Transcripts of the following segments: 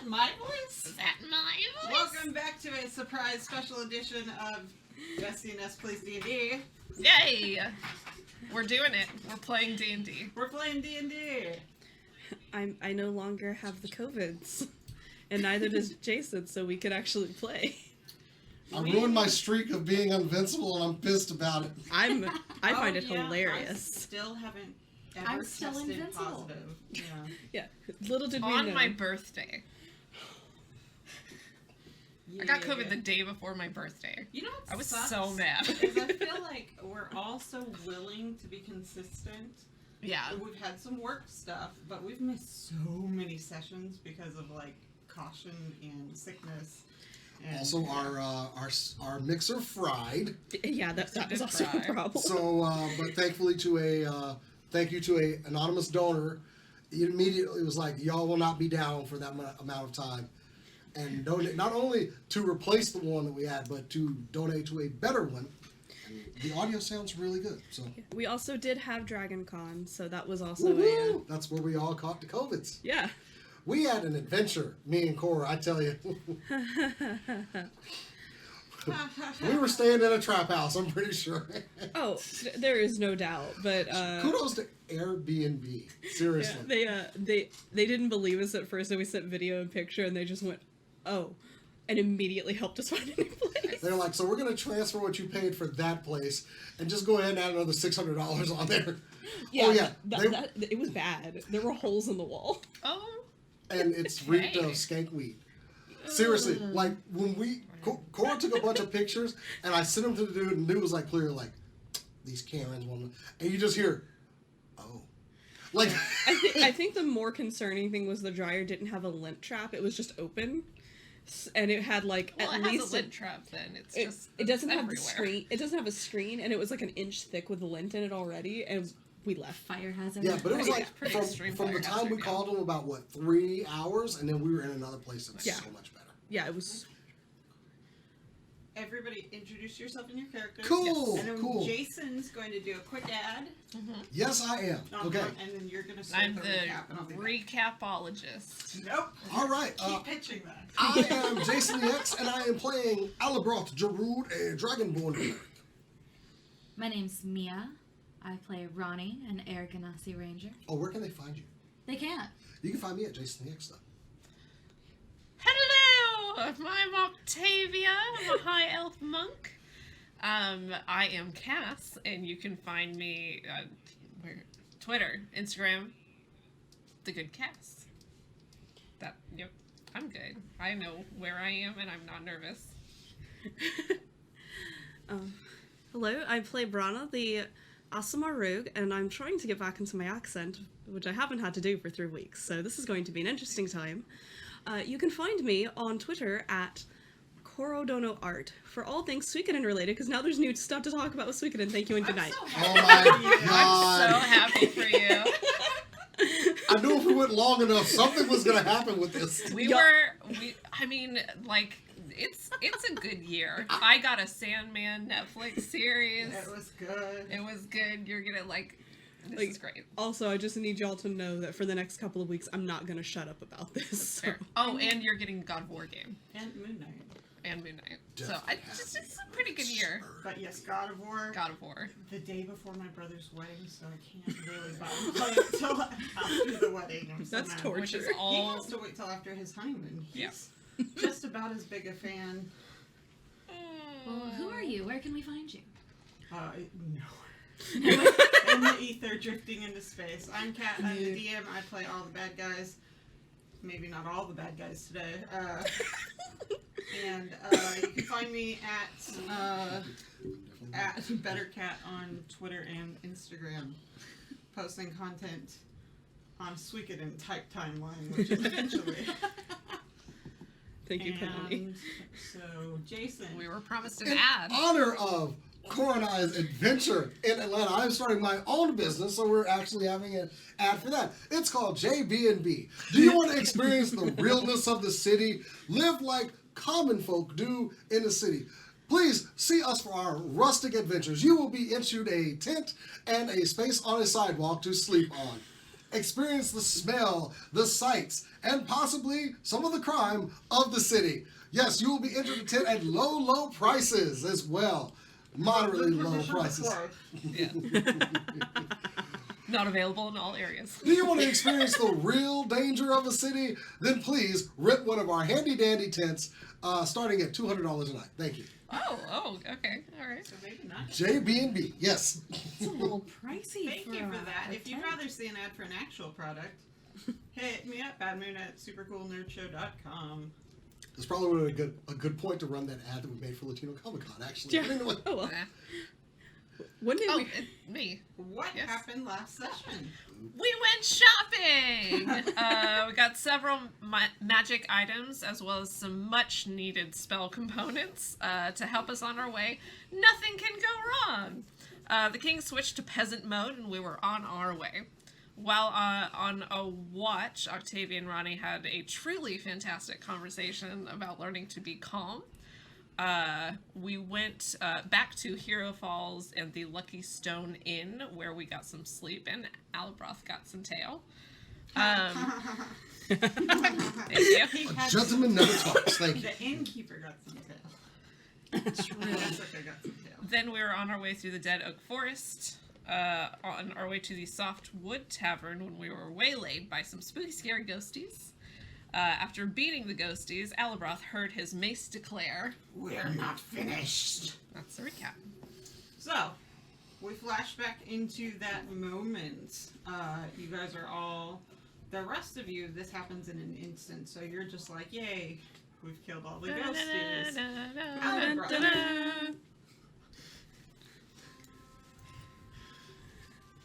that my voice? Is that my voice? Welcome back to a surprise special edition of SCNS Plays D&D. Yay! We're doing it. We're playing D&D. We're playing D&D. I no longer have the COVIDs, and neither does Jason, so we could actually play. I ruined my streak of being invincible, and I'm pissed about it. I find it hilarious. I still haven't ever I'm still tested invincible. positive. Yeah. Yeah, little did we know. On my birthday. I got COVID the day before my birthday. You know what I was sucks so mad. is I feel like we're all so willing to be consistent. Yeah. We've had some work stuff, but we've missed so many sessions because of like caution and sickness. And, Also, our mixer fried. Yeah, that was also a problem. So, but thankfully thank you to a anonymous donor. He immediately was like, y'all will not be down for that amount of time. And donate not only to replace the one that we had, but to donate to a better one. And the audio sounds really good. So We also did have Dragon Con, so that was also woo-hoo! That's where we all caught the COVIDs. yeah. We had an adventure, me and Cora, I tell you. We were staying in a trap house, I'm pretty sure. Oh, there is no doubt, but Kudos to Airbnb. Seriously. yeah, they didn't believe us at first, and we sent video and picture, and they just went, oh, and immediately helped us find a new place. They're like, so we're going to transfer what you paid for that place and just go ahead and add another $600 on there. Yeah, oh, yeah. It was bad. There were holes in the wall. Oh. And it's reeked of skank weed. Seriously, like when Cora took a bunch of pictures and I sent them to the dude, and the dude was like, clearly like, these Karens want to, and you just hear, oh. Like, I think the more concerning thing was the dryer didn't have a lint trap. It was just open. And it had like Well, at it has least a lint trap then. it doesn't have the everywhere. screen. It doesn't have a screen, and it was like an inch thick with lint in it already, and we left. Fire hazard. yeah, but it was Yeah, like, pretty from extreme the fire time hazard, we yeah. called them about, 3 hours, and then we were in another place that was Yeah. so much better. Yeah, it was. Everybody introduce yourself and your character. Cool, And then cool. Jason's going to do a quick ad. Yes, I am. Okay. And then you're going to start I'm the the recap. And I'll be back. recapologist. Nope. All right. Keep pitching that. I am Jason the X, and I am playing Alabroth Jarud, a Dragonborn cleric. My name's Mia. I play Ronnie, an Air Ganassi Ranger. Oh, where can they find you? They can't. You can find me at Jason the X, though. Hello! I'm Octavia. I'm a high elf monk. I am Cass, and you can find me Twitter, Instagram, The Good Cass. Yep, I'm good. I know where I am, and I'm not nervous. Hello, I play Brana, the Asamarug, and I'm trying to get back into my accent, which I haven't had to do for 3 weeks, so this is going to be an interesting time. You can find me on Twitter at KorodonoArt for all things Suikoden related, because now there's new stuff to talk about with Suikoden. Thank you and good night. So Oh my I'm god. so happy for you. I knew if we went long enough, something was going to happen with this. I mean, like, it's a good year. I got a Sandman Netflix series. It was good. It was good. You're gonna this Like, is great. Also, I just need y'all to know that for the next couple of weeks, I'm not going to shut up about this. So. Fair. Oh, and you're getting God of War game And Moon Knight. and Moon Knight. Definitely So it's a pretty good year. But yes, God of War. God of War. The day before my brother's wedding, so I can't really play it until after the wedding. I'm so That's mad. torture. Which is He all. wants to wait till after his honeymoon. Yeah. He's just about as big a fan. Well, who are you? Where can we find you? No. In the ether, drifting into space. I'm Kat. I'm the DM. I play all the bad guys. Maybe not all the bad guys today. And you can find me at BetterCat on Twitter and Instagram, posting content on Suikoden type timeline, which is eventually. Thank you, Connie. And so, Jason. We were promised an In ad. honor of Cora and I's adventure in Atlanta, I'm starting my own business, so we're actually having an ad for that. It's called JB&B. Do you want to experience the realness of the city? Live like common folk do in the city. Please see us for our rustic adventures. You will be issued a tent and a space on a sidewalk to sleep on. experience the smell, the sights, and possibly some of the crime of the city. Yes, you will be entered to tent at low, low prices as well. Moderately low prices. Yeah. Not available in all areas. Do you want to experience the real danger of a city? Then please rent one of our handy dandy tents, starting at $200 a night. Thank you. Oh, okay, all right. So maybe not. JB&B, yes. It's a little pricey. Thank you for that. If you'd rather see an ad for an actual product, hit me up, admin@supercoolnerdshow.com. That's probably a good point to run that ad that we made for Latino Comic Con, actually. Yeah. But anyway. Oh well. Nah. When did Oh, we? me. What Yes. happened last session? We went shopping! We got several magic items as well as some much needed spell components to help us on our way. Nothing can go wrong! The king switched to peasant mode and we were on our way. While on a watch, Octavia and Ronnie had a truly fantastic conversation about learning to be calm. We went back to Hero Falls and the Lucky Stone Inn, where we got some sleep, and Alabroth got some tail. Thank you. He A had gentleman never talks. Thank you. The innkeeper got some tail. True. Jessica got some tail. Then we were on our way through the Dead Oak Forest, on our way to the Soft Wood Tavern when we were waylaid by some spooky, scary ghosties. After beating the ghosties, Alabroth heard his mace declare, We're not finished. that's the recap. So, we flash back into that moment. You guys are all, the rest of you, this happens in an instant, so you're just like, yay, we've killed all the ghosties.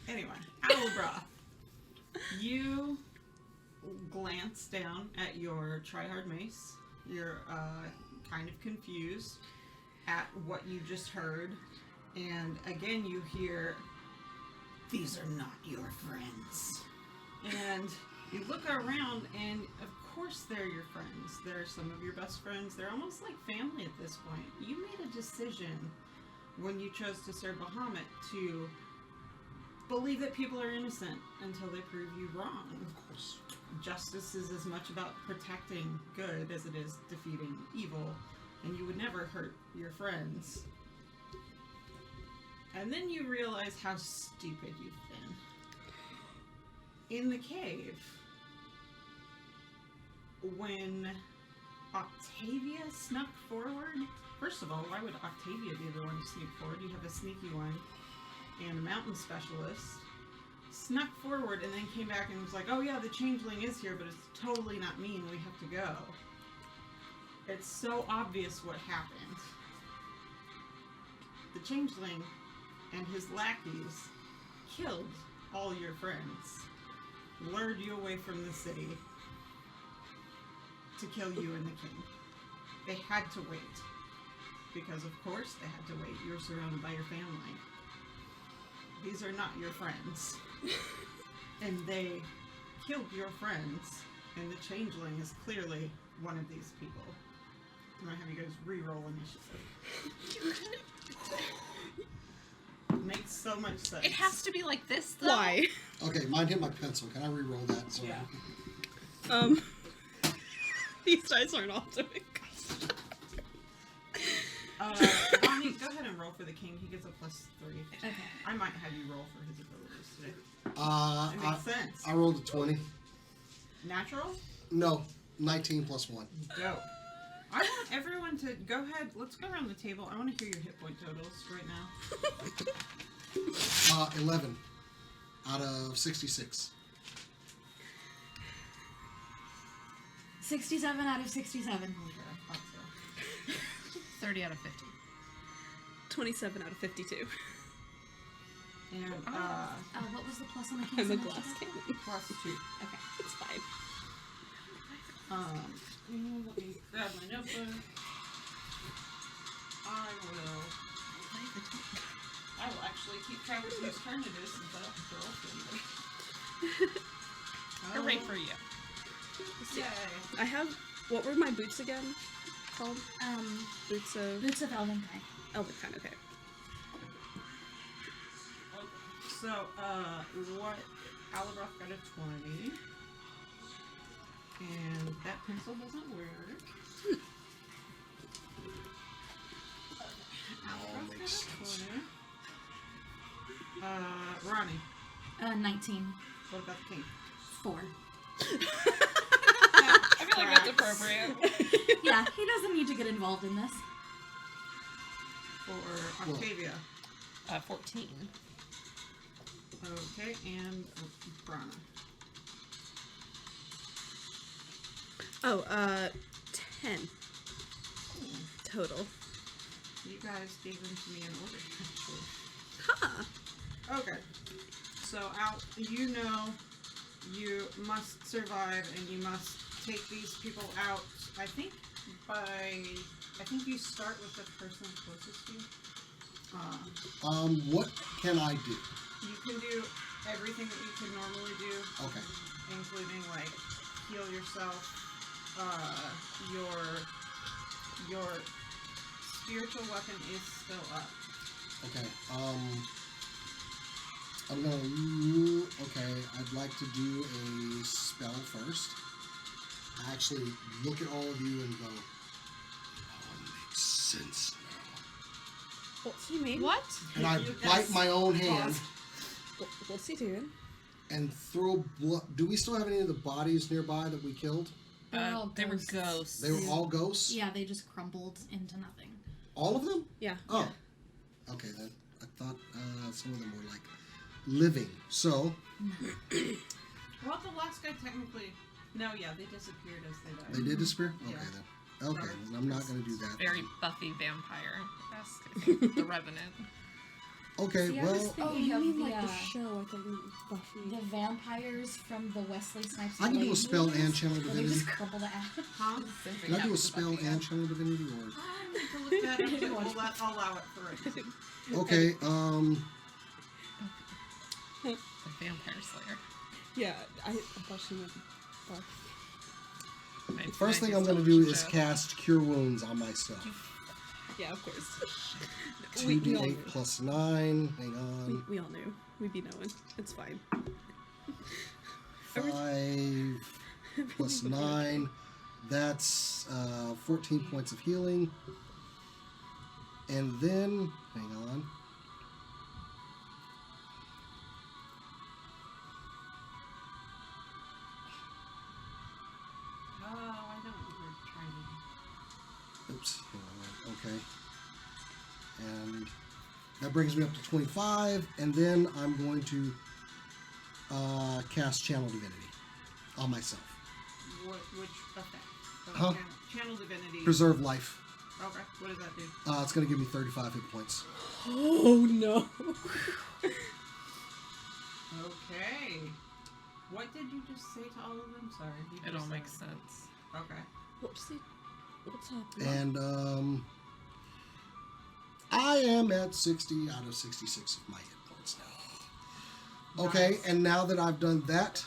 Anyway, Alabroth, you glance down at your tryhard mace. You're kind of confused at what you just heard. And again, you hear, these are not your friends. And you look around, and of course they're your friends. They're some of your best friends. They're almost like family at this point. You made a decision when you chose to serve Bahamut to believe that people are innocent until they prove you wrong. Of course. Justice is as much about protecting good as it is defeating evil, and you would never hurt your friends. And then you realize how stupid you've been. In the cave, when Octavia snuck forward, first of all, why would Octavia be the one to sneak forward? You have a sneaky one and a mountain specialist. Snuck forward and then came back and was like, oh yeah, the changeling is here, but it's totally not me and we have to go. It's so obvious what happened. The changeling and his lackeys killed all your friends, lured you away from the city to kill you and the king. They had to wait. Because of course they had to wait. You're surrounded by your family. These are not your friends. And they killed your friends, and the changeling is clearly one of these people. I'm gonna have you guys re-roll initiative. Makes so much sense. It has to be like this, though. Why? Okay, mine hit my pencil. Can I re-roll that? Sorry. Yeah. These dice aren't all doing. Ronnie, go ahead and roll for the king. He gets a +3. Okay. I might have you roll for his abilities today. It I makes sense. rolled a 20. Natural? No, 19 plus 1. Dope. I want everyone to go ahead. Let's go around the table. I want to hear your hit point totals right now. 11 out of 66. 67 out of 67. Okay, I thought so. 30 out of 50. 27 out of 52. And What was the plus on the I'm a cancel? glass cannon. +2. Okay. It's fine. Let me grab my notebook. I will actually keep track of whose turn it is since I don't have to roll for anybody. Hooray for you. Yay. I have. What were my boots again called? Boots of Boots of Elvenkind. Elvenkind. Okay. So, what Alabroth got a 20. And that pencil doesn't work. Alabroth got makes a 20. Ronnie, 19. what about the king? 4. I feel like that's appropriate. Yeah, he doesn't need to get involved in this. For Octavia. 14. Okay, and Brana. Oh, 10 total. You guys gave them to me in order, actually. Huh. Okay. So, you know you must survive and you must take these people out. I think you start with the person closest to you. What can I do? You can do everything that you can normally do, Okay. including like heal yourself. Your spiritual weapon is still up. Okay. I'd like to do a spell first. I actually look at all of you and go, it all makes sense now. What's he mean? What? And I You bite guys my own hand pause. What's he doing? and throw blood. Do we still have any of the bodies nearby that we killed? They were ghosts. They were all ghosts? Yeah, they just crumbled into nothing. All of them? Yeah. Oh. Okay, then. I thought some of them were like living. So, Well, the last guy technically. No, yeah, they disappeared as they died. they did disappear? Okay, Yeah. then. Okay, then I'm not going to do that. Very Buffy vampire-esque, I think. The Revenant. Okay, See, I was well, thinking of the, the show? I thought you meant Buffy. the vampires from the Wesley Snipes. I can do a Blade spell movies, and channel where they divinity. just crumble to ash. Huh? Can I do a spell and channel divinity? Or I need to look that up, but I'll allow it for right now. okay, The Vampire Slayer. Yeah, I thought she meant Buffy. first thing I'm going to do is cast Cure Wounds on myself. Yeah, of course. 2d8 plus 9. Hang on. We all knew. We'd be knowing. It's fine. 5 plus 9. That's 14 points of healing. And then, hang on. Oh, I know what you were trying to do. Oops. Hang on. Okay. And that brings me up to 25. And then I'm going to cast Channel Divinity on myself. Which effect? So Huh? Channel divinity. Preserve life. Okay, what does that do? It's going to give me 35 hit points. Oh no. Okay. What did you just say to all of them? Sorry. You It just all said- makes sense. Okay. What's happening? And I am at 60 out of 66 of my hit points now. Okay, Nice. and now that I've done that,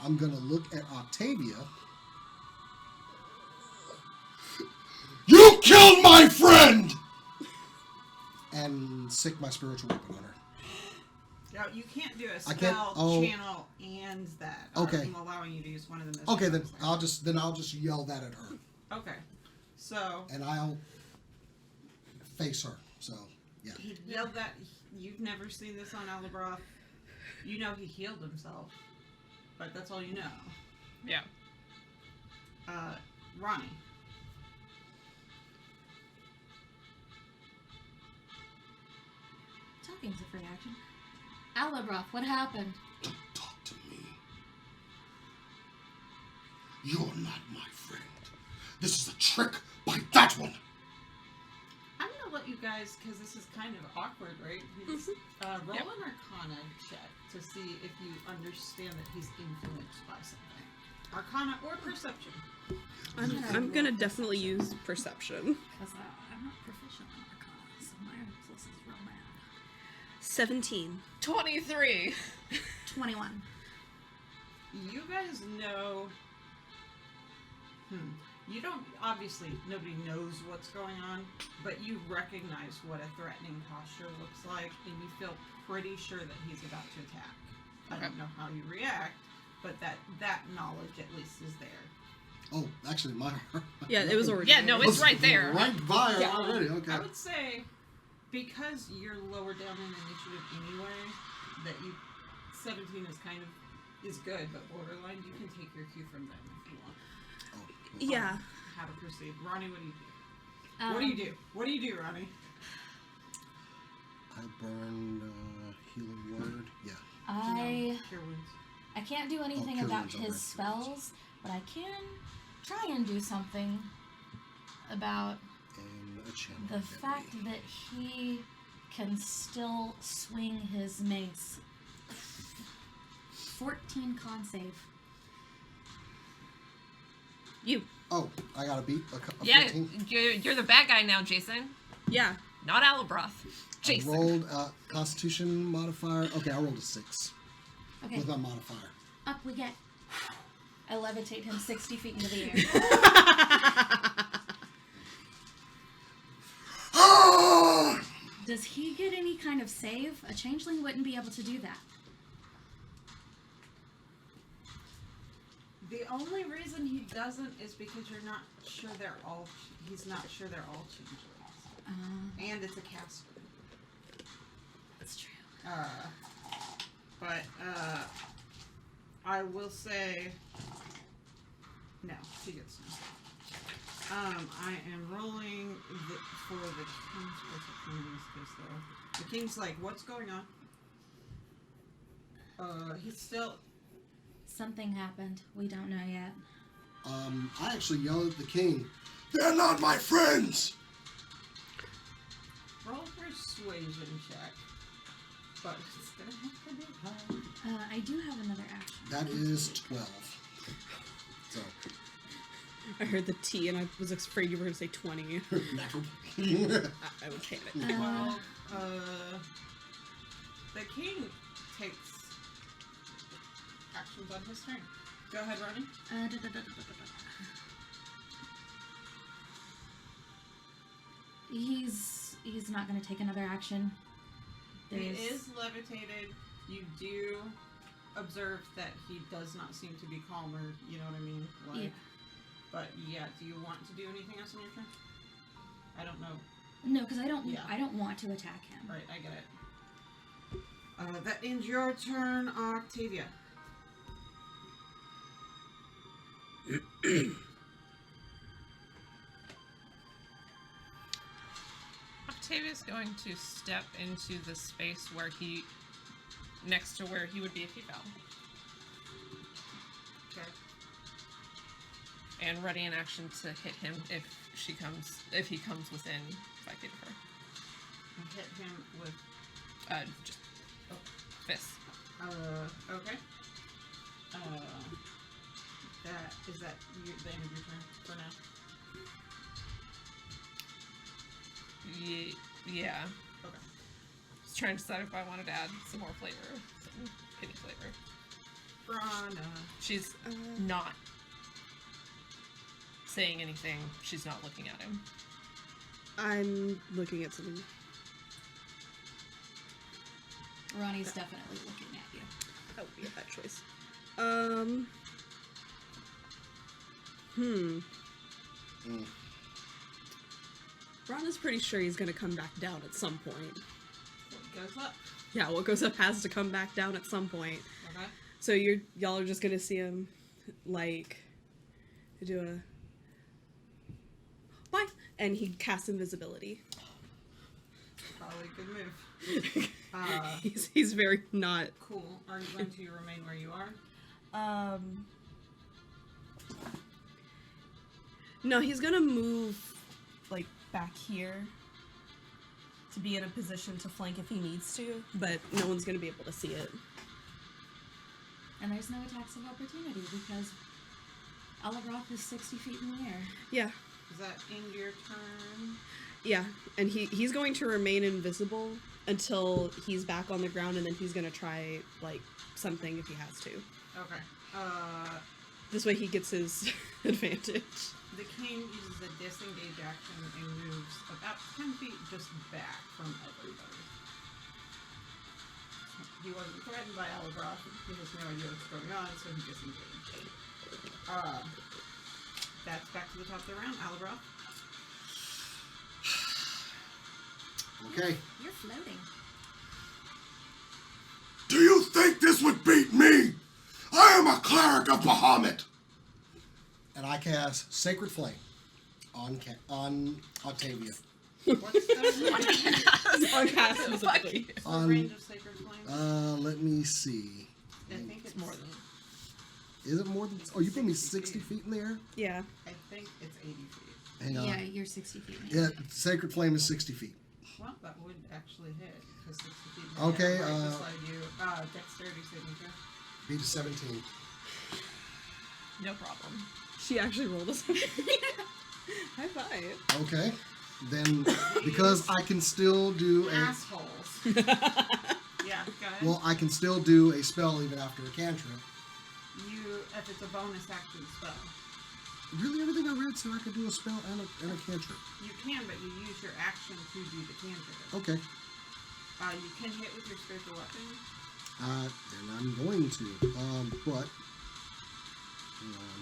I'm going to look at Octavia. You killed my friend! And sick my spiritual weapon on her. Now, you can't do a I can't- spell, oh. channel, and that. Okay. I'm allowing you to use one of them. Okay, then I'll just yell that at her, Okay. So, and I'll face her. So yeah. he yelled that. You've never seen this on Alabroth. You know he healed himself. But that's all you know. Yeah. Ronnie. Talking's a free action. Alabroth, what happened? Don't talk to me. You're not my friend. This is a trick by that one. I'm gonna let you guys, because this is kind of awkward, right? Roll an Arcana check to see if you understand that he's influenced by something. Arcana or Perception. I'm gonna definitely use perception. Because I'm not proficient in Arcana, so my plus is real bad. 17. 23. 21. You guys know. You don't. Obviously, nobody knows what's going on, but you recognize what a threatening posture looks like, and you feel pretty sure that he's about to attack. I don't know how you react, but that knowledge at least is there. Oh, actually, my Yeah, it was already. Yeah, no, it's right there. Right by her Yeah. already. Okay. I would say, because you're lower down in initiative anyway, that 17 is good, but borderline, you can take your cue from them if you want. Oh, Yeah. How to proceed. Ronnie, what do you do? What do you do? What do you do, Ronnie? I burned healing word. Yeah. Cure wounds. I can't do anything cure about wounds, his okay. spells, but I can try and do something about And a channel. the fact that he can still swing his mace. 14 con save. You. Oh, I got to beat a Yeah, 14. you're the bad guy now, Jason. Yeah. Not Alabroth. I Jason. rolled a Constitution modifier. Okay, I rolled a 6 Okay, with my modifier. up we get. I levitate him 60 feet into the air. Does he get any kind of save? A changeling wouldn't be able to do that. The only reason he doesn't is because he's not sure they're all changelings. And it's a caster. That's true. But I will say, no, she gets no. I am rolling for the king's though. The king's like, what's going on? He's still. Something happened. We don't know yet. I actually yelled at the king. They're not my friends. Roll a persuasion check. But it's gonna have to be high. I do have another action. That is 12. So, I heard the T and I was afraid you were going to say 20. natural. I would take it. Well, the king takes actions on his turn. Go ahead, Ronnie. He's not going to take another action. He is levitated. You do observe that he does not seem to be calmer. You know what I mean? Like, Yeah. But yeah, do you want to do anything else on your turn? I don't know. No, because I don't. Yeah. I don't want to attack him. Right, I get it. That ends your turn, Octavia. Octavia's going to step into the space where next to where he would be if he fell. Okay. And ready in action to hit him if he comes within 5 feet of her. Hit him with. Just fists. Okay. Is that the end of your turn for now? Yeah. Okay. I was trying to decide if I wanted to add some more flavor, some kitty flavor. Brana. She's not saying anything. She's not looking at him. I'm looking at something. Ronnie's definitely looking at you. That would be a bad choice. Ron is pretty sure he's gonna come back down at some point. What goes up? Yeah, what goes up has to come back down at some point. Okay. So y'all are just gonna see him, like, do a bye, and he casts invisibility. Probably a good move. He's very not. Cool. Are you going to remain where you are? No, he's gonna move, like, back here to be in a position to flank if he needs to, but no one's gonna be able to see it. And there's no attacks of opportunity because Alabroth is 60 feet in the air. Yeah, Does that end your turn? yeah, and he's going to remain invisible until he's back on the ground, and then he's gonna try, like, something if he has to. Okay. This way he gets his advantage. The king uses a disengage action and moves about 10 feet just back from everybody. he wasn't threatened by Alabroth. He has no idea what's going on, so he disengaged. That's back to the top of the round. Alabroth. Okay. You're floating. Do you think this would beat me? I am a cleric of Bahamut. And I cast Sacred Flame on Octavia. What's the Sarcasm specifically. range of Sacred Flame? Let me see. I think it's More than Is it more than? Oh, you put me 60 feet in the air. Yeah. I think it's 80 feet. Hang on. Yeah, you're 60 feet. Yeah, Sacred Flame is 60 feet. Well, that would actually hit because 60 feet. Okay, Right beside you. Dexterity signature. Beat a 17. no problem. She actually rolled us. High five. Okay. Then, because I can still do a Assholes. Yeah, go ahead. well, I can still do a spell even after a cantrip. If it's a bonus action spell, Really, everything I read said I could do a spell and a cantrip. you can, but you use your action to do the cantrip. Okay. You can hit with your spiritual weapon. Then I'm going to. But hang on.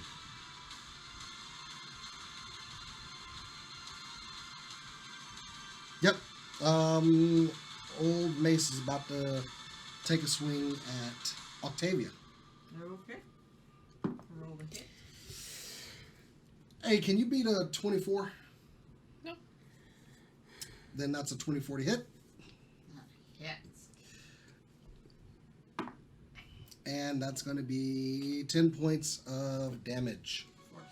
Yep. Old Mace is about to take a swing at Octavia. Okay. Roll the hit. Hey, can you beat a 24? Nope. Then that's a 24 to hit. Hits. And that's going to be 10 points of damage. Force.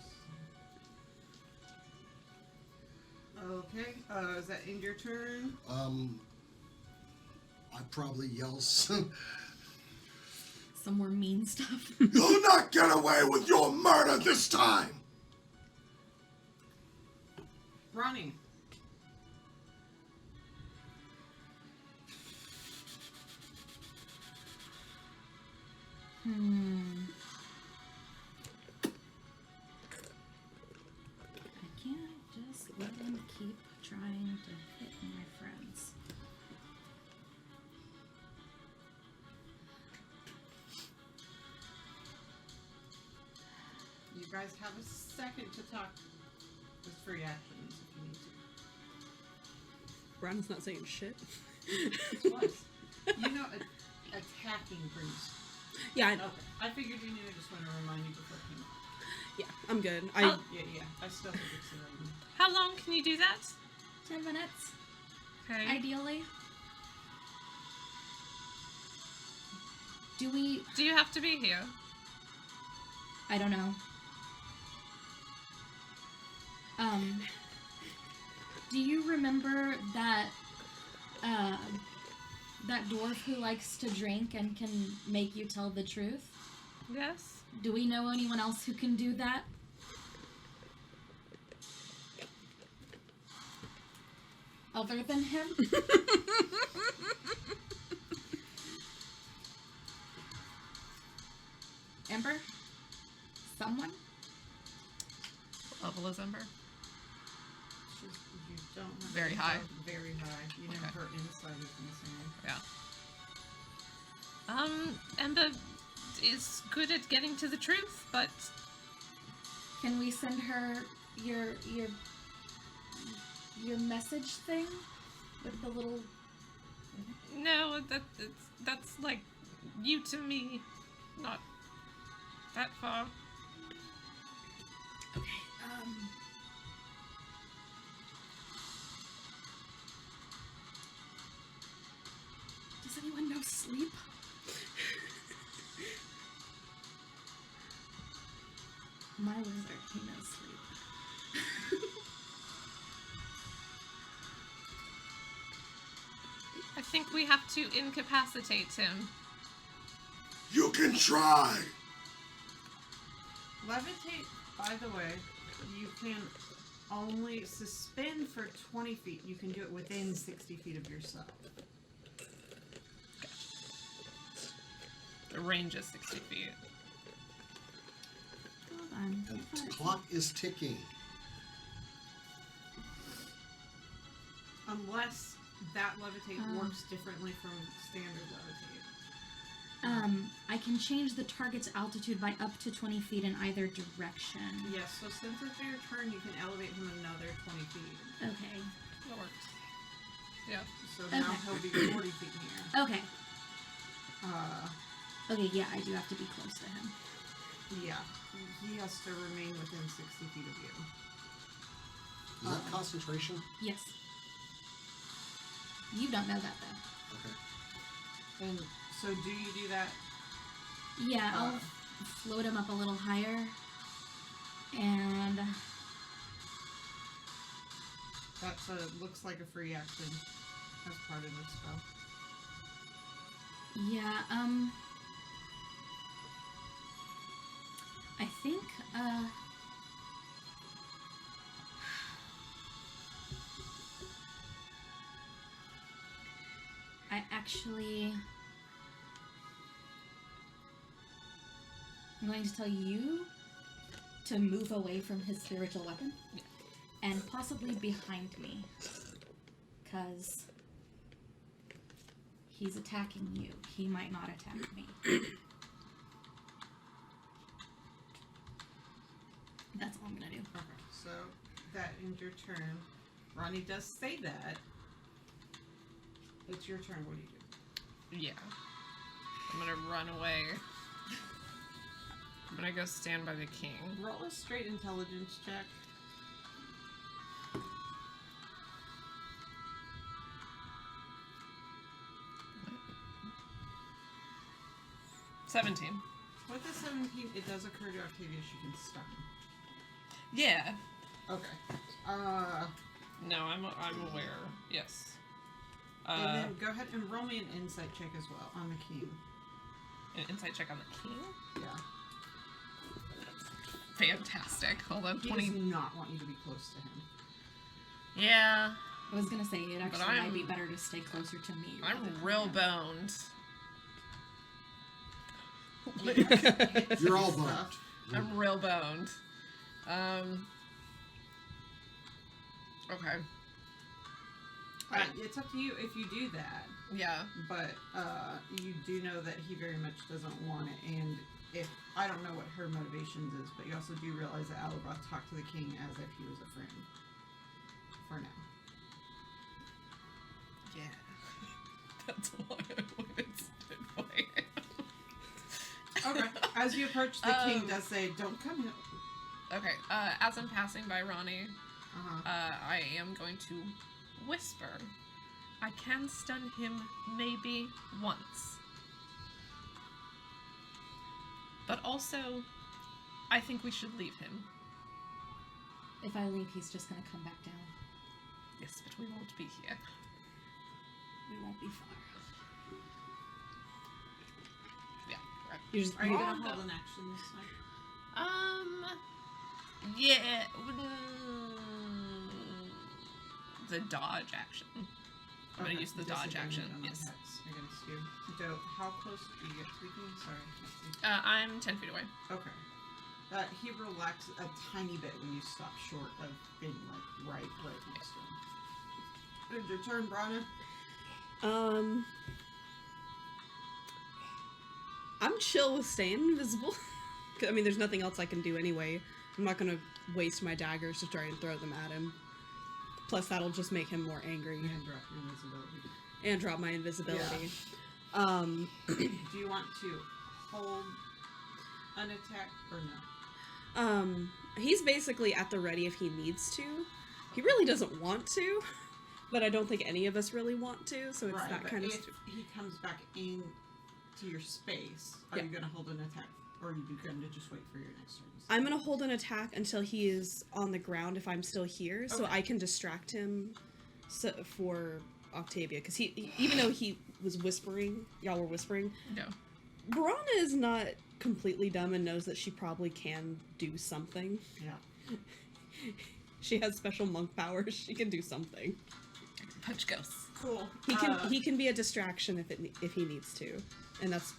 Okay. Is that in your turn? I probably yell some. Some more mean stuff. You'll not get away with your murder this time. Ronnie. I can't just let him keep trying to hit my friends. You guys have a second to talk with free actions if you need to. Brandon's not saying shit. Twice. You know, attacking brings. Yeah, I know. Okay. I figured you knew. I just want to remind you before it came up. Yeah, I'm good. Yeah. I still think it's How long can you do that? 10 minutes, Okay. ideally. Do we... Do you have to be here? I don't know. Do you remember that that dwarf who likes to drink and can make you tell the truth? Yes. Do we know anyone else who can do that? Other than him? Ember? Someone? What level is Ember? you don't have Very to high. go very high. You know, Okay. her insight is insane. Yeah. Ember is good at getting to the truth, but Can we send her your message thing with the little... no, that's like you to me, not that far. Okay, does anyone know sleep? My wizard, he knows sleep. I think we have to incapacitate him. You can try. Levitate, by the way, you can only suspend for 20 feet. You can do it within 60 feet of yourself. The range is 60 feet. Hold on. And the clock is ticking. Unless that levitate works differently from standard levitate. I can change the target's altitude by up to 20 feet in either direction. Yes, so since it's your turn, you can elevate him another 20 feet. Okay. That works. Yeah. So now Okay. he'll be 40 feet in Okay. here. Okay, yeah, I do have to be close to him. Yeah. He has to remain within 60 feet of you. Is that concentration? Yes. You don't know that, though. Okay. And so do you do that? Yeah, I'll float him up a little higher. And... That's looks like a free action as part of this spell. yeah, I think, I actually... I'm going to tell you to move away from his spiritual weapon. Yeah. And possibly behind me. Because he's attacking you. He might not attack me. That's all I'm going to do. Okay, so that ends your turn. Ronnie does say that. It's your turn. What do you do? Yeah. I'm gonna run away. I'm gonna go stand by the king. Roll a straight intelligence check. What? 17. With the 17, it does occur to Octavius you can stun. Yeah. Okay. No, I'm aware. Yes. And then go ahead and roll me an insight check as well on the king. An insight check on the king? Yeah. Fantastic. Hold on, He 20. does not want you to be close to him. Yeah. I was going to say, it But actually might be I'm- better to stay closer to me. I'm rather than real him. boned. You're all Stuff. bumped. I'm real boned. Okay. It's up to you if you do that, Yeah. but you do know that he very much doesn't want it, and if I don't know what her motivations is, but you also do realize that Alibroth talked to the king as if he was a friend. For now. Yeah. That's why I wanted to play it. Okay. As you approach, the king does say, "Don't come in." Okay. As I'm passing by Ronnie, Uh-huh. I am going to whisper. I can stun him maybe once. But also, I think we should leave him. If I leave, he's just going to come back down. Yes, but we won't be here. We won't be far. Yeah, right. You're just, Are you Oh, gonna no. hold an action this time? Yeah. The dodge action. I'm gonna use the dodge action. Disadvantage on Yes. attacks against you. Dope. How close do you get to the king? Sorry, I can't see. I'm 10 feet away. Okay. He relaxes a tiny bit when you stop short of being like right next to him. It's your turn, Brana. I'm chill with staying invisible. I mean, there's nothing else I can do anyway. I'm not gonna waste my daggers to try and throw them at him. Plus, that'll just make him more angry And drop your invisibility. and drop my invisibility. Do you want to hold an attack or no? He's basically at the ready if he needs to. He really doesn't want to, but I don't think any of us really want to, so it's Right, that but kind of... if he comes back in to your space, are Yeah. you going to hold an attack, or are you going to just wait for your next turn? I'm gonna hold an attack until he is on the ground if I'm still here, so Okay. I can distract him for Octavia, because even though he was whispering, y'all were whispering, No. Brana is not completely dumb and knows that she probably can do something. Yeah. She has special monk powers. She can do something. Punch ghosts. Cool. He can be a distraction if he needs to, and that's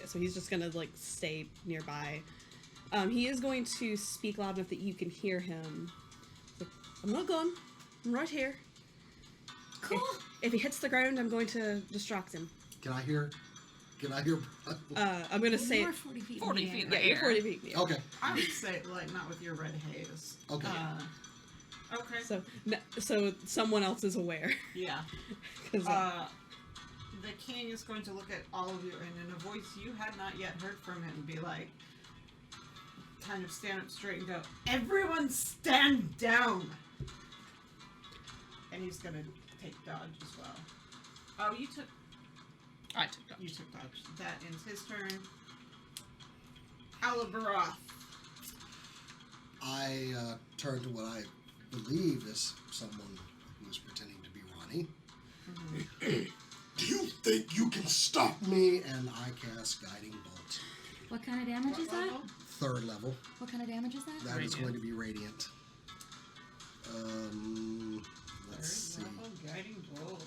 so he's just gonna like stay nearby. He is going to speak loud enough that you can hear him. So, I'm not gone. I'm right here. Cool. If he hits the ground, I'm going to distract him. Can I hear Can I hear? I'm gonna say You're 40 feet 40 in the feet air. in the yeah, you're air. 40 feet. Yeah. Okay. I would say, like, not with your red haze. Okay. Okay. So someone else is aware. Yeah. 'Cause, The king is going to look at all of you, and in a voice you had not yet heard from him, be like, kind of stand up straight and go, "Everyone stand down!" And he's going to take dodge as well. Oh, you took dodge. dodge. That ends his turn. Alabaroth. I turn to what I believe is someone who is pretending to be Ronnie. Do you think you can stop me? Me, and I cast Guiding Bolt. What kind of damage is that? level? 3rd level. What kind of damage is that? That is Radiant. going to be Radiant. Let's see. Third level guiding bolt.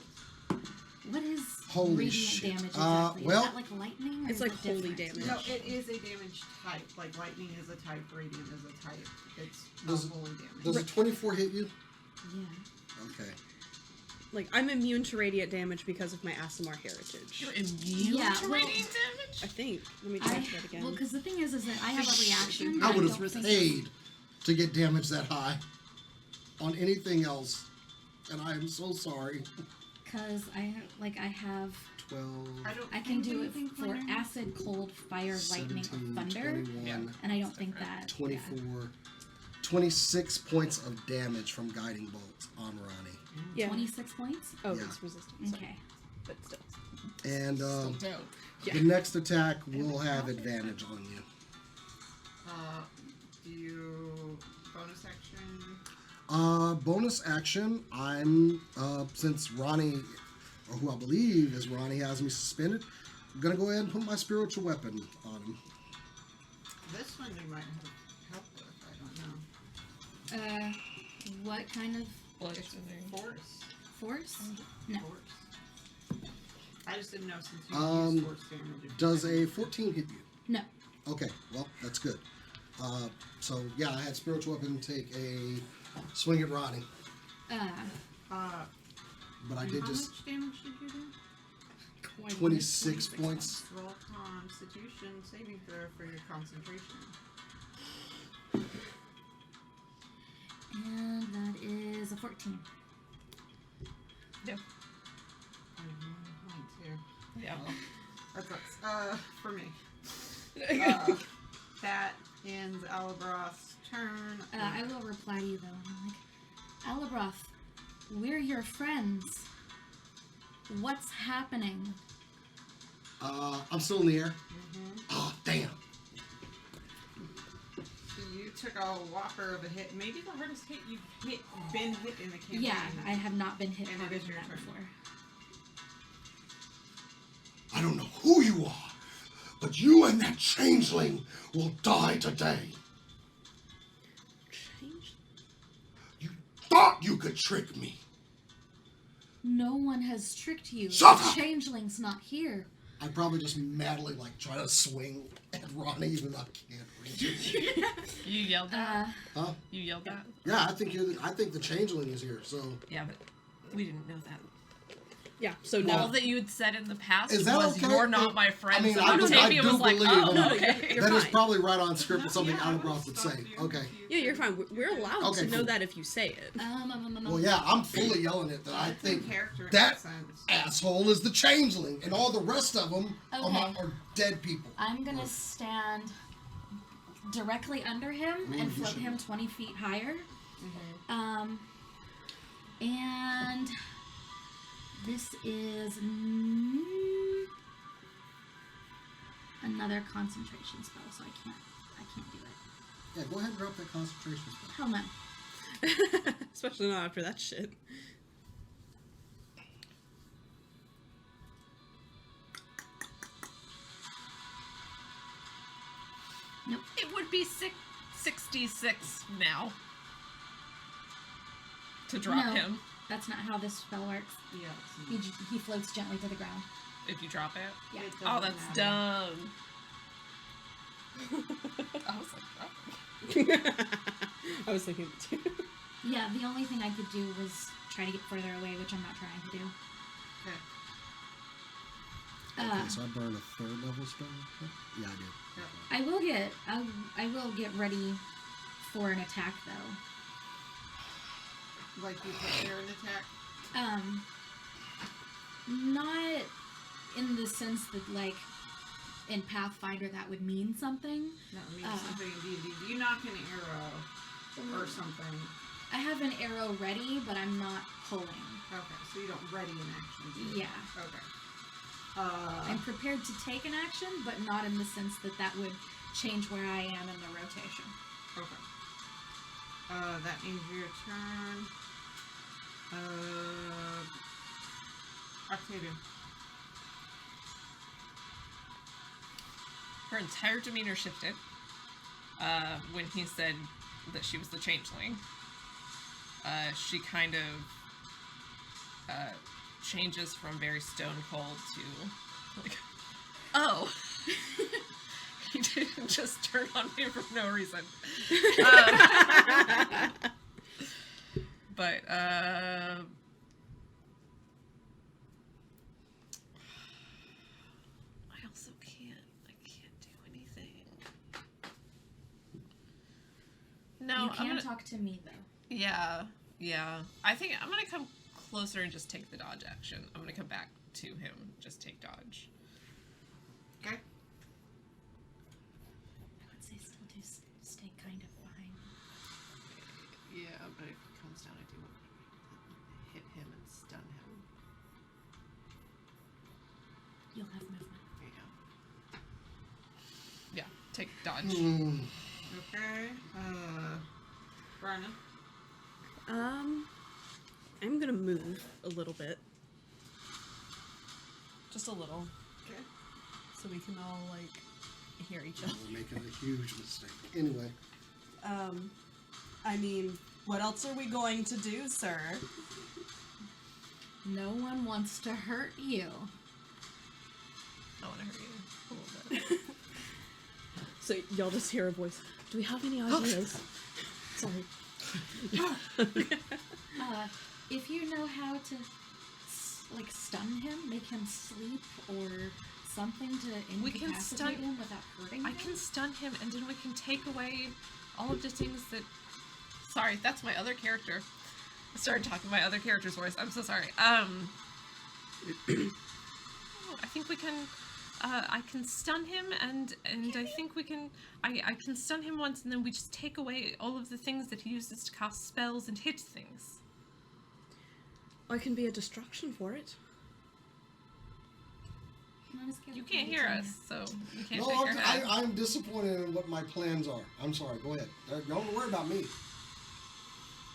What is Holy radiant shit. damage exactly? Well- is that like lightning? Or It's is like it holy different? damage. No, it is a damage type. Like lightning is a type, radiant is a type. It's not Does- holy damage. Does a 24 hit you? Yeah. Okay. like I'm immune to radiant damage because of my Aasimar heritage. You're immune Yeah, to well- radiant damage? I think. Let me check that again. Well, because the thing is that I have a reaction. I but would don't have think paid to get damage that high on anything else, and I am so sorry. Because I have 12, I can do it anything for flattering. acid, cold, fire, lightning, 17, or thunder, 21, and I don't think that. 24, 26 points of damage from Guiding Bolt on Ronnie. yeah. 26 points. Oh, Yeah. it's resistant. Sorry. Okay. But still. And Still dope. the next attack will have advantage on you. Do you bonus action? Bonus action, I'm, since Ronnie, or who I believe is Ronnie, has me suspended, I'm gonna go ahead and put my spiritual weapon on him. This one you might have help with. I don't know. What kind of Bludgeoning. Force. force? No. Force. I just didn't know since you use force damage. if Does you a had- 14 hit you? No. Okay, well, that's good. So yeah, I had spiritual weapon take a swing at Ronnie, but I did How just much damage did you do? 26 points. Roll Constitution saving throw for your concentration. And that is a 14. Yeah. Mine too. Yeah. That sucks. For me. That ends Alabroth's turn. I will reply to you though. I'm like, Alabroth, we're your friends. What's happening? I'm still in the air. Oh, damn. You took a whopper of a hit. Maybe the hardest hit you've been hit in the campaign. Yeah, I have not been hit And it harder is than your that turn. before. I don't know who you are, but you and that changeling will die today. Change? You thought you could trick me. No one has tricked you. Shut The up! changeling's not here. I probably just madly try to swing at Ronnie even though I can't reach it. You yelled that? Huh? You yelled that? Yeah, I think the changeling is here. So Yeah, but we didn't know that. Yeah. So All now that you had said in the past Is that was okay? you're not my friend. I mean, so I Octavia do was like, believe oh, in no, okay. you're that is fine. probably right on script with something Yeah, I Alabroth would stop say. you Okay. if you- yeah, you're fine. We're allowed Okay, to know cool. that if you say it. Well, yeah, I'm fully yelling it that I It's in think character that accents. asshole is the changeling, and all the rest of them Okay. are dead people. I'm gonna stand directly under him Ooh, and you float should. him 20 feet higher. And this is another concentration spell, so I can't do it. Yeah, go ahead and drop that concentration spell. Hell no. Especially not after that shit. Nope. It would be 66 now. To drop No. him That's not how this spell works. Yeah. it's- He floats gently to the ground. if you drop it. Yeah. it Oh, doesn't that's matter. dumb. I was like, oh. I was thinking too. Yeah, the only thing I could do was try to get further away, which I'm not trying to do. Okay. Okay, so I burn a third level spell? Yeah, I do. I will get ready for an attack though. Like you prepare an attack? Not in the sense that like in Pathfinder that would mean something. That would mean something in D&D. Do you knock an arrow or something? I have an arrow ready, but I'm not pulling. Okay, so you don't ready an action. Do you? Yeah. Okay. I'm prepared to take an action, but not in the sense that that would change where I am in the rotation. Okay. That means your turn. Octavia. Her entire demeanor shifted when he said that she was the changeling. She kind of changes from very stone cold to like, oh, he didn't just turn on me for no reason. But I also can't do anything. No, You I'm can gonna talk to me though. Yeah. I think I'm gonna come closer and just take the dodge action. I'm gonna come back to him, just take dodge. Okay. I would say still do stay kind of behind. Yeah, but if he comes down, I do want to hit him and stun him. You'll have movement. Yeah, take dodge. Okay. Brianna. I'm gonna move a little bit. Just a little. Okay. So we can all, like, hear each other. We're making a huge mistake. Anyway. I mean, what else are we going to do, sir? No one wants to hurt you. I want to hurt you a little bit. So y'all just hear a voice. Do we have any ideas? Sorry. If you know how to like stun him, make him sleep or something to We can stun- incapacitate him without hurting I him. can stun him, and then we can take away all of the things that. Sorry, that's my other character. I started talking my other character's voice. I'm so sorry. I think we can. I can stun him, and I think we can. I can stun him once, and then we just take away all of the things that he uses to cast spells and hit things. I can be a distraction for it. Not as good You as can't I hear can. us, so you can't No, shake your head. I'm disappointed in what my plans are. I'm sorry. Go ahead. Don't worry about me.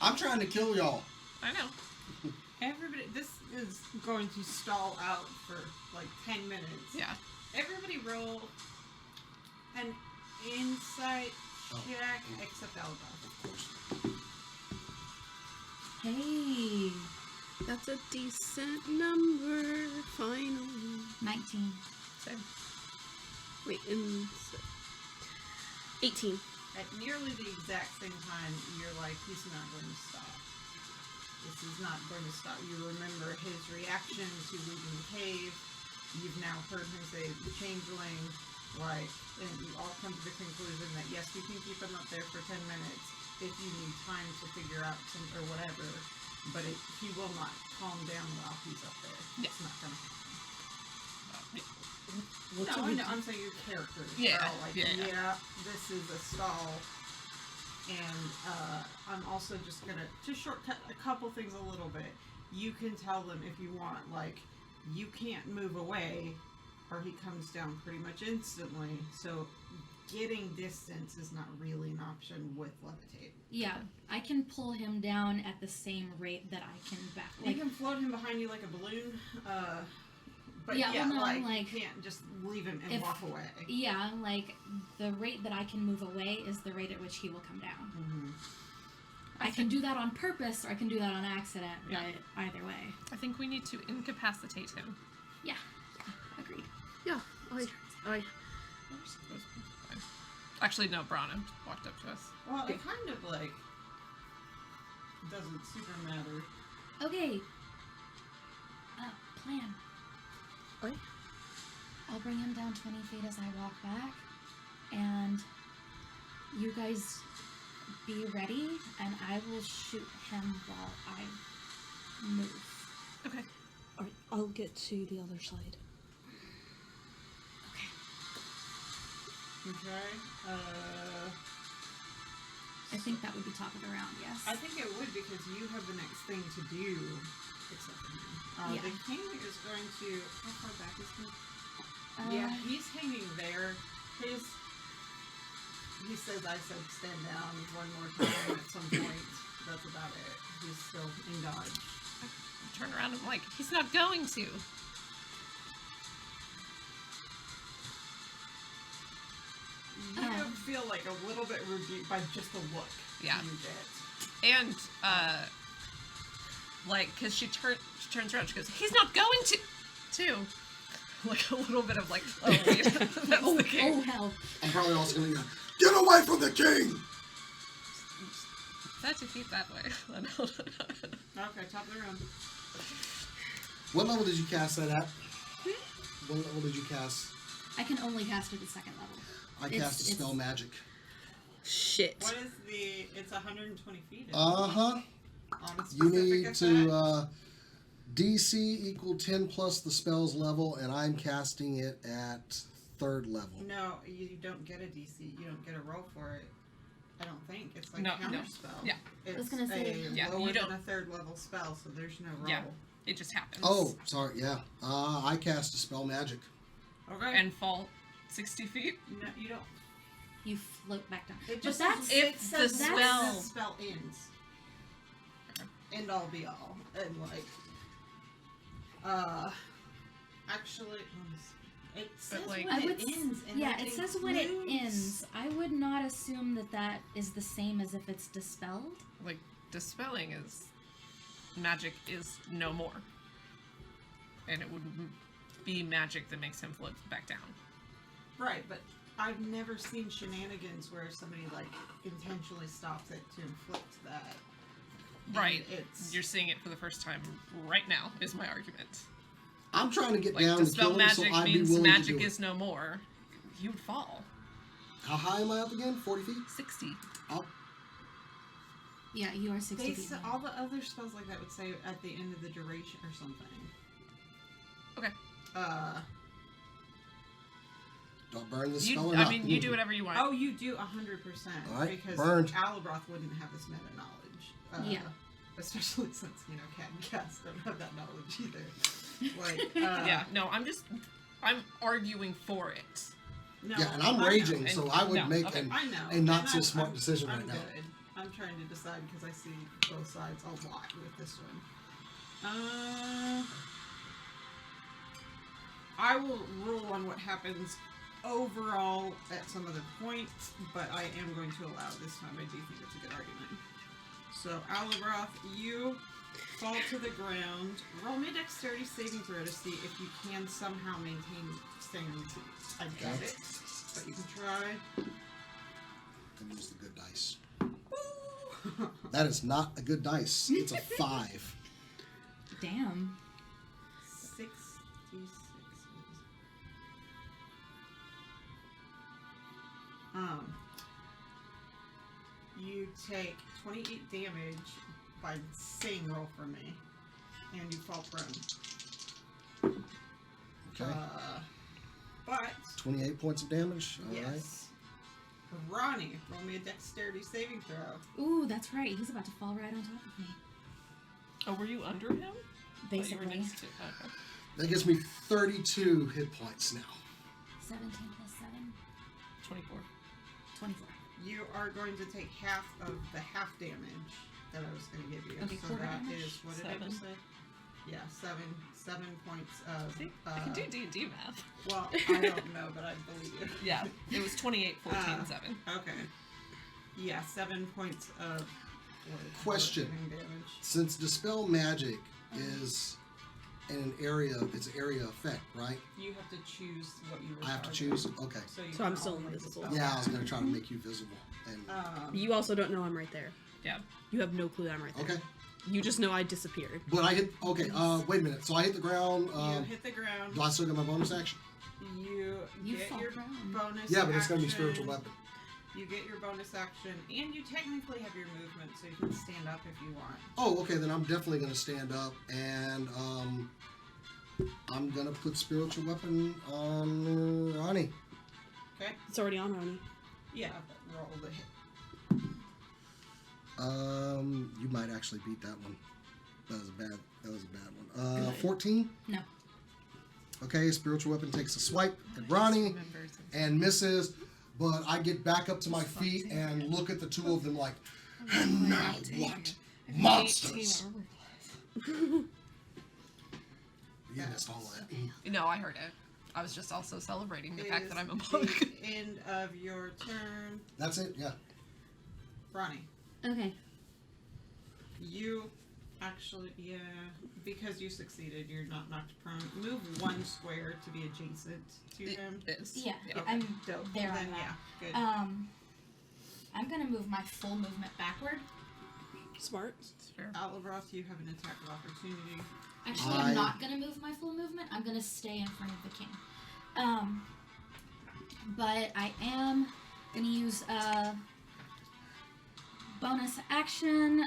I'm trying to kill y'all. I know. Everybody, this is going to stall out for like 10 minutes. Yeah. Everybody roll an insight check, except Alba. Of course. Hey, That's a decent number, finally. 19. Same. Wait, 18. At nearly the exact same time, you're like, he's not going to stop. This is not going to stop. You remember his reaction to leaving the cave. You've now heard him say the changeling, like, and you all come to the conclusion that yes, you can keep him up there for 10 minutes if you need time to figure out some or whatever, but he will not calm down while he's up there. Yeah. It's not going to happen. What No, do I we know. do? I'm saying your characters Yeah, are all like, yeah. this is a stall. And I'm also just gonna shortcut a couple things a little bit. You can tell them if you want, like, you can't move away, or he comes down pretty much instantly. So getting distance is not really an option with levitate. Yeah, I can pull him down at the same rate that I can back. You can float him behind you like a balloon. But Yeah, yeah, well, no, like, like, you can't just leave him and if- walk away. Yeah, like the rate that I can move away is the rate at which he will come down. Mm-hmm. I can do that on purpose or I can do that on accident, Yeah. but either way. I think we need to incapacitate him. Yeah, agreed. Yeah, I Actually, no, Brana walked up to us. Well, it kind of like doesn't super matter. Okay. Plan. What? I'll bring him down 20 feet as I walk back, and you guys be ready, and I will shoot him while I move. Okay. Alright, I'll get to the other side. Okay. I think that would be top of the round, yes. I think it would because you have the next thing to do. Except for me. Yeah. The king is going to. How far back is he? Yeah, he's hanging there. He says I said stand down one more time at some point. That's about it. He's still in dodge. I turn around and I'm like, he's not going to. You feel like a little bit rebuked by just the look Yeah. you get. And, like, because she turns around, she goes, he's not going to, too. Like, a little bit of, like, oh, wait, that's the king. Oh, hell. I'm probably also gonna go, get away from the king! That's to keep that way. Okay, top of the round. What level did you cast that at? What level did you cast? I can only cast at the second level. I cast a spell magic. Shit. What is the? It's 120 feet. isn't it? Uh-huh. On a You specific need effect? to DC equal 10 plus the spell's level, and I'm casting it at 3rd level. No, you don't get a DC. You don't get a roll for it. I don't think it's like No, counter no. spell. Yeah. It's was gonna say- a Yeah, lower you don't- than a 3rd level spell, so there's no roll. Yeah. It just happens. Oh, sorry, yeah. I cast a spell magic. Okay. And fall 60 feet? no, you don't. You float back down. It But just that's says, if it says the when spell- the spell ends. End all be all, and like, actually, let me see. It says like- when I it would ends. And yeah, that it says when it includes- ends. I would not assume that that is the same as if it's dispelled. Like, dispelling is... Magic is no more. And it would be magic that makes him float back down. Right, but I've never seen shenanigans where somebody like intentionally stops it to inflict that. And Right. It's You're seeing it for the first time right now, is my argument. I'm trying to get Like, down to dispel kill him, so magic I'd be means willing to magic do it. is no more. He would fall. How high am I up again? 40 feet? 60. I'll, Yeah, you are 60 they feet. say, now. all the other spells like that would say at the end of the duration or something. Okay. do I burn this You, spell or I not? mean, you do whatever you want. Oh, you do 100%. All right, because burned. Alibroth wouldn't have this meta knowledge. Yeah. Especially since, Cat and Cass don't have that knowledge either. Like, Yeah, no, I'm arguing for it. No, Yeah, and I'm I know. raging, so I would no, make okay. I know. a not and so smart decision I'm right now. good. I'm trying to decide because I see both sides a lot with this one. I will rule on what happens overall at some other points, but I am going to allow this time. I do think it's a good argument. So, Alibroth, you fall to the ground. Roll me a dexterity saving throw to see if you can somehow maintain sanity. I doubt Okay. it, but you can try. And use the good dice. That is not a good dice. It's a 5. Damn. 66. You take 28 damage by saying roll for me, and you fall prone. Okay. But 28 points of damage. All right. yes, Ronnie, roll me a dexterity saving throw. Ooh, that's right. He's about to fall right on top of me. Oh, were you under him? Basically. Thought you were next to- okay. That gives me 32 hit points now. 17 plus 7. 24. 24. You are going to take half of the half damage that I was going to give you. Okay, so quarter that damage? is, what did I just say? Yeah, seven points of. See? I can do D&D math. Well, I don't know, but I believe you. Yeah, it was 28, 14, 7. Okay. Yeah, 7 points of. Question. Damage. Since Dispel Magic is in an area, it's an area effect, right? You have to choose what you. I have to target. choose? Okay. So, you So I'm can still only invisible. dispel. Yeah, I was going to try to make you visible. And You also don't know I'm right there. Yeah. You have no clue that I'm right there. Okay. You just know I disappeared. But I hit. Okay. Wait a minute. So I hit the ground. You hit the ground. Do I still get my bonus action? You get fall your prone. bonus Yeah, but it's gonna be action. spiritual weapon. You get your bonus action, and you technically have your movement, so you can stand up if you want. Oh, okay. Then I'm definitely gonna stand up, and I'm gonna put spiritual weapon on Ronnie. Okay? It's already on Ronnie. Yeah, but roll the hit. You might actually beat that one. That was a bad one. 14. No. Okay, spiritual weapon takes a swipe at Ronnie and misses, but I get back up to my feet and look at the two of them like, And now what? Monsters! you missed all that. No, I heard it. I was just also celebrating the fact that I'm a Is monk. the end of your turn. That's it, yeah. Ronnie, Okay. you actually, yeah, because you succeeded, you're not knocked prone. Move one square to be adjacent to him. It is. Yeah, Yeah. I'm Dope. there Well, on then, that. yeah, good. I'm gonna move my full movement backward. Smart. It's fair. Alabroth, you have an attack of opportunity. Actually, I'm not gonna move my full movement. I'm gonna stay in front of the king. But I am gonna use bonus action,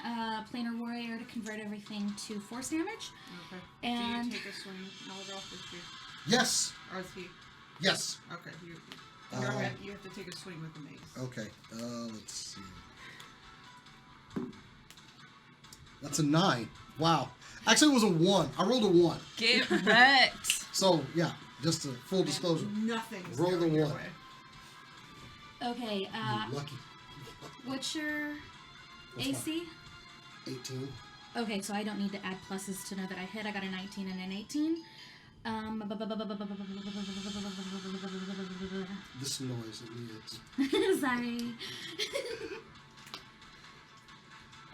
planar warrior to convert everything to force damage. Okay. And- Do you take a swing, Alabroth, or she? Yes, Or is he? yes. Okay, you. Go ahead. You have to take a swing with the mace. Okay, let's see. That's a 9. Wow. Actually, it was a 1. I rolled a 1. Get wrecked. So, yeah, just a full disclosure. Nothing's Roll the going your 1. way. Okay, You're lucky. what's your What's my- AC? 18. Okay, so I don't need to add pluses to know that I hit. I got a 19 and an 18. This noise, it needs. Sorry.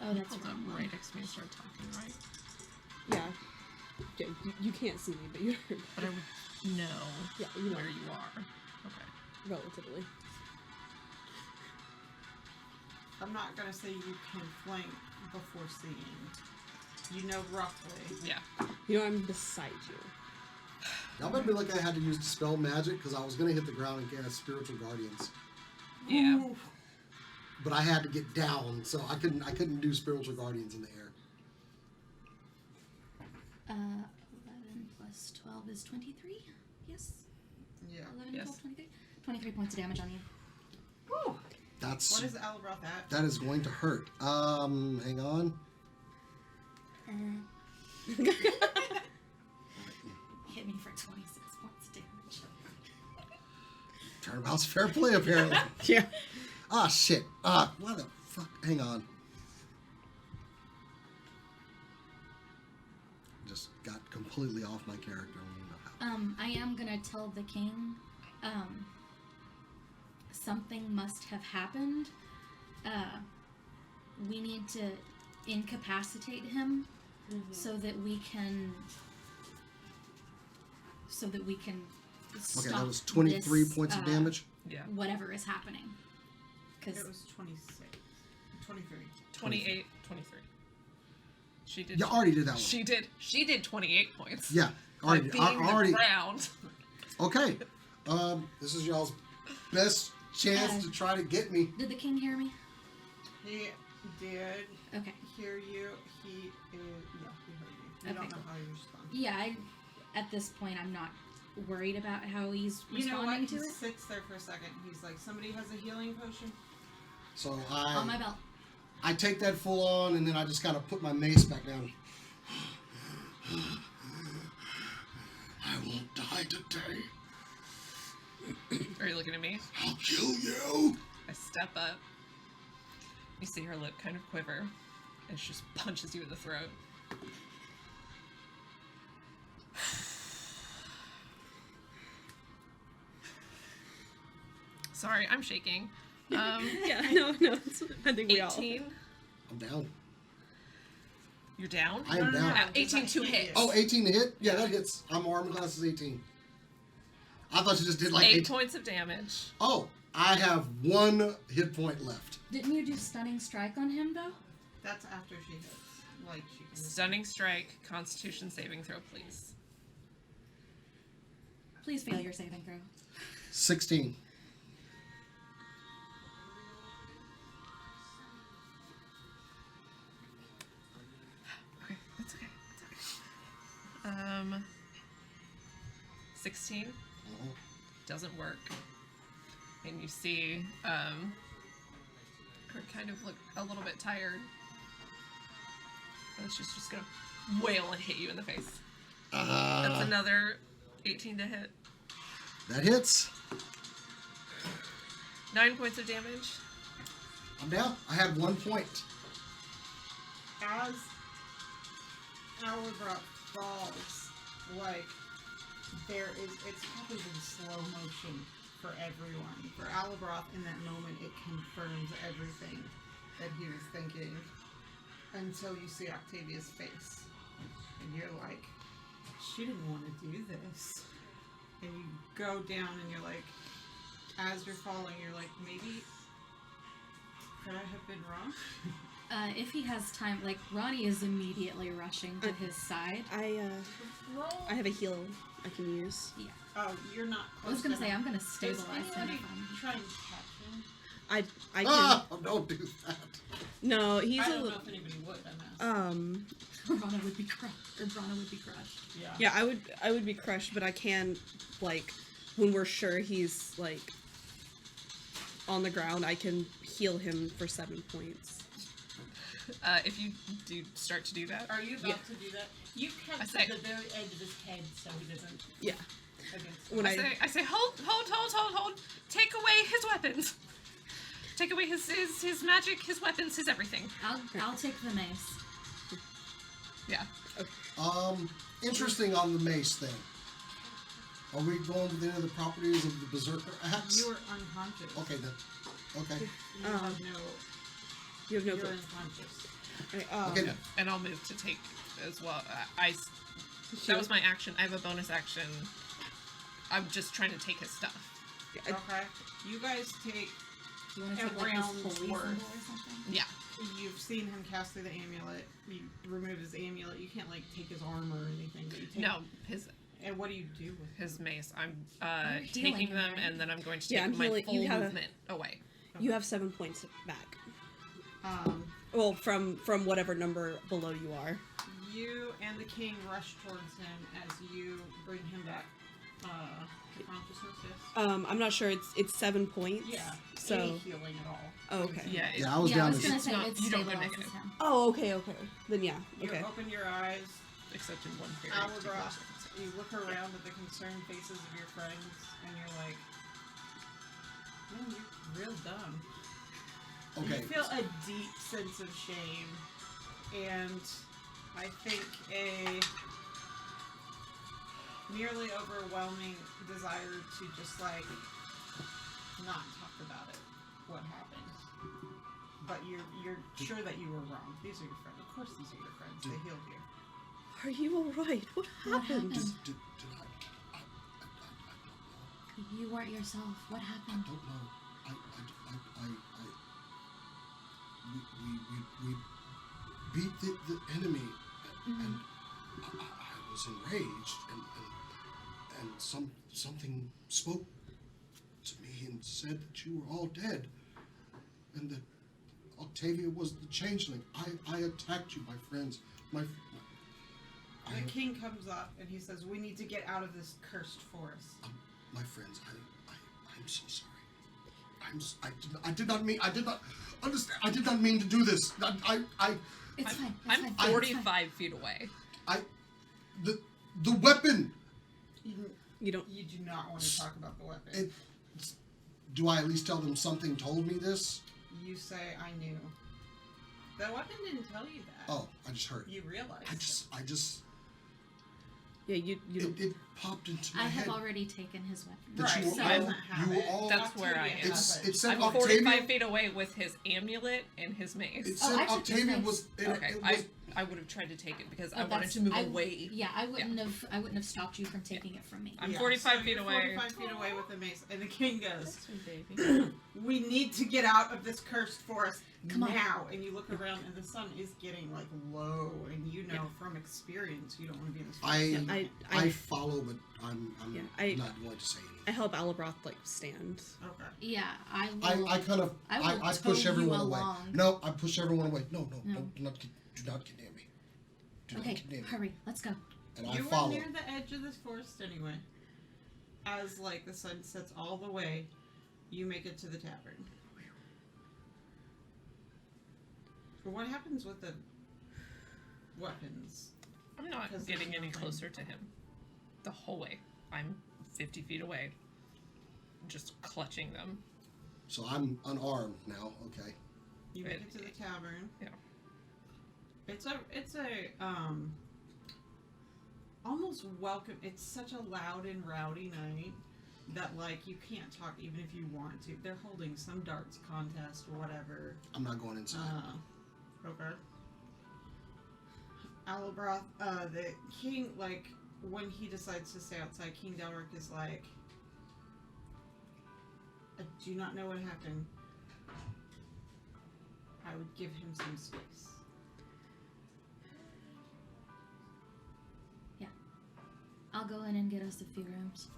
Oh, that's Hold wrong. on, right next to me and start talking, right? Yeah. Okay, you can't see me, but you're But I would know yeah, you know, where you are. Okay. relatively. I'm not gonna say you can flank before seeing. You know roughly. Yeah. You know, I'm beside you. Y'all made me look I had to use Dispel Magic because I was going to hit the ground and cast Spiritual Guardians. Yeah. Ooh. But I had to get down, so I couldn't do Spiritual Guardians in the air. 11 plus 12 is 23. Yes. Yeah. 11, Yes. 12, 23. 23 points of damage on you. Woo. That's What is Alabroth at? that is going to hurt. Hang on. Hit me for 26 points of damage. Turnabout's fair play, apparently. Yeah. Ah, shit. What the fuck? Hang on. Just got completely off my character. I don't even know how. I am gonna tell the king, something must have happened. We need to incapacitate him so that we can stop Okay, that was 23 this, points of damage. Yeah. whatever is happening. Because It was 26. 23. 28, 23. She did. You already did that one. She did. She did 28 points. Yeah, By already. being already. the ground. Okay. This is y'all's best chance to try to get me. did the king hear me? He did Okay. hear you. He is. Yeah, he heard you. You Okay, don't know cool. how you respond. Yeah, at this point, I'm not worried about how he's You know what? responding He to it. sits there for a second. He's like, somebody has a healing potion? So On my belt. I take that full on, and then I just kind of put my mace back down. I won't die today. Are you looking at me? I'll kill you. I step up. You see her lip kind of quiver, and she just punches you in the throat. Sorry, I'm shaking. Yeah, no, it's, I think we all. 18. I'm down. You're down? I am down. 18 to hit. Oh, 18 to hit? Yeah, that hits. I'm armor class is 18. I thought you just did like 8 8. points of damage. Oh, I have 1 hit point left. Didn't you do stunning strike on him though? That's after she hits. like she can. Stunning strike, Constitution saving throw, please. Please fail your saving throw. 16. Okay, that's okay. 16 doesn't work, and you see her kind of look a little bit tired. And she's just gonna wail and hit you in the face. That's another 18 to hit. That hits. 9 points of damage. I'm down. I have 1 point. As Albroth falls, like, it's probably in slow motion for everyone. For Albroth, in that moment, it confirms everything that he was thinking until you see Octavia's face. And you're like, she didn't want to do this. And you go down and you're like, as you're falling, you're like, maybe could I have been wrong? If he has time, like, Ronnie is immediately rushing to his side. I have a heal I can use. Yeah. Oh, you're not. I was gonna say, I'm gonna Does stabilize him. anybody if I'm- try and catch him? I can. Don't do that. No, he's I a don't know little. if anybody would. I'm asking. Rana would be crushed. Or Brana would be crushed. Yeah. Yeah, I would be crushed, but I can, like, when we're sure he's like on the ground, I can heal him for 7 points. If you do start to do that, Are you about to do that? You kept I say- to the very edge of his head so he doesn't Yeah. against. When I say, hold. Take away his weapons. Take away his magic, his weapons, his everything. I'll take the mace. Yeah. Interesting on the mace thing. Are we going with any of the properties of the Berserker Axe? You are unconscious. Okay, then. Okay. You have no. You have no You're clue. unconscious. Right, Okay, then. And I'll move to take as well. That was my action. I have a bonus action. I'm just trying to take his stuff. Okay. You guys take. Do you want to A take like round's this holy worth. symbol or something? Yeah. You've seen him cast through the amulet. You remove his amulet. You can't like take his armor or anything. But you take. No, his And what do you do with his mace. I'm You're taking healing them, him, right? and then I'm going to Yeah, take I'm my healing- full you have a- movement away. You have 7 points back. Um, Well, from whatever number below you are. you and the king rush towards him as you bring him back to consciousness. Yes. I'm not sure. It's 7 points. Yeah. So. Any healing at all. Oh, okay. Yeah. Yeah, I was Yeah, I down was to gonna say not- it you don't go stabilizes negative. him. Oh, okay. Then yeah. You Okay. open your eyes. Except in one period. Hourglass. You look around at the concerned faces of your friends, and you're like, "Man, you're real dumb." Okay. You feel a deep sense of shame, and I think a nearly overwhelming desire to just like not talk about it. What happened? But you're sure that you were wrong. These are your friends. Of course, these are your friends. They healed you. Are you alright? What happened? Did I don't know. You weren't yourself. What happened? I don't know. We beat the enemy, and I was enraged, and something spoke to me and said that you were all dead, and that Octavia was the changeling. I attacked you, my friends. The king comes up and he says, "We need to get out of this cursed forest." My friends, I'm so sorry. I did not understand. I did not mean to do this. It's fine. It's I'm fine. 45 feet away. The weapon. You don't. You do not want to talk about the weapon. Do I at least tell them something told me this? You say, "I knew." The weapon didn't tell you that. Oh, I just heard. You realized. I just. Yeah, you don't. It popped into my I head. have already taken his weapon. that Right, you were so all. it doesn't have You were it. all. That's where I am. Octavia has It it. said I'm 45 Octavia. feet away with his amulet and his mace. It Oh, said I took his Octavia mace. was. Okay, It was I would have tried to take it because Oh, I wanted that's- to move I- away. Yeah, I wouldn't have stopped you from taking it from me. I'm Yeah, 45 so feet you're away. 45 feet away with the mace, and the king goes, Sweet baby. "We need to get out of this cursed forest Come on. now." And you look around, and the sun is getting like low, and you know Yeah. from experience you don't want to be in this I- forest. I follow, but I'm Yeah, I- not going to say anything. I help Alabroth like stand. Okay. Yeah, I will. I kind of I will I tow push you everyone away. along. No, I push everyone away. No, No. do not get near me. Do not Okay, get near me. hurry. Let's go. And I You were follow. near the edge of this forest anyway. As like the sun sets all the way, you make it to the tavern. But what happens with the weapons? I'm not 'Cause getting there's any nothing. closer to him. The whole way. I'm 50 feet away. Just clutching them. So I'm unarmed now. Okay. You make it to the tavern. Yeah. It's a almost welcome. It's such a loud and rowdy night that like you can't talk even if you want to. They're holding some darts contest or whatever. I'm not going inside. Okay. Alabroth, the king, like, when he decides to stay outside, King Delric is like, I do not know what happened. I would give him some space. I'll go in and get us a few rooms.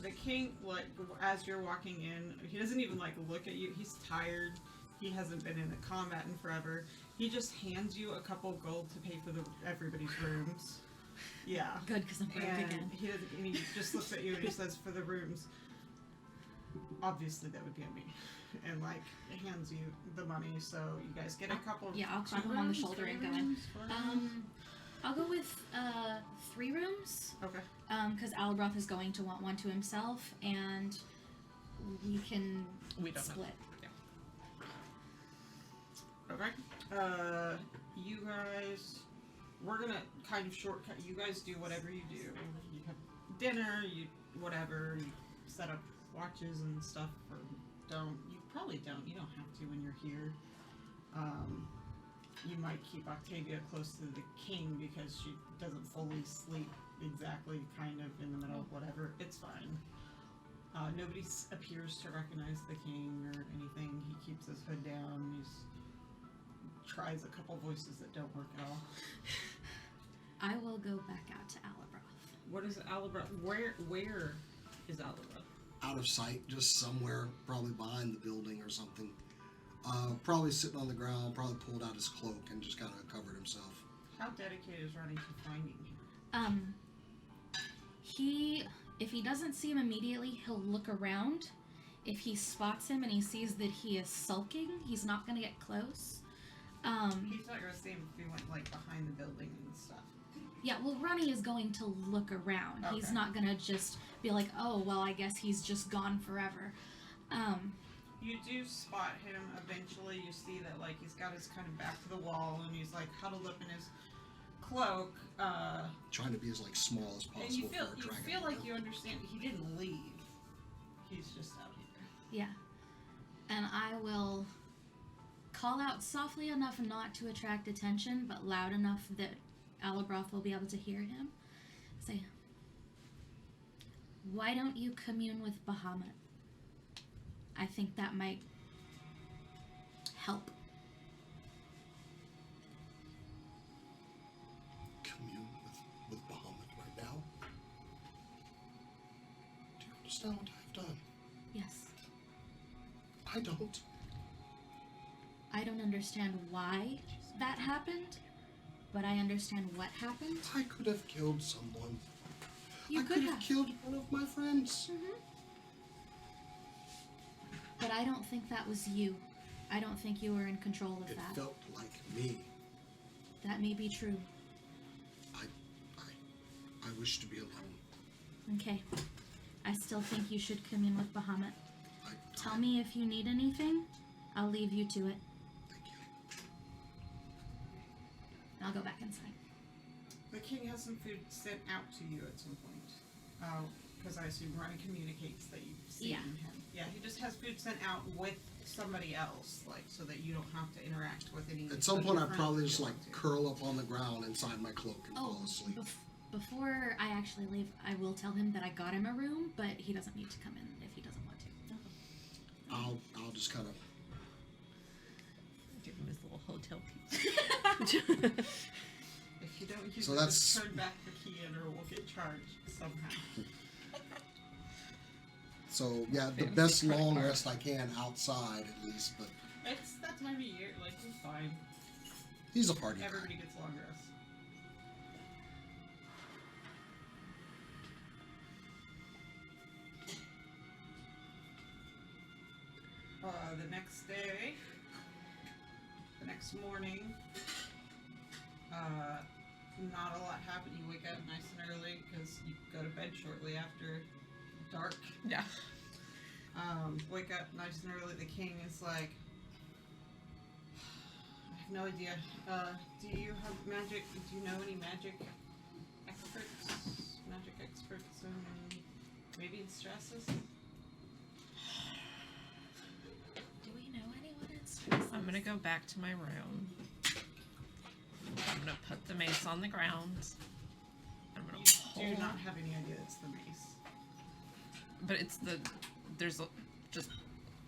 The king, like, as you're walking in, he doesn't even, like, look at you. He's tired. He hasn't been in a combat in forever. He just hands you a couple gold to pay for everybody's rooms. Yeah. Good, because I'm broke And again. he just looks at you and he says, "For the rooms, obviously that would be on me," and like hands you the money. So you guys get a couple. Yeah, I'll clap two him on the rooms, shoulder three and go in. rooms, 4 rooms? I'll go with 3 rooms. Okay. Because Alabroth is going to want one to himself, and we can We don't know. split. Okay. You guys, we're gonna kind of shortcut. You guys do whatever you do. You have dinner. You whatever. You set up watches and stuff, or don't. You probably don't. You don't have to when you're here. You might keep Octavia close to the king because she doesn't fully sleep exactly, kind of in the middle of whatever. It's fine. Nobody appears to recognize the king or anything. He keeps his hood down. He's tries a couple voices that don't work at all. I will go back out to Alabroth. What is Alabroth? Where is Alabroth? Out of sight, just somewhere, probably behind the building or something. Probably sitting on the ground, probably pulled out his cloak and just kind of covered himself. How dedicated is Ronnie to finding him? If he doesn't see him immediately, he'll look around. If he spots him and he sees that he is sulking, he's not gonna get close. He's not gonna see him if he went like behind the building and stuff. Yeah, well, Ronnie is going to look around. He's Okay. not gonna just be like, oh, well, I guess he's just gone forever. You do spot him eventually. You see that like he's got his kind of back to the wall and he's like huddled up in his cloak. Trying to be as like small as possible And you feel for a dragon. feel like you understand he didn't leave. He's just out here. Yeah. And I will call out softly enough not to attract attention, but loud enough that Alabroth will be able to hear him. Say, why don't you commune with Bahamut? I think that might help. Commune with Bahamut right now. Do you understand what I've done? Yes. I don't. I don't understand why that happened, but I understand what happened. I could have killed someone. You I could could have have. killed one of my friends. But I don't think that was you. I don't think you were in control of It that. felt like me. That may be true. I wish to be alone. Okay. I still think you should commune with Bahamut. I Tell me if you need anything. I'll leave you to it. Thank you. I'll go back inside. The king has some food sent out to you at some point. because I assume Ryan communicates that you've seen Yeah. him. Yeah, he just has food sent out with somebody else, like, so that you don't have to interact with any. At some of point, your I'd friends probably if just you like want to. curl up on the ground inside my cloak and Oh, fall asleep. before I actually leave, I will tell him that I got him a room, but he doesn't need to come in if he doesn't want to. I'll just kind of. Give him his little hotel piece. If you don't use So it, that's- just turn back the key in, or we'll get charged somehow. So yeah, the Fancy best credit long card. rest I can outside at least, but It's that time of year, like, it's fine. he's a party guy. Everybody gets long rest. The next day, the next morning, not a lot happened. You wake up nice and early because you go to bed shortly after dark. Yeah. Wake up nice and early. The king is like, I have no idea. Do you have magic? Do you know any magic experts? Magic experts in maybe in stresses? Do we know anyone in stress? I'm gonna go back to my room. I'm gonna put the mace on the ground. I'm gonna pull. Do not have any idea it's the mace. But it's there's just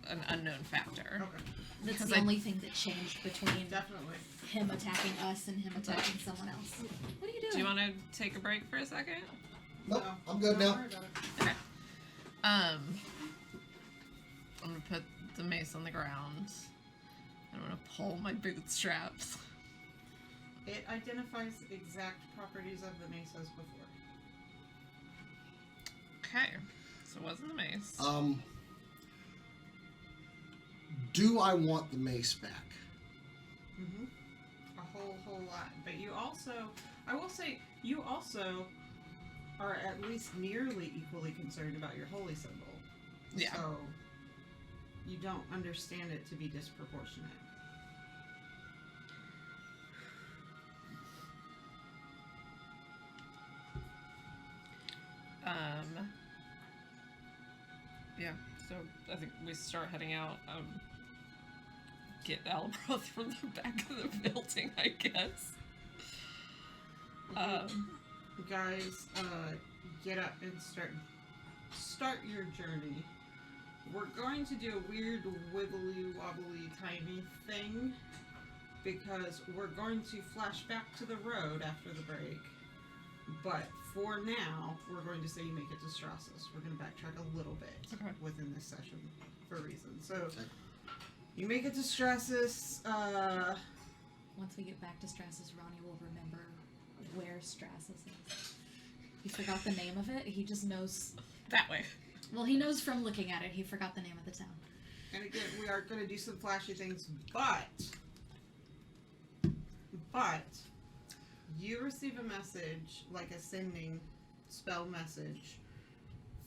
an unknown factor. Okay, That's because the I- only thing that changed between definitely. him attacking us and him attacking someone else. What are you doing? Do you want to take a break for a second? Nope, No, I'm good don't now. worry about it. Okay. I'm gonna put the mace on the ground. I'm gonna pull my bootstraps. It identifies the exact properties of the mace as before. Okay. So it wasn't the mace. Do I want the mace back? Mm-hmm. A whole lot. But you also, I will say, you also are at least nearly equally concerned about your holy symbol. Yeah. So you don't understand it to be disproportionate. Yeah, so I think we start heading out. Get Albroth from the back of the building, I guess. Guys, get up and start your journey. We're going to do a weird wibbly wobbly tiny thing because we're going to flash back to the road after the break. But for now, we're going to say you make it to Strassus. We're going to backtrack a little bit within this session for a reason. So you make it to Strassus. Once we get back to Strassus, Ronnie will remember where Strassus is. He forgot the name of it. He just knows. That way. Well, he knows from looking at it. He forgot the name of the town. And again, we are going to do some flashy things, but you receive a message, like a sending spell message,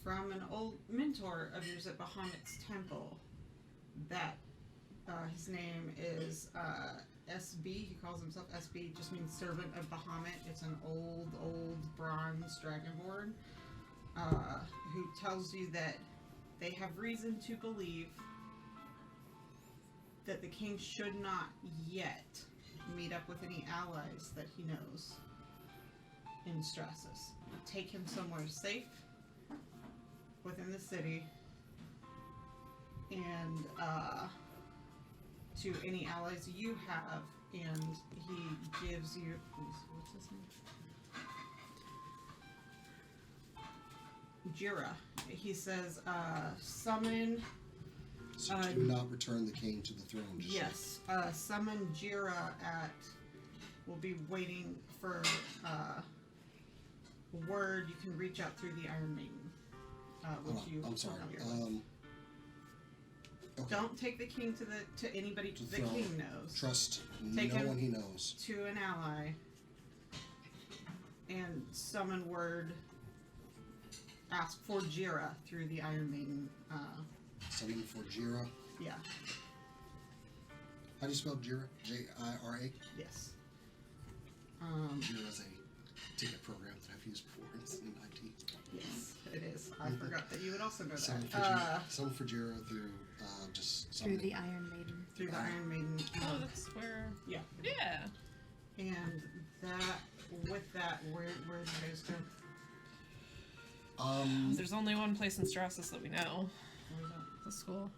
from an old mentor of yours at Bahamut's temple. That his name is SB. He calls himself SB. Just means servant of Bahamut. It's an old bronze dragonborn who tells you that they have reason to believe that the king should not yet meet up with any allies that he knows in Strassus. Take him somewhere safe within the city, and to any allies you have, and he gives you, what's his name? Jira. He says, summon. So do not return the king to the throne. Just Yes. Summon Jira at. We'll be waiting for word. You can reach out through the Iron Maiden. Hold on, I'm sorry. Okay. Don't take the king to anybody To the throne. king knows. Trust Take no him one he knows. to an ally and summon word. Ask for Jira through the Iron Maiden. Summon for Jira. Yeah. How do you spell Jira? Jira? Yes. Jira's a ticket program that I've used before in IT. Yes, it is. I forgot that you would also know Some that. for Jira through just Through something. the Iron Maiden. Through the Iron Maiden. Oh, that's where. Yeah. Yeah. And that, with that, where do you guys go? There's only one place in Strassus that we know. Where's that? The school.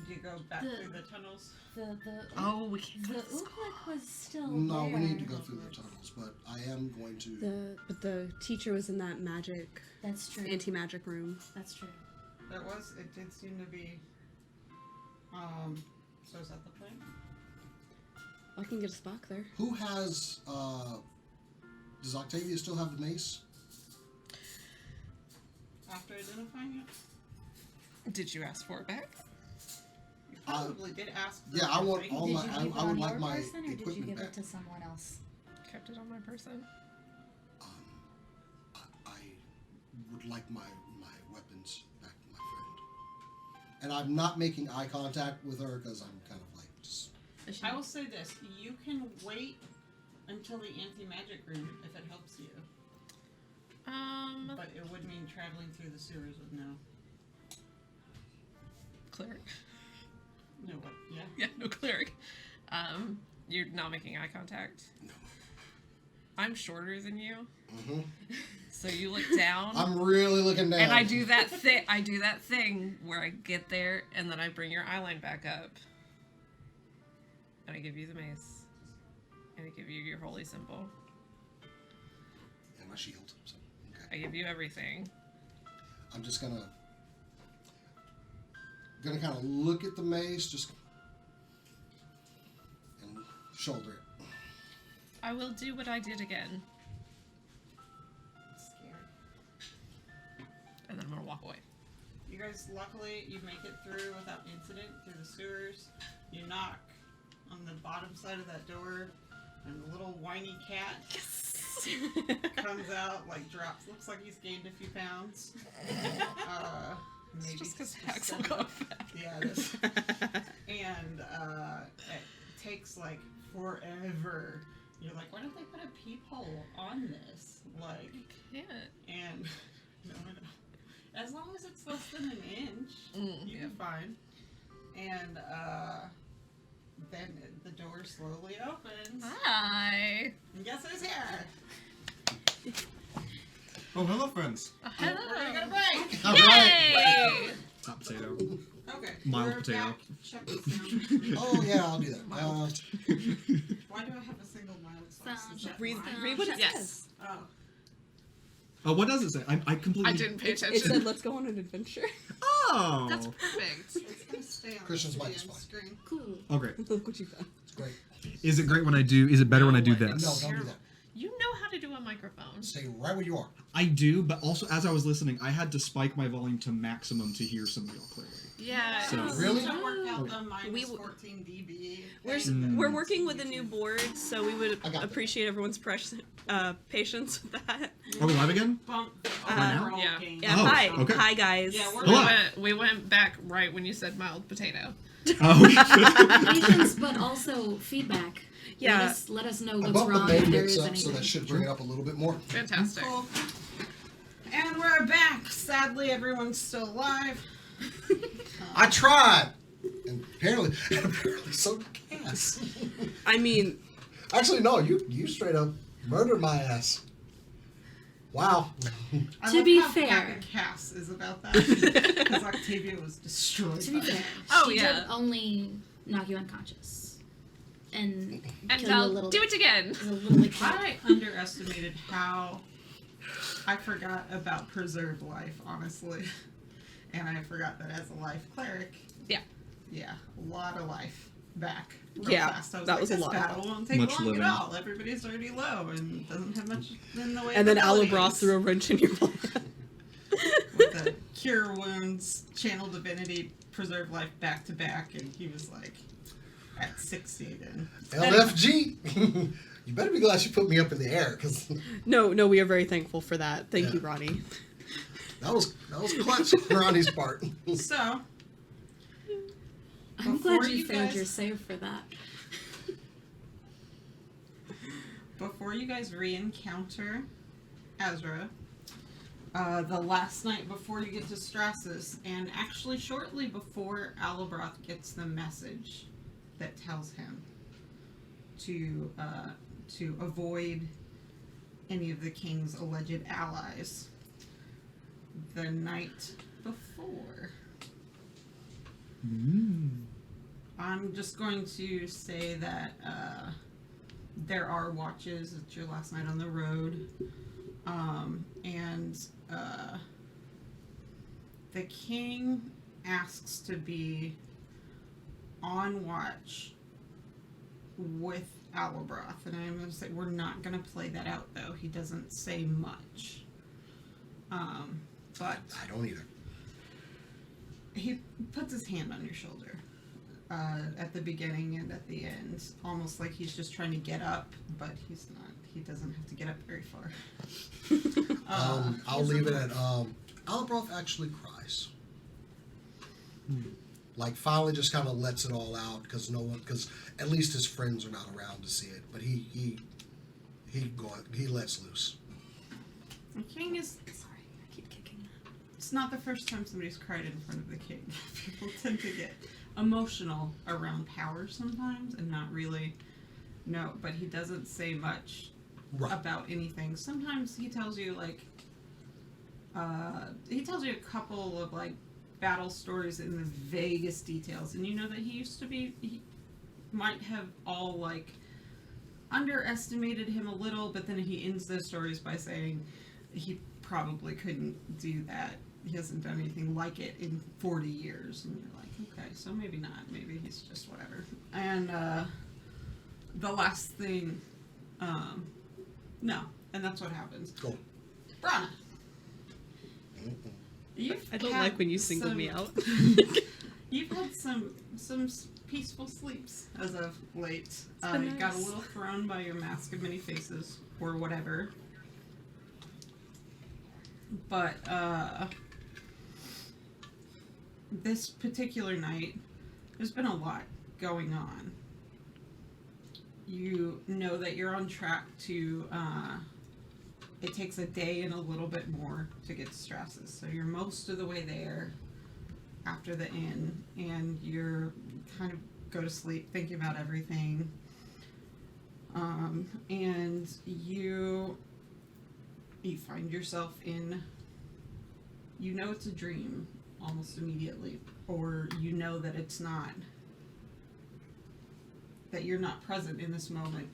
Do you go back The- through the tunnels? The Oh, we can't the go to the school. Oobleck was still No, there. we need to go through the tunnels, but I am going to. But the teacher was in that magic, That's true. anti-magic room. That's true. It did seem to be, so is that the plan? I can get us back there. Who has? Does Octavia still have the mace? After identifying it? Did you ask for it back? You probably did ask for Yeah, I want everything. all Did my. you I keep it would on like your my person, or did you equipment give back. it to someone else? Kept it on my person. I would like my weapons back, my friend. And I'm not making eye contact with her because I'm kind of like just. I will say this: you can wait until the anti-magic room if it helps you, but it would mean traveling through the sewers with no Cleric. what? Yeah. Yeah, no cleric. You're not making eye contact. No. I'm shorter than you, Mm-hmm. so you look down. I'm really looking down. And I do that thing. I do that thing where I get there and then I bring your eye line back up, and I give you the mace, and I give you your holy symbol. And my shield. So, I okay. give you everything. I'm just gonna kind of look at the mace, just and shoulder it. I will do what I did again, Scared. and then I'm gonna walk away. You guys, luckily, you make it through without incident through the sewers. You knock on the bottom side of that door, and the little whiny cat comes out, like drops. Looks like he's gained a few pounds. Maybe Just because just hacks will seven. go fast. Yeah, it is. And it takes like forever. You're like, why don't they put a peephole on this? Like, Yeah. and no, as long as it's less than an inch, you're fine. And then the door slowly opens. Hi. And guess who's here? Oh, hello, friends. Hello. We're gonna get a break. All right. Yay! Hot potato. Okay. Mild we're potato. back. Check this down. Oh yeah, I'll do that. Why do I have a single mild sauce? Is that Read, mine? read what it Yes. says. Oh. Oh, what does it say? I completely. I didn't pay It attention. said, "Let's go on an adventure." Oh. That's perfect. It's gonna stay on Christian's the mic is end fine. screen. Cool. Oh, great. Look what you found. It's great. Is it great when I do? Is it better when I do No, this? No, don't do that. You know how to do a microphone. Stay right where you are. I do, but also as I was listening, I had to spike my volume to maximum to hear some of y'all clearly. Yeah. So- Really? To work out the Okay. minus We 14 dB. We're thing. we're working with a new board, so we would I got appreciate everyone's patience with that. Are we live again? Bump Right now? overall Yeah. gain. Yeah, Oh, hi, okay. hi guys. Yeah, we're Hello. We went back right when you said mild potato. Oh. Patience, but also feedback. Yeah. Let us know I what's bumped the wrong if main there mix is up, anything. so that should bring it up a little bit more. Fantastic. Cool. And we're back. Sadly, everyone's still alive. I tried, and apparently so did Cass. I mean, Actually, no, you straight up murdered my ass. Wow. I To love be how fair. happy Cass is about that because Octavia was destroyed. To be by fair, it. Oh, she yeah. did only knock you unconscious. And And kill you a I'll little do it again. a little bit. I underestimated how I forgot about preserve life, honestly, and I forgot that as a life cleric. Yeah. Yeah, a lot of life back. real Yeah, fast. I was that like, was a this lot. battle won't take Much long living. at all. Everybody's already low and doesn't have much in the way. and of then abilities. Alabroth threw a wrench in your plan. With the cure wounds, channel divinity, preserve life back to back, and he was like at 60 again. LFG. You better be glad you put me up in the air, because No, we are very thankful for that. Thank you, Ronnie. that was clutch on Ronnie's part. So, I'm Before glad you you failed guys- your save for that. before you guys re-encounter Ezra, the last night before you get to Strassus, and actually shortly before Alabroth gets the message that tells him to avoid any of the king's alleged allies, the night before. I'm just going to say that there are watches. It's your last night on the road. And the king asks to be on watch with Alabroth. And I'm going to say we're not going to play that out, though. He doesn't say much. But I don't either. he puts his hand on your shoulder at the beginning and at the end, almost like he's just trying to get up, but he's not. He doesn't have to get up very far. I'll leave it at Alabroth actually cries. Like finally just kind of lets it all out because at least his friends are not around to see it, but he lets loose. The king is. Sorry, I keep kicking. It's not the first time somebody's cried in front of the king. People tend to get emotional around power sometimes and not really know, but he doesn't say much about anything. Sometimes he tells you a couple of like battle stories in the vaguest details, and you know that he might have all like underestimated him a little, but then he ends those stories by saying he probably couldn't do that. He hasn't done anything like it in 40 years. And you're like, okay, so maybe not. Maybe he's just whatever. And the last thing, no. And that's what happens. Cool. Brana. I don't like when you single me out. You've had some peaceful sleeps as of late. been You got a nice. little thrown by your mask of many faces or whatever. But this particular night, there's been a lot going on. You know that you're on track to, it takes a day and a little bit more to get to Strassus. So you're most of the way there after the inn, and you're kind of go to sleep thinking about everything. And you find yourself in, you know it's a dream almost immediately, or you know that it's not, that you're not present in this moment.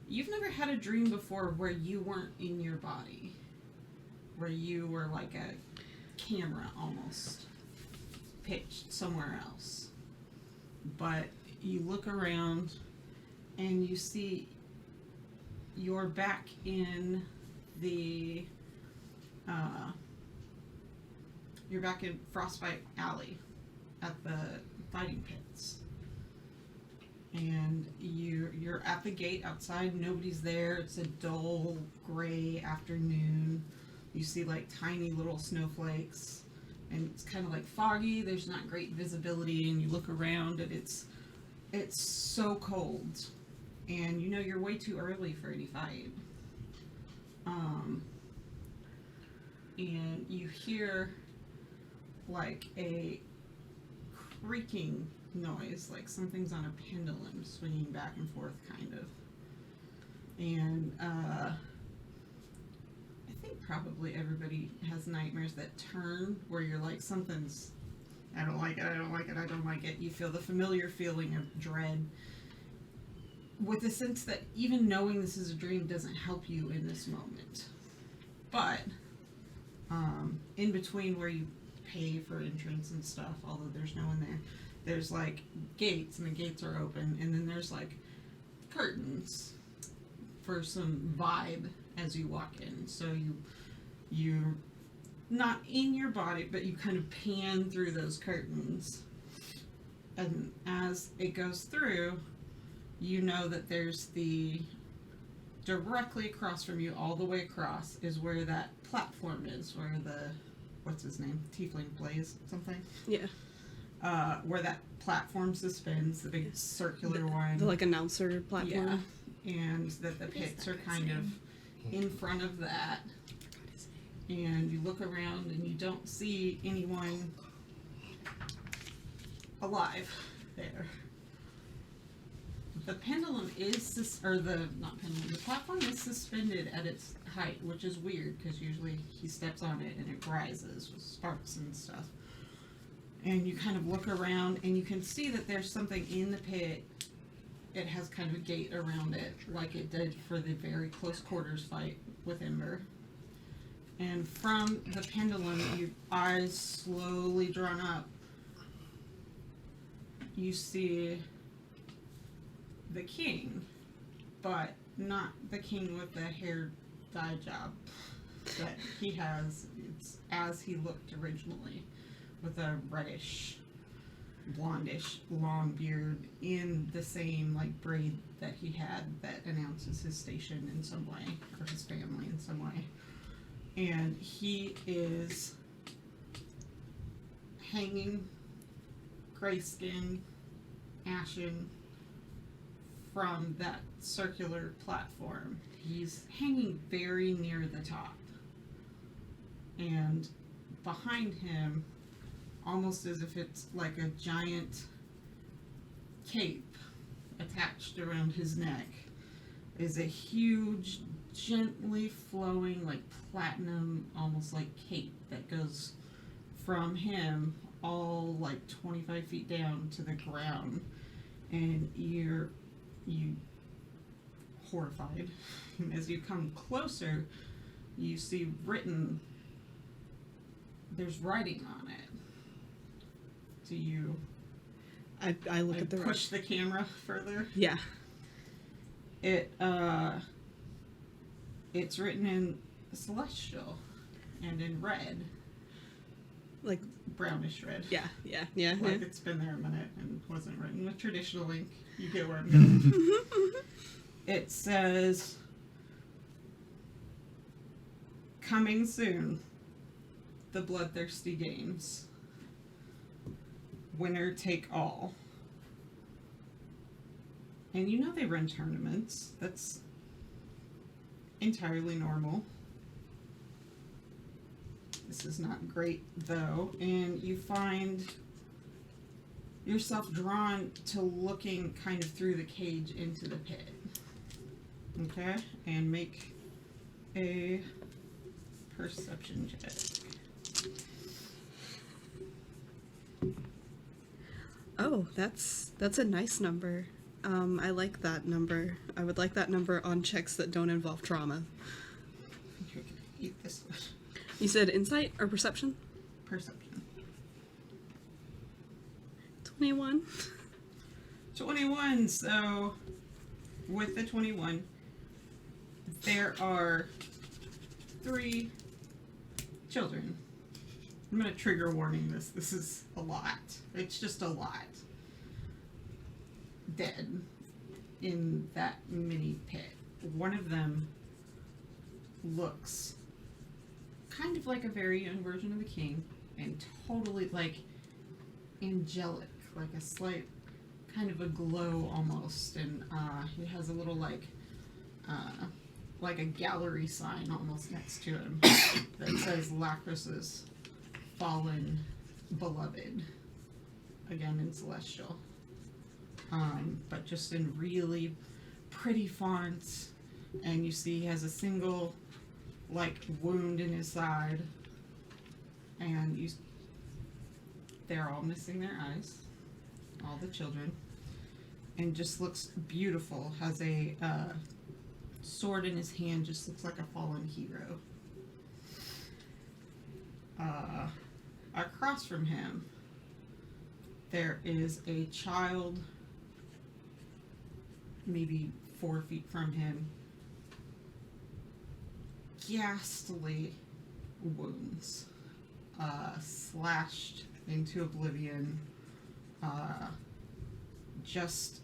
You've never had a dream before where you weren't in your body, where you were like a camera almost pitched somewhere else. But you look around and you see you're back in the you're back in Frostbite Alley at the fighting pits, and you're at the gate outside. Nobody's there. It's a dull gray afternoon. You see like tiny little snowflakes, and it's kind of like foggy. There's not great visibility, and you look around and it's so cold, and you know you're way too early for any fight. And you hear like a creaking noise, like something's on a pendulum swinging back and forth, kind of. And I think probably everybody has nightmares that turn where you're like, something's, I don't like it, I don't like it, I don't like it. You feel the familiar feeling of dread, with the sense that even knowing this is a dream doesn't help you in this moment. But in between where you pay for entrance and stuff, although there's no one there, there's like gates, and the gates are open, and then there's like curtains for some vibe as you walk in. So you're not in your body, but you kind of pan through those curtains, and as it goes through, you know that there's the directly across from you, all the way across, is where that platform is, where the, what's his name, Tiefling Blaze something? Yeah. Where that platform suspends, the big circular one. The like announcer platform. and that the pits are kind of in front of that. And you look around and you don't see anyone alive there. The pendulum is, the platform is suspended at its height, which is weird because usually he steps on it and it rises with sparks and stuff. And you kind of look around and you can see that there's something in the pit. It has kind of a gate around it, like it did for the very close quarters fight with Ember. And from the pendulum, your eyes slowly drawn up, you see the king, but not the king with the hair dye job that he has. It's as he looked originally, with a reddish, blondish, long beard in the same like braid that he had that announces his station in some way, or his family in some way. And he is hanging, gray-skinned, ashen, from that circular platform. He's hanging very near the top. And behind him, almost as if it's like a giant cape attached around his neck, is a huge, gently flowing, like platinum, almost like cape that goes from him all like 25 feet down to the ground. And you horrified. And as you come closer, you see written, there's writing on it. Do you I look at the push the camera further? Yeah. It's written in celestial and in red, Like, brownish red. yeah. Like it's been there a minute and wasn't written with traditional ink. You get where I'm going. It says, "Coming soon, the Bloodthirsty Games. Winner take all." And you know they run tournaments. That's entirely normal. This is not great, though, and you find yourself drawn to looking kind of through the cage into the pit. Okay? And make a perception check. Oh, that's a nice number. I like that number. I would like that number on checks that don't involve trauma. You can eat this one. You said insight or perception? Perception. 21. 21. So, with the 21, there are 3 children. I'm going to trigger warning this. This is a lot. It's just a lot. Dead in that mini pit. One of them looks kind of like a very young version of the king, and totally like angelic, like a slight kind of a glow almost, and he has a little like a gallery sign almost next to him that says Lacrus's fallen beloved, again in celestial, but just in really pretty fonts. And you see he has a single like wound in his side, and they're all missing their eyes, all the children, and just looks beautiful. Has a sword in his hand, just looks like a fallen hero. Across from him, there is a child, maybe 4 feet from him, ghastly wounds, slashed into oblivion, just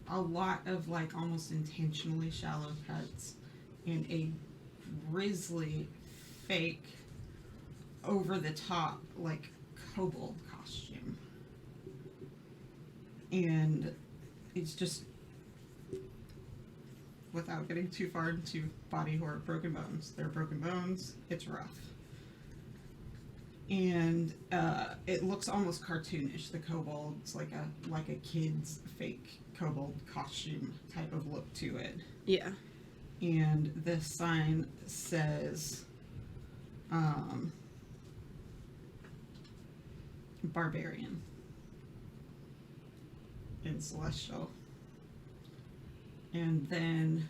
a lot of like almost intentionally shallow cuts in a grisly, fake, over the top, like kobold costume. And it's just without getting too far into body horror, broken bones. There are broken bones. It's rough. And it looks almost cartoonish. The kobold's like a kid's fake kobold costume type of look to it. Yeah. And this sign says barbarian in Celestial. And then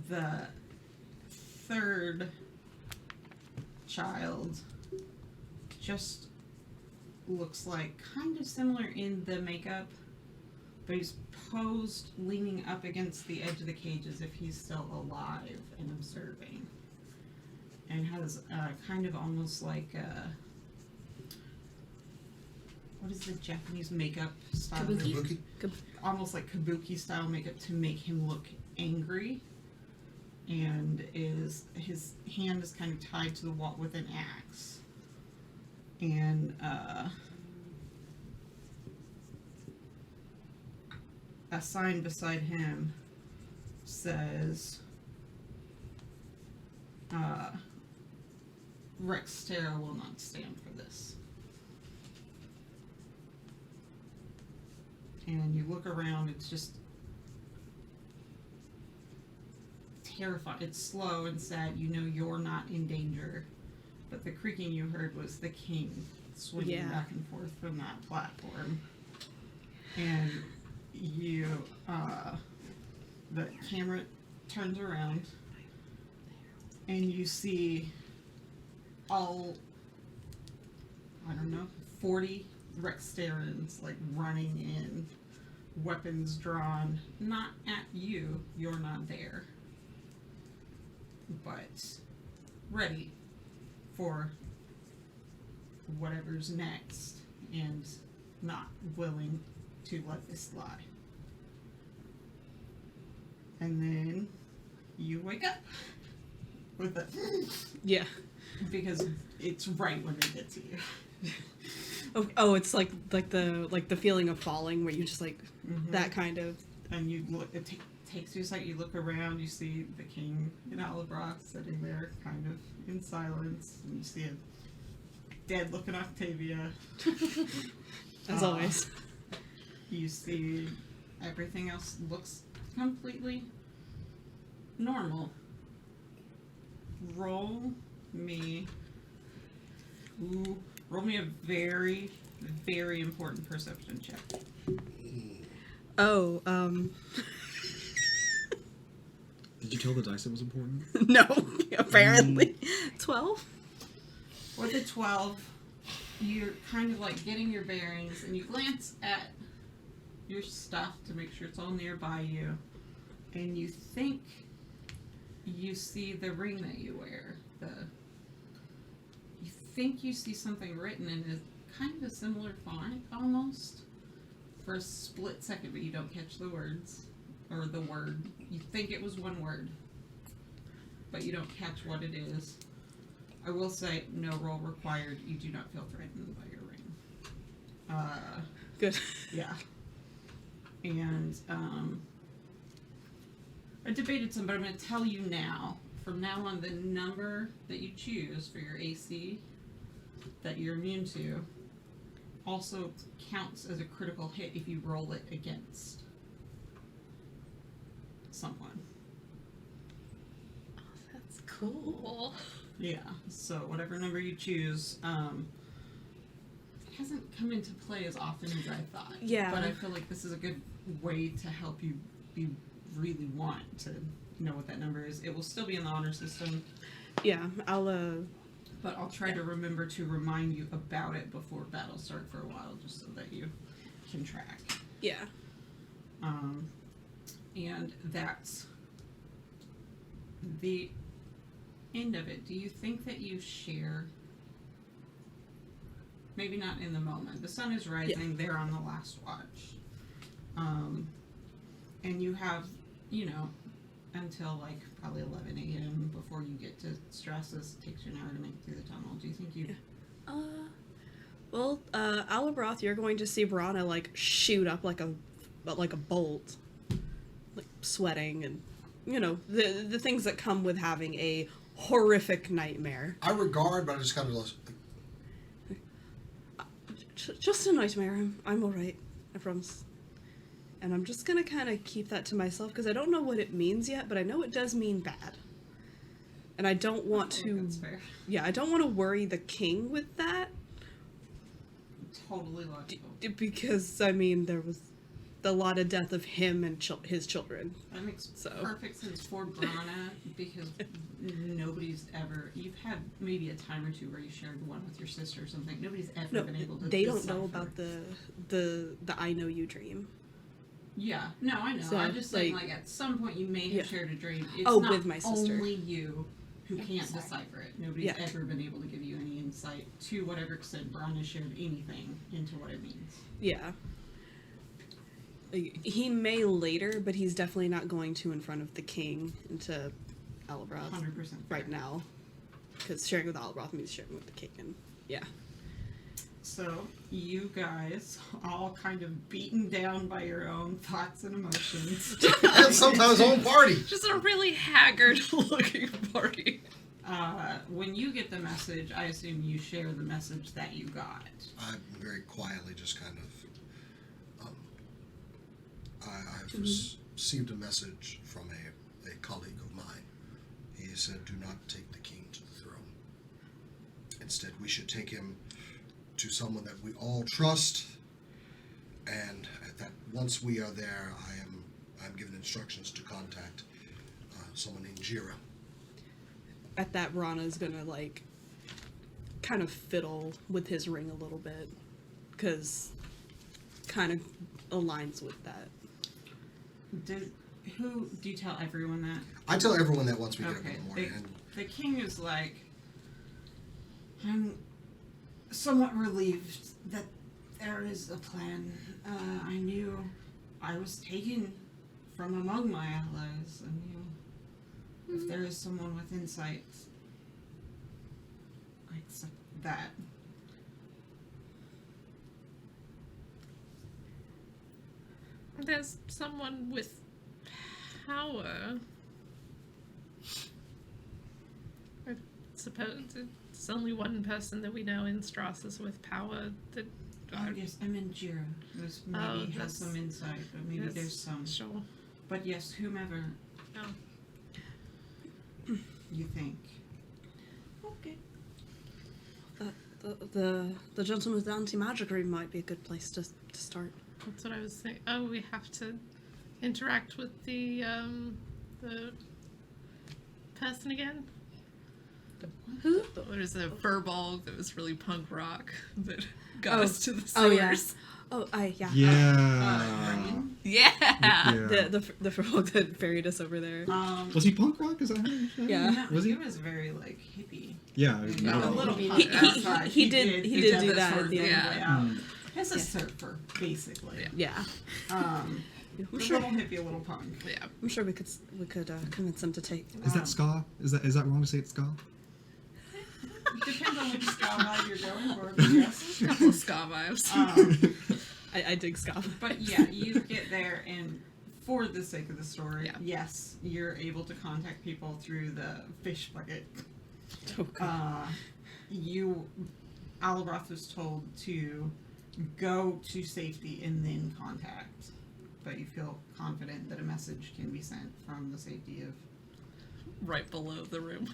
the third child just looks like kind of similar in the makeup, but he's posed leaning up against the edge of the cage as if he's still alive and observing, and has kind of almost like what is the Japanese makeup style? Kabuki. Almost like kabuki style makeup to make him look angry, and his hand is kind of tied to the wall with an axe, and a sign beside him says Rextera will not stand for this. And you look around, it's just terrifying. It's slow and sad. You know you're not in danger. But the creaking you heard was the king swinging back and forth from that platform. And you, the camera turns around and you see all, 40 Rexterans like running in, weapons drawn, not at you, you're not there, but ready for whatever's next and not willing to let this slide. And then you wake up with a Yeah. because it's right when they get to you. Oh, it's like the feeling of falling where you just like that kind of. And you look. It takes you a second. You look around. You see the king in Alabroth sitting there, kind of in silence, and you see a dead-looking Octavia. As always. You see everything else looks completely normal. Roll me a very, very important perception check. Oh, Did you tell the dice it was important? no, apparently. 12? With a 12, you're kind of like getting your bearings, and you glance at your stuff to make sure it's all nearby you, and you think you see the ring that you wear. You think you see something written in a kind of a similar font, almost, for a split second, but you don't catch the words, or the word. You think it was one word, but you don't catch what it is. I will say, no roll required. You do not feel threatened by your ring. Good. Yeah. And, I debated some, but I'm going to tell you now. From now on, the number that you choose for your AC that you're immune to also counts as a critical hit if you roll it against someone. Oh, that's cool. Yeah, so whatever number you choose, it hasn't come into play as often as I thought. Yeah. But I feel like this is a good way to help you really want to know what that number is. It will still be in the honor system. Yeah, But I'll try to remember to remind you about it before battle start for a while, just so that you can track. Yeah. And that's the end of it. Do you think that you share? Maybe not in the moment. The sun is rising. They're on the last watch. And you have, until like probably 11 a.m. before you get to Strassus. It takes you an hour to make it through the tunnel. Do you think you... Alabroth, you're going to see Brana like shoot up like a bolt. sweating and, the things that come with having a horrific nightmare. I regard, but I just kind of lost. Just a nightmare. I'm alright. I promise. And I'm just gonna kind of keep that to myself because I don't know what it means yet, but I know it does mean bad. And I don't want I think to. that's fair. Yeah, I don't want to worry the king with that Totally logical. because there was a lot of death of him and his children. That makes So. perfect sense for Brana because nobody's ever. You've had maybe a time or two where you shared one with your sister or something. Nobody's ever No, been able to. they don't know decipher. about the I know you dream. Yeah, no, I know. So, I'm just saying, like- like, at some point you may have Yeah. shared a dream. It's Oh, not with my sister. only you who can't Sorry. decipher it. Nobody's Yeah. ever been able to give you any insight to whatever extent Brana shared anything into what it means. Yeah. Like, he may later, but he's definitely not going to in front of the king and to Alabroth 100% right now. Because sharing with Alabroth means sharing with the king, and yeah. So, you guys, all kind of beaten down by your own thoughts and emotions. And sometimes on party. Just a really haggard-looking party. When you get the message, I assume you share the message that you got. I very quietly just kind of. I've received a message from a colleague of mine. He said, "Do not take the king to the throne. Instead, we should take him to someone that we all trust. And at that, once we are there, I'm given instructions to contact someone named Jira." At that, Rana's gonna, like, kind of fiddle with his ring a little bit. Because kind of aligns with that. Do you tell everyone that? I tell everyone that once we get up in Okay. the morning. And The king is like, I'm somewhat relieved that there is a plan. I knew I was taken from among my allies. I knew if there is someone with insight, I accept that. There's someone with power. I suppose it's only one person that we know in Strassus with power that. Yes, I meant Jira. Who's maybe Oh, has that's- some insight, but maybe yes, there's some. Sure. But yes, whomever Oh. you think. Okay. The gentleman with the anti-magic ring might be a good place to start. That's what I was saying. Oh, we have to interact with the person again? Who? What is the furball that was really punk rock that got Oh. us to the Oh, yeah. sewers? Oh, yeah. Yeah. Ryan? Yeah. Yeah. The frog that ferried us over there. Was he punk rock? Is that how you said it? Yeah. No, Was he? he was very like hippie. Yeah. And no. a little He- punk he- outside. he did do this that sort at of the thing end. way out. Mm. As a Yeah. surfer, basically. Yeah. Um, I'm a sure. little hippie, a little punk. Yeah. I'm sure we could convince him to take. Is that ska? Is that wrong to say it's ska? Depends on which style vibe you're going for, but yes. Couple of ska vibes. I dig ska. But yeah, you get there, and for the sake of the story, Yeah. yes, you're able to contact people through the fish bucket. Okay. Alabroth was told to go to safety and then contact, but you feel confident that a message can be sent from the safety of, Right below the room.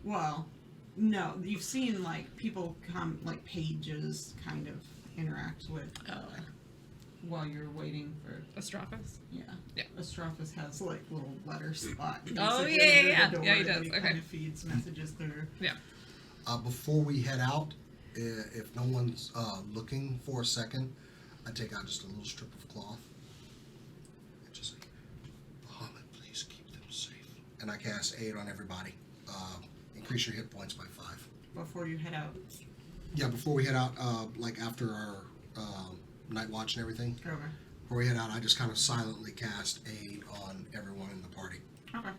well, no, you've seen like people come, like pages kind of interact with while you're waiting for, Astrophus? yeah. Yeah. Astrophus has like little letter spot. Oh, basically yeah, under yeah, the door yeah, he that does, he okay. kind of feeds messages through. Yeah. Before we head out, if no one's looking for a second, I take out just a little strip of cloth and just say, "Muhammad, please keep them safe." And I cast aid on everybody. Increase your hit points by 5. Before you head out. Yeah, before we head out, like after our night watch and everything, Okay. before we head out, I just kind of silently cast aid on everyone in the party. Okay.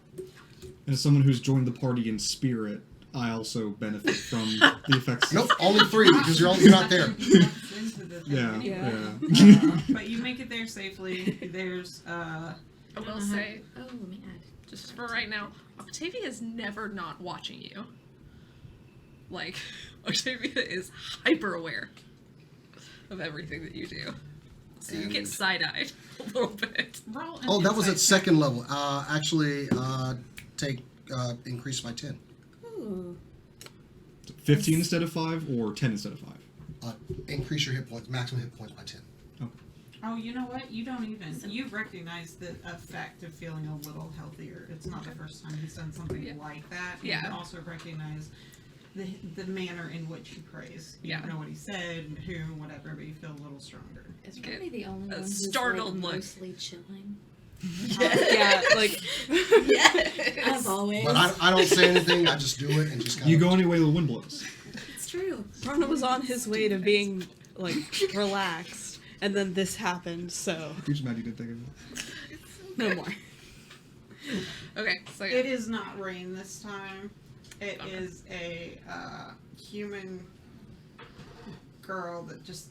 And as someone who's joined the party in spirit, I also benefit from the effects. Nope, only 3 because you're not there. He walks into the thing Yeah, anyway. yeah. But you make it there safely. There's I will say, Oh, let me add. just for right now, Octavia is never not watching you. Like, Octavia is hyper aware of everything that you do. So you get And- side-eyed a little bit. roll an Oh, that was at insight check. second level. Actually, take increase by 10. Ooh. 15 instead of 5 or 10 instead of 5? Increase your hit points, maximum hit points by 10. Oh, you know what? You don't even. You've recognized the effect of feeling a little healthier. It's not the first time he's done something Yeah. like that. Yeah. You also recognize the manner in which he prays. You Yeah. don't know what he said, who, whatever, but you feel a little stronger. Is Get Riley the only a one who's startled like, look. mostly chilling? Yeah, like As always. But I don't say anything, I just do it and just kind You of... go any way the wind blows. It's true. Brana was on his way to being like relaxed, and then this happened. So You just mad you didn't think of it. no more. Okay, so yeah. It is not rain this time. It Bummer. is a human girl that just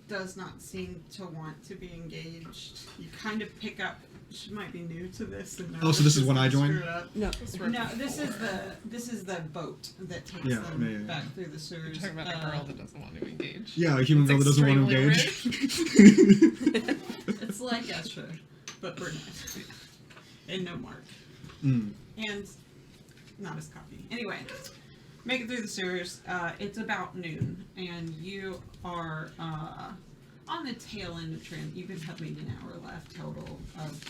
does not seem to want to be engaged. You kind of pick up. She might be new to this. And Oh, so this is when I join? No, No, this is the boat that takes Yeah, them yeah. back through the sewers. You're talking about a girl that doesn't want to engage. Yeah, a human It's girl that doesn't want to extremely engage. It's like Estra, but brunette, and no mark, Mm. and not as cocky. Anyway, make it through the sewers. It's about noon, and you are on the tail end of trend. You could have maybe an hour left total of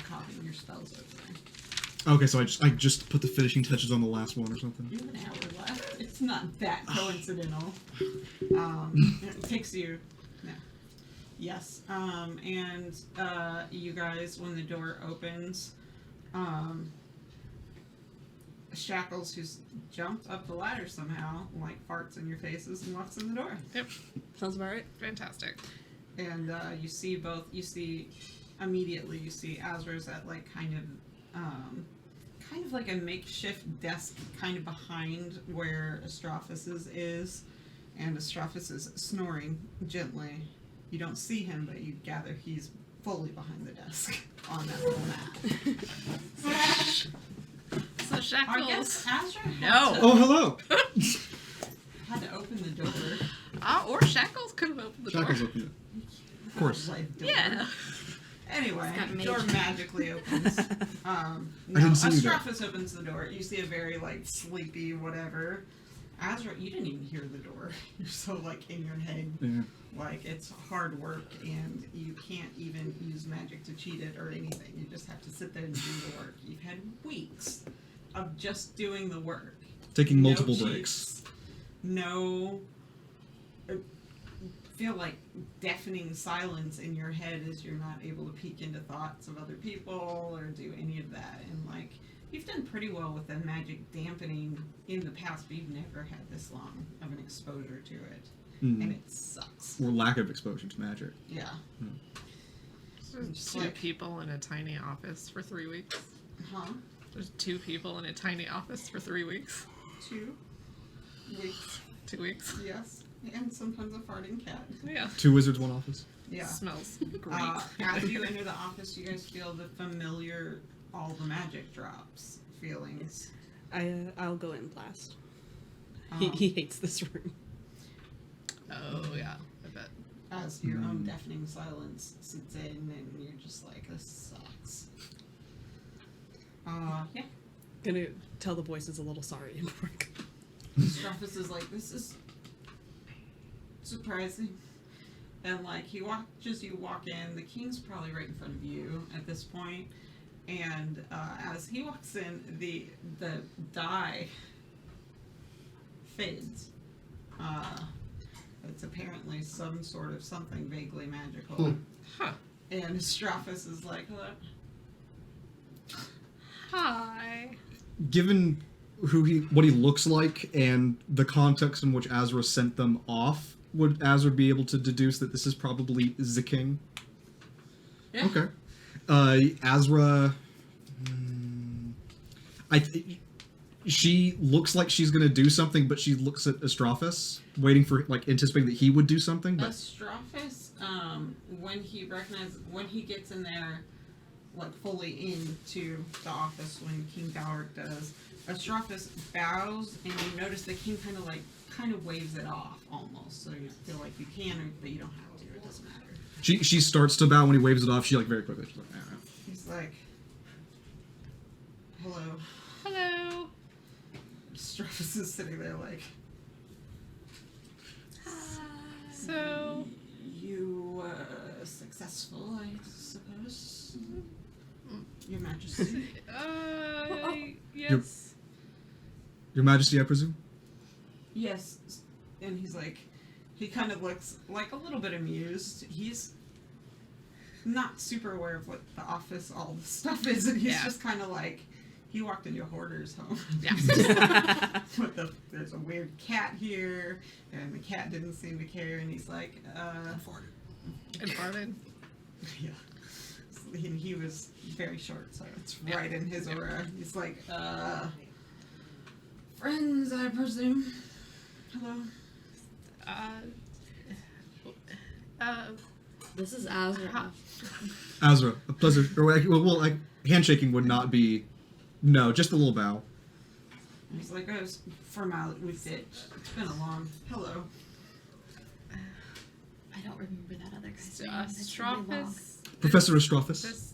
copying your spells over. Okay, so I just put the finishing touches on the last one or something. You have an hour left. It's not that coincidental. It takes you. No. Yes. And you guys, when the door opens, Shackles, who's jumped up the ladder somehow, like farts in your faces and walks in the door. Yep, sounds about right. fantastic. And you see both. You see immediately. You see Azra's at like kind of like a makeshift desk, kind of behind where Astrophus's is, and Astrophus is snoring gently. You don't see him, but you gather he's fully behind the desk on that little mat. So I Shackles. guess Azra had No. Oh, hello! had to open the door. Or Shackles could have opened the Shackles door. up here. Of course. Like, door. Yeah. Anyway, It's got mage. door magically opens. No, didn't see you there. Astrophus opens the door. You see a very like sleepy whatever. Azra, you didn't even hear the door. You're so like in your head. Yeah. Like it's hard work, and you can't even use magic to cheat it or anything. You just have to sit there and do the work. You've had weeks of just doing the work. Taking multiple No breaks. cheats, no. Feel like deafening silence in your head as you're not able to peek into thoughts of other people or do any of that. And like you've done pretty well with the magic dampening in the past, but you've never had this long of an exposure to it, and it sucks. Or lack of exposure to magic. Yeah. There's Just two like- people in a tiny office for 3 weeks. Huh? There's 2 people in a tiny office for 3 weeks. 2 weeks. 2 weeks. Yes. And sometimes a farting cat. Yeah. 2 wizards, 1 office. Yeah. Smells great. As you enter the office, you guys feel the familiar all the magic drops feelings. I'll go in last. Um, He hates this room. Oh yeah, I bet. as your own deafening silence sits in, and you're just like, this sucks. Yeah. Gonna tell the voices a little sorry in work. Strophus is like, this is surprising. And like he watches you walk in, the king's probably right in front of you at this point. And as he walks in, the dye fades. It's apparently some sort of something vaguely magical. Huh. And Strophus is like, hello. Hi. Given what he looks like and the context in which Azra sent them off, would Azra be able to deduce that this is probably the king? Yeah. Okay. Azra. She looks like she's gonna do something, but she looks at Astrophus, waiting for, like, anticipating that he would do something. But Astrophus, when he gets in there, like fully into the office when King Balric does, Astrophus bows, and you notice the king kind of waves it off almost, so you feel like you can, but you don't have to. It doesn't matter. she starts to bow when he waves it off. She, like, very quickly. She's like, He's like, hello. Hello. Astrophus is sitting there like, So, you successful, I suppose. Your Majesty. yes. Your Majesty, I presume. Yes. And he's like, he kind of looks like a little bit amused. He's not super aware of what the office, all the stuff is, and he's just kind of like, he walked into a hoarder's home. Yeah. There's a weird cat here, and the cat didn't seem to care, and he's like, And farted. yeah. And he was very short, so it's right in his aura. He's like, friends, I presume. Hello. This is Azra. Azra, a pleasure. Well, handshaking would not be. No, just a little bow. And he's like, oh, formality. It's been a long. Hello. I don't remember that other guy's name. It's really long. Astrophus. Professor Astrophus.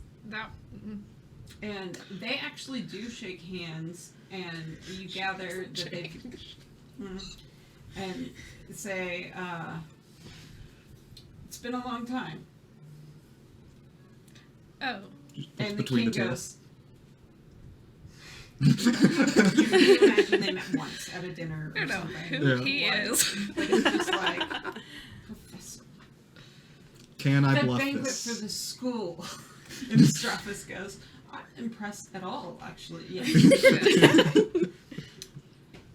And they actually do shake hands, and you gather that they and say, it's been a long time. Oh. And the between king the two. goes. You imagine they met once at a dinner I or don't know something. who Yeah. he is. But it's just like, Professor. Can I The bluff banquet this? for the school. And Astrophus goes, I'm impressed at all, actually. Yes.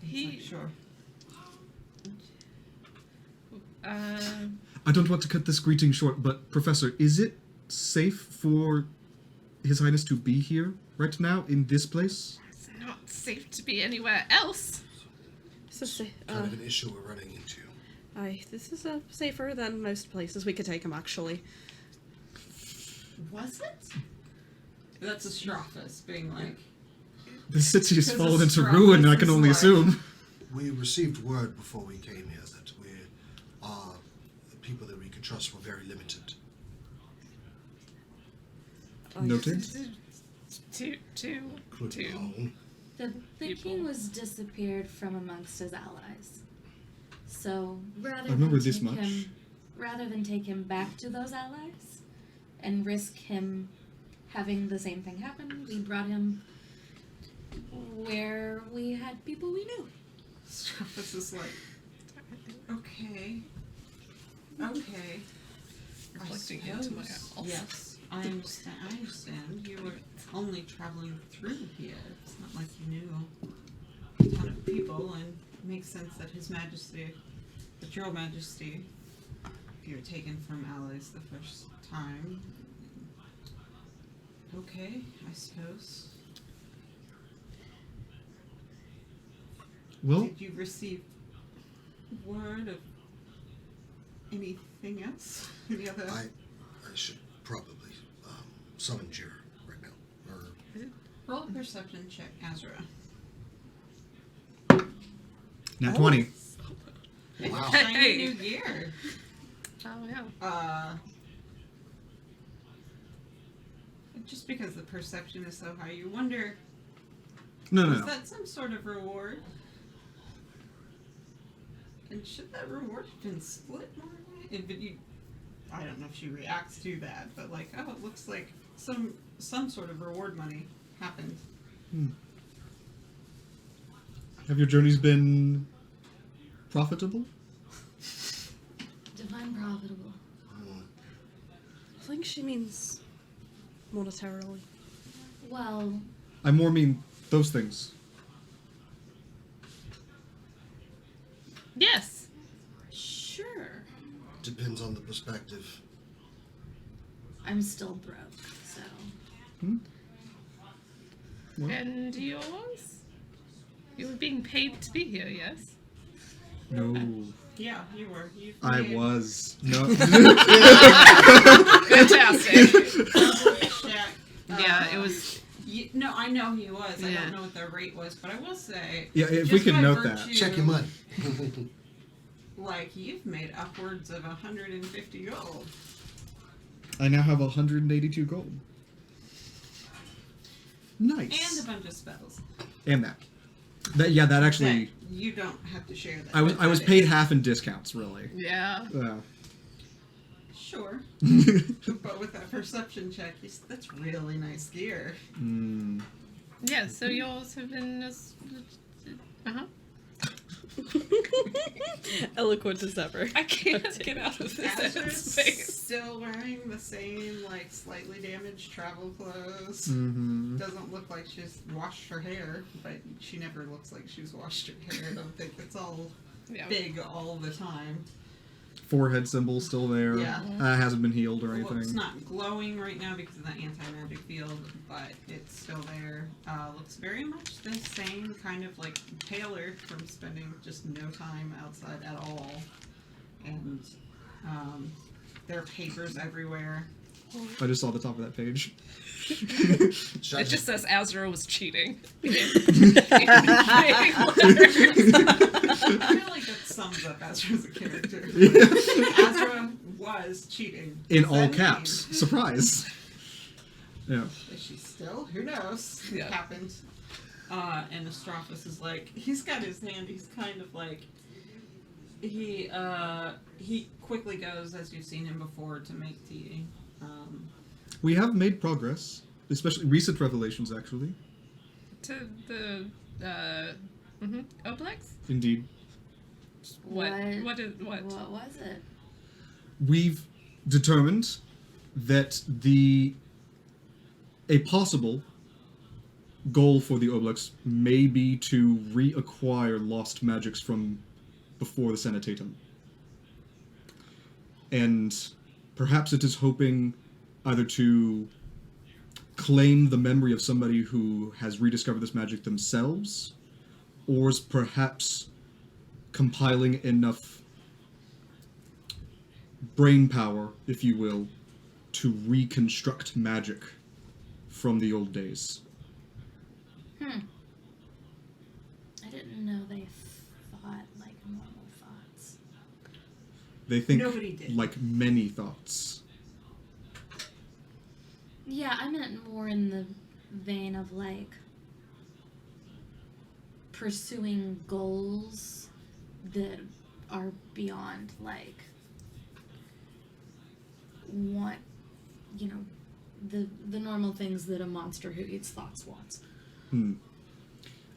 He's like, sure. I don't want to cut this greeting short, but Professor, is it safe for His Highness to be here right now in this place? It's not safe to be anywhere else. Kind of an issue we're running into. This is safer than most places we could take him, actually. Was it? That's Astrophus being like, The city has Because fallen into Astrophus ruin, I can is only like- assume. We received word before we came here that the people that we could trust were very limited. Noted. Two. Could know. The People. king was disappeared from amongst his allies. So rather remember than this take much. rather than take him back to those allies and risk him having the same thing happen, we brought him where we had people we knew. Astrophus is like, okay. Reflecting I into my suppose, elf. yes, I understand. You were only traveling through here. It's not like you knew a ton of people, and it makes sense that His Majesty, that Your Majesty, if you were taken from allies the first time. Okay, I suppose. Well, Did you receive word of anything else? Any other? I should probably summon Jira right now. Or Roll a perception check, Azra. nat 20. It's Wow. a shiny Hey. new year. Oh yeah. Just because the perception is so high, you wonder, No. is that some sort of reward? And should that reward have been split more? But you, I don't know if she reacts to that, but like, oh, it looks like some sort of reward money happened. Have your journeys been profitable? Divine profitable. I think she means monetarily. Well, I more mean those things. Yes. sure. depends on the perspective. I'm still broke, so Well, And yours? You were being paid to be here, yes? No. Yeah, you were. You I made was. No. Fantastic. check. Yeah, it was. No, I know he was. I Yeah. don't know what their rate was, but I will say. Yeah, if just we could by note that. virtue, Check your money. Like, you've made upwards of 150 gold. I now have 182 gold. Nice. And a bunch of spells. And that. That actually. That you don't have to share that. I was but that paid is- half in discounts, really. Yeah. Yeah. Sure. But with that perception check, that's really nice gear. Mm. Yeah, so yours have been. Uh-huh. Eloquent as ever. I can't get out of this Azra's space. still wearing the same, like, slightly damaged travel clothes. Mm-hmm. Doesn't look like she's washed her hair, but she never looks like she's washed her hair. I don't think it's all Yeah. big all the time. Forehead symbol still there. Yeah. Hasn't been healed or Well, it's anything. not glowing right now because of that anti-magic field, but it's still there. Looks very much the same, kind of like paler from spending just no time outside at all. And there are papers everywhere. I just saw the top of that page. It just says Azra was cheating. I feel like that sums up Azra as a character. Azra was cheating. In Does all that caps. mean- Surprise. Yeah. Is she still? Who knows? Yeah. It happened. And Astrophus is like, he's got his hand, he's kind of like, he quickly goes, as you've seen him before, to make tea. We have made progress, especially recent revelations, actually. To the Oblex? Indeed. What? What? What is what? What was it? We've determined that a possible goal for the Oblex may be to reacquire lost magics from before the Sanitatum. And perhaps it is hoping either to claim the memory of somebody who has rediscovered this magic themselves, or is perhaps compiling enough brain power, if you will, to reconstruct magic from the old days. I didn't know they thought like normal thoughts. They think Nobody did. like many thoughts. Yeah, I meant more in the vein of like pursuing goals that are beyond like what, you know, the normal things that a monster who eats thoughts wants.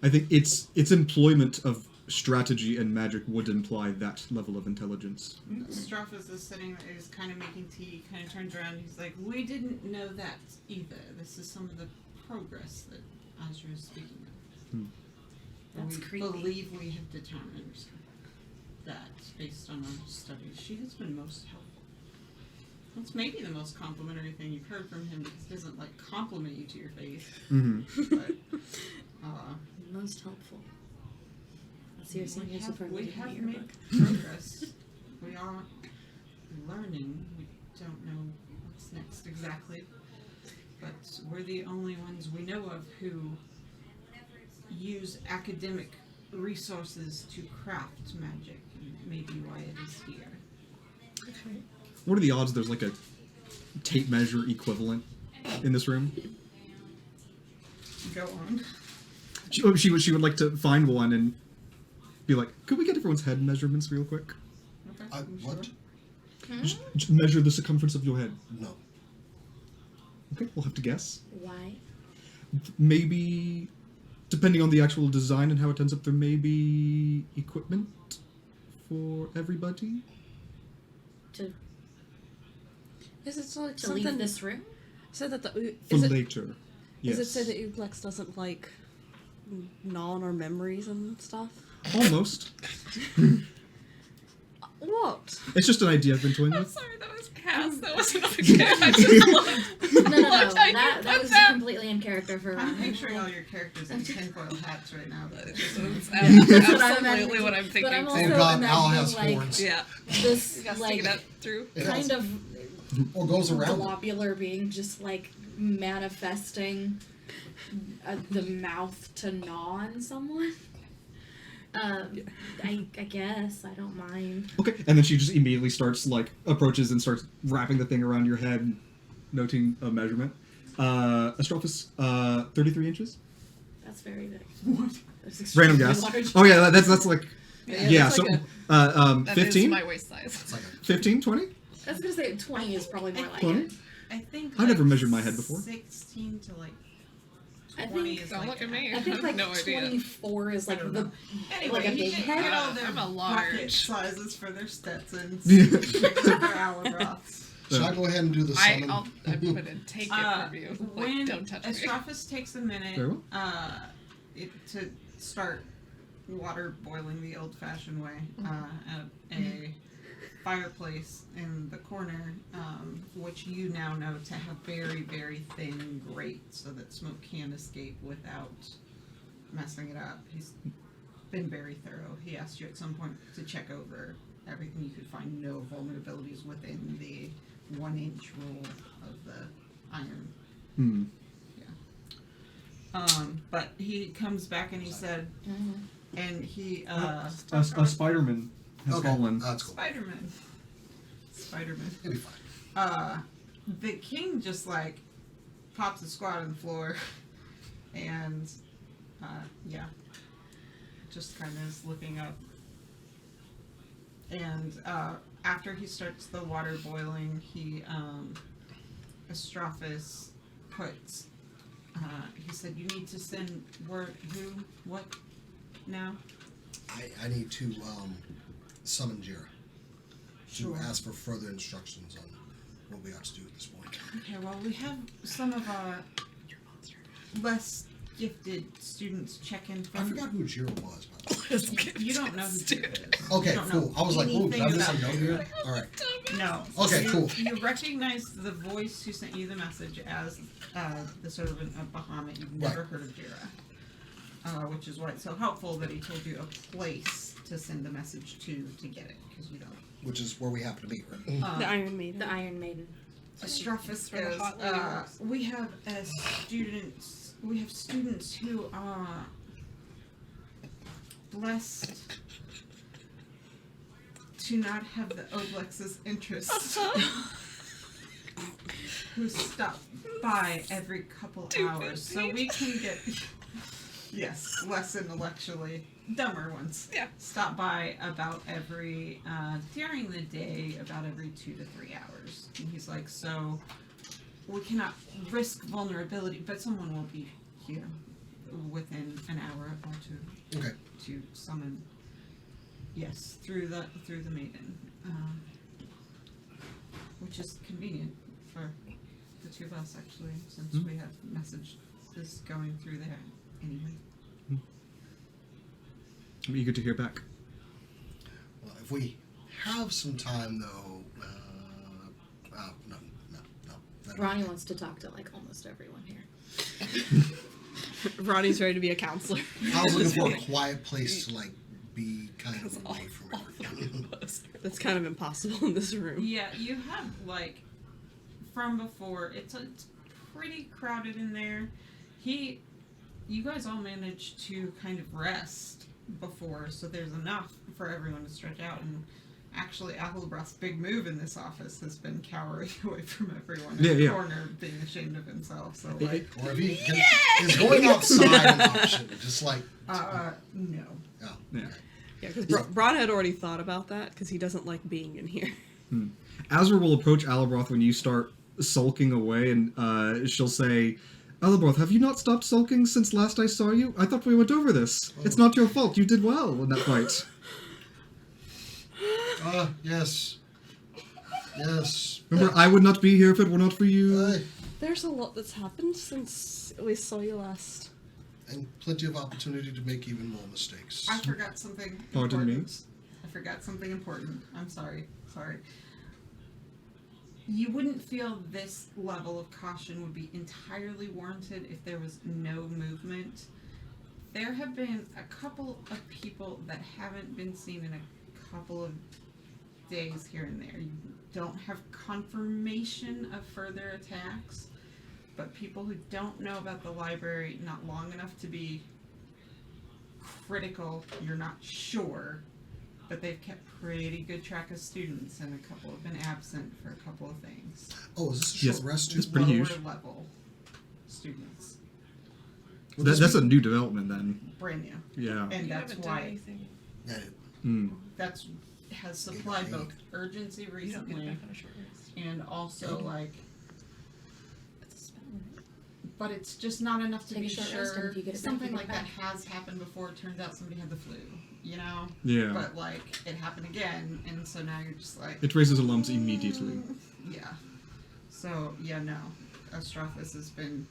I think its employment of strategy and magic would imply that level of intelligence. Astrophus is sitting there, he's kind of making tea, kind of turns around, he's like, we didn't know that either. This is some of the progress that Azra is speaking of. That's we creepy. believe we have determined that, based on our studies, she has been most helpful. That's maybe the most complimentary thing you've heard from him, because he doesn't, like, compliment you to your face. But, Most helpful. Seriously, we you're have, super we looking have at your made book. progress. We are learning. We don't know what's next exactly. But we're the only ones we know of who use academic resources to craft magic. And maybe why it is here. What are the odds there's like a tape measure equivalent in this room? Go on. She would like to find one and be like, could we get everyone's head measurements real quick? Okay. What? Just measure the circumference of your head. No. Okay, we'll have to guess. Why? Maybe, depending on the actual design and how it ends up, there may be equipment for everybody. To Is it like leave something this room? so that the For is it, later. Yes. is it so that Ublex doesn't like gnaw on our memories and stuff? Almost. What? It's just an idea I've been toying I'm with. sorry, that was I Cass. That wasn't a good. I just love. No. Loved how you That put was that. completely in character for I'm Ron. picturing all your characters in tinfoil hats right now. That's That's what I'm absolutely imagining. what I'm thinking. But I'm too. also Thank God Al imagining has like horns. Yeah. this You gotta like stick it up through. It kind has- of or goes around. it. globular being just like manifesting the mouth to gnaw on someone. I guess I don't mind. Okay, and then she just immediately starts like approaches and starts wrapping the thing around your head, noting a measurement. Astrophis, 33 inches. That's very big. What? That's Random extremely guess. large. Oh yeah, that's like yeah. that's So like that is 15, my waist size. It's like 15, 20. I was gonna say 20 is probably more like 20? it. I think I've never measured my head before. 16 to like I 20 think- is Don't like look at me. I think have like no idea. 24 is like I don't the know. Anyway, like a you big can head. get all their I'm a bucket large. sizes for their Stetsons, Yeah. their Alabroths. Should I go ahead and do the I summon? I put in take it from you. Like, When don't touch me. Astrophis takes a minute Very well. to start water boiling the old-fashioned way at a fireplace in the corner, which you now know to have very, very thin grate so that smoke can escape without messing it up. He's been very thorough. He asked you at some point to check over everything. You could find no vulnerabilities within the 1-inch rule of the iron. Hmm. But he comes back and he said, and he, A Spider-Man has Okay, fallen. that's cool. Spider-Man. It'll be fine. The king just like pops the squad on the floor and, yeah, just kind of is looking up. And, after he starts the water boiling, he, Astrophis puts, he said, you need to send word, who, what, now? I need to summon Jira to Sure. ask for further instructions on what we have to do at this point. Okay, well, we have some of our less gifted students check in I from. forgot who Jira was, by the way. You don't know who Jira is. Okay, You don't cool. know I was like, ooh, did I anything miss a about note Jira. here? Alright. No. Okay, you, cool. You recognize the voice who sent you the message as the sort of a Bahamut. You've never heard of Jira, which is why it's so helpful that he told you a place to send the message to get it, because you don't. Which is where we happen to be, right? The Iron Maiden. The Iron Maiden. Astrophis For the goes, hot lady works. we have students who are blessed to not have the Oblex's interest, who stop by every couple hours, so we can get, yes, less intellectually, dumber ones. Yeah. Stop by about every, during the day, about every 2 to 3 hours. And he's like, so we cannot risk vulnerability, but someone will be here within an hour or two Okay. to summon. Yes, through the maiden, which is convenient for the two of us actually, since we have messages going through there anyway. I'm eager to hear back. Well, if we have some time, though, no. Ronnie wants to talk to like almost everyone here. Ronnie's ready to be a counselor. I was looking for a quiet place to like be kind of away from everyone. That's kind of impossible in this room. Yeah, you have like from before. It's pretty crowded in there. You guys all managed to kind of rest before, so there's enough for everyone to stretch out. And actually, Adelbroth's big move in this office has been cowering away from everyone in the Yeah. corner, being ashamed of himself. So like, Or if he is going outside an option, just like no. oh, Yeah. okay. Yeah, because Bron had already thought about that because he doesn't like being in here. Azra will approach Alabroth when you start sulking away, and she'll say, Alabroth, have you not stopped sulking since last I saw you? I thought we went over this. It's not your fault. You did well in that fight. Yes. Yes. Remember, I would not be here if it were not for you. There's a lot that's happened since we saw you last. And plenty of opportunity to make even more mistakes. I forgot something Pardon me? important. I forgot something important. I'm sorry. you wouldn't feel this level of caution would be entirely warranted if there was no movement. There have been a couple of people that haven't been seen in a couple of days here and there. You don't have confirmation of further attacks, but people who don't know about the library not long enough to be critical, you're not sure, but they've kept pretty good track of students, and a couple have been absent for a couple of things. Oh, is this a Yes, short rest too? it's pretty Lower huge. level students, That's a new development then. brand new, Yeah. and You that's haven't done why anything. Yeah, that's has supplied both urgency You don't get recently back on a short rest. and also like, It's a spell, right? but it's just not enough to Take be a short rest, and sure. if you get it back, Something you get like it that has happened before. It turns out somebody had the flu, you know. Yeah. But like it happened again, and so now you're just like, It raises alarms immediately. yeah. So yeah, no, Astrophis has been.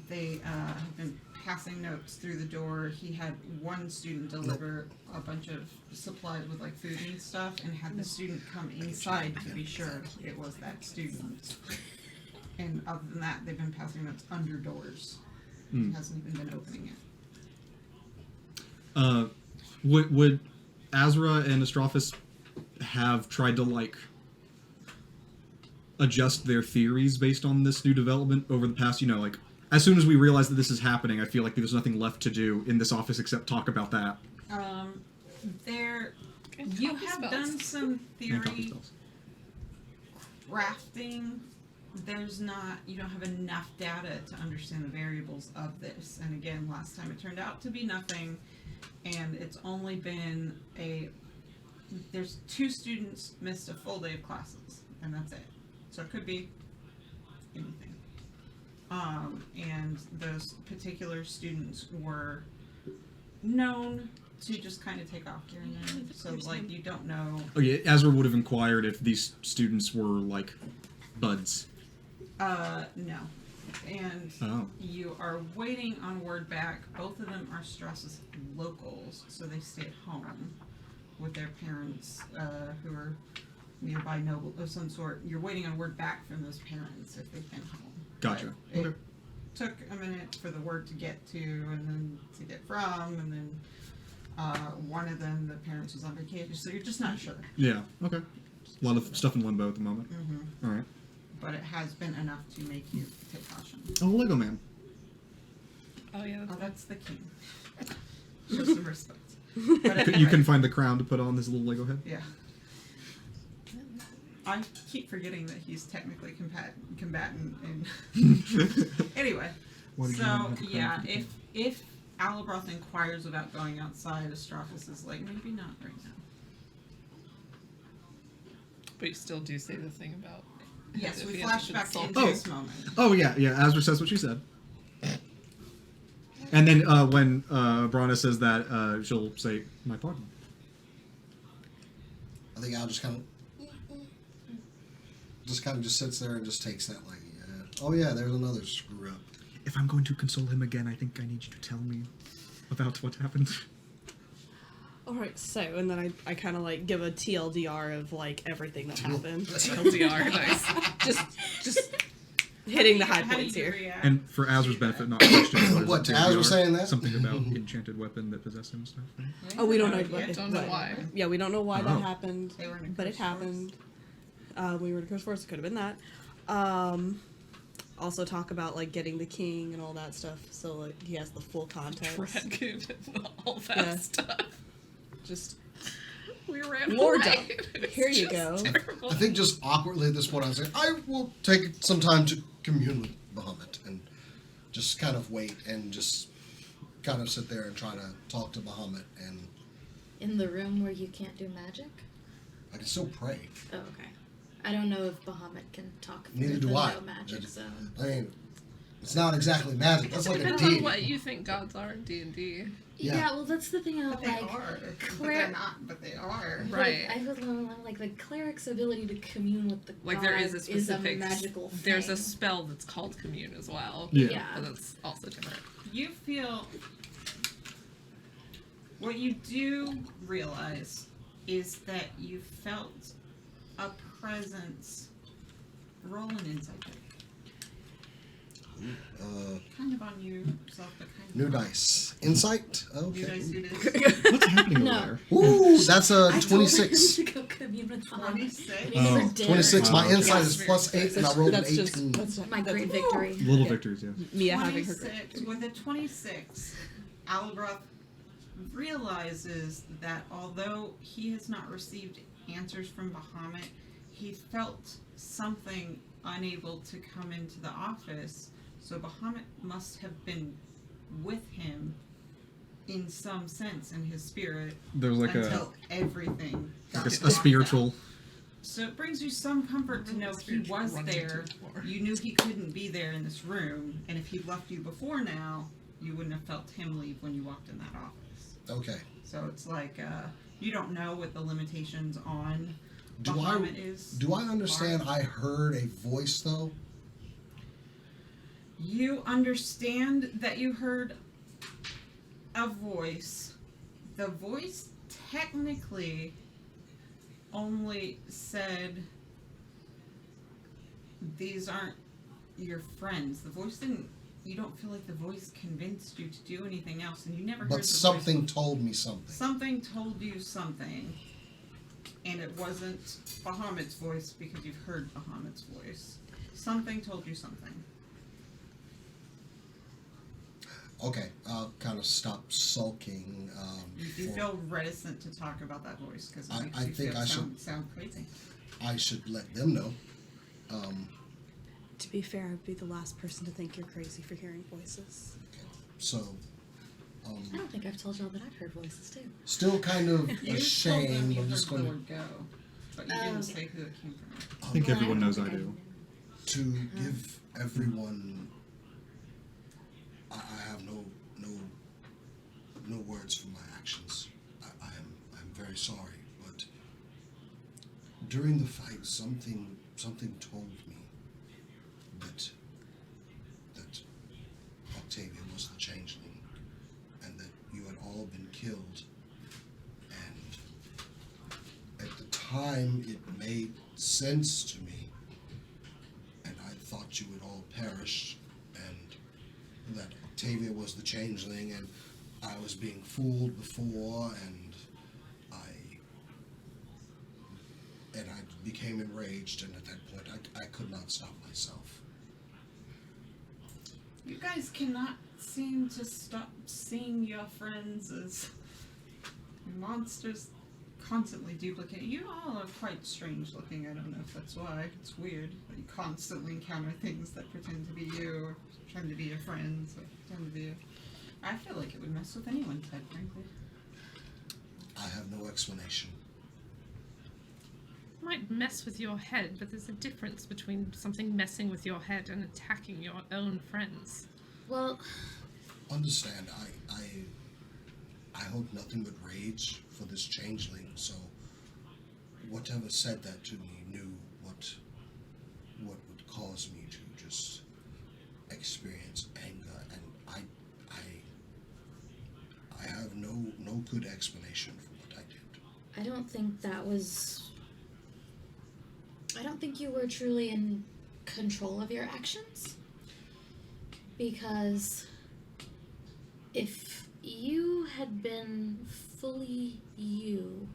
They have been passing notes through the door. He had one student deliver a bunch of supplies with like food and stuff, and had the student come inside to be sure it was that student. And other than that, they've been passing notes under doors. He hasn't even been opening it. Would Azra and Astrophis have tried to like adjust their theories based on this new development over the past, like as soon as we realize that this is happening, I feel like there's nothing left to do in this office except talk about that. There, And you copy have spells. done some And copy theory spells. crafting. You don't have enough data to understand the variables of this. And again, last time it turned out to be nothing, and it's only been there's 2 students missed a full day of classes, and that's it. So it could be anything. And those particular students were known to just kind of take off here and there. So like you don't know. Oh yeah, Azra would have inquired if these students were like buds. No. And Oh. you are waiting on word back. Both of them are Strauss's locals, so they stay at home with their parents, who are nearby noble of some sort. You're waiting on word back from those parents if they've been home. Gotcha. But it Okay. took a minute for the word to get to, and then to get from, and then one of them, the parents was on vacation, so you're just not sure. Yeah. Okay. A lot of stuff in limbo at the moment. Mm-hmm. All right. But it has been enough to make you take caution. Oh, Lego Man. Oh yeah. Oh, that's the king. Show some respect. But You can find the crown to put on this little Lego head. Yeah. I keep forgetting that he's technically combatant. And anyway, Why did you so not have the crown yeah, for the king? if Alabroth inquires about going outside, Astrophis is like, maybe not right now. But you still do say the thing about. Yes, if we he flash hasn't back been into Oh. this moment. Oh yeah, yeah. Azra says what she said. And then when Brana says that, she'll say, "My pardon." I think Al just kind of sits there and just takes that like, yeah. Oh yeah, there's another screw up. If I'm going to console him again, I think I need you to tell me about what happened. Alright, so, and then I kind of like give a TLDR of like everything that happened. LDR, nice. just hitting the high How do points you here. react? And for Azra's benefit, not question. What, Azra saying that? Something about enchanted weapon that possessed him and stuff. Right? Oh, we don't know. Yeah, But, Don't know but- why. Yeah, we don't know why Oh. that happened, They were in a but it curse force. happened. We were in a curse force. It could have been that. Also talk about like getting the king and all that stuff, so like he has the full context. Dragon and all that Yeah. stuff. Just We ran Lore away. dump. It's Here you just go. terrible. I think just awkwardly at this point, I was like, I will take some time to commune with Bahamut and just kind of wait and just kind of sit there and try to talk to Bahamut, and In the room where you can't do magic? I can still pray. Oh, okay. I don't know if Bahamut can talk Neither through do the I. no magic zone. I mean, it's not exactly magic. That's like a Depends on deity. what you think gods are in D&D. Yeah. Yeah, well, that's the thing But about they like. are. But Claire- they're not. But they are. Right. Like, I was like the cleric's ability to commune with the Like there is a gods specific magical thing. There's a spell that's called commune as well. Yeah. Yeah. But that's also different. You feel. What you do realize is that you felt a presence. Roll an insight check. Kind of on you, yourself, but kind of New on- dice. Insight? New Okay. dice, new dice. What's happening No. over Ooh, that's a I told him 26. to go commune with Bahamut. 26. He never Oh, did. 26. My Wow. insight Yes. is plus 8, and I rolled an That's just 18. that's My great that's- victory. there? Little Yeah. victories, yeah. Mia having her 26. With a 26, Albroth realizes that although he has not received answers from Bahamut, he felt something unable to come into the office. So Bahamut must have been with him in some sense in his spirit There's like until everything got a blocked out. spiritual. So it brings you some comfort to know he was there. You knew he couldn't be there in this room, and if he'd left you before now, you wouldn't have felt him leave when you walked in that office. Okay. So it's like you don't know what the limitations on Do Bahamut is. Do I understand I heard a voice, though? You understand that you heard a voice. The voice technically only said, "These aren't your friends." The voice didn't. You don't feel like the voice convinced you to do anything else, and you never heard But the something voice. told me something. Something told you something, and it wasn't Bahamut's voice because you've heard Bahamut's voice. Something told you something. Okay, I'll kind of stop sulking. You do for- feel reticent to talk about that voice because it I- makes I you think feel I sound crazy. I should let them know. To be fair, I'd be the last person to think you're crazy for hearing voices. So, I don't think I've told y'all that I've heard voices too. still kind of You told them ashamed. you I'm heard just the going word go, but you Oh, didn't okay. say who it came from. I think Well, everyone don't knows I think do. to give everyone. I have no words for my actions. I'm very sorry, but during the fight, something told me that Octavia was the changeling, and that you had all been killed. And at the time, it made sense to me, and I thought you had all perished, and that Octavia was the changeling, and I was being fooled before, and I became enraged, and at that point, I could not stop myself. You guys cannot seem to stop seeing your friends as monsters constantly duplicate. You all are quite strange looking. I don't know if that's why. It's weird that you constantly encounter things that pretend to be you, or pretend to be your friends, or pretend to be you. I feel like it would mess with anyone's head, frankly. I have no explanation. Might mess with your head, but there's a difference between something messing with your head and attacking your own friends. Well, Understand, I hold nothing but rage for this changeling, so whatever said that to me knew what would cause me to just experience anger, and I have no good explanation for what I did. I don't think that was. I don't think you were truly in control of your actions. Because if you had been fully you,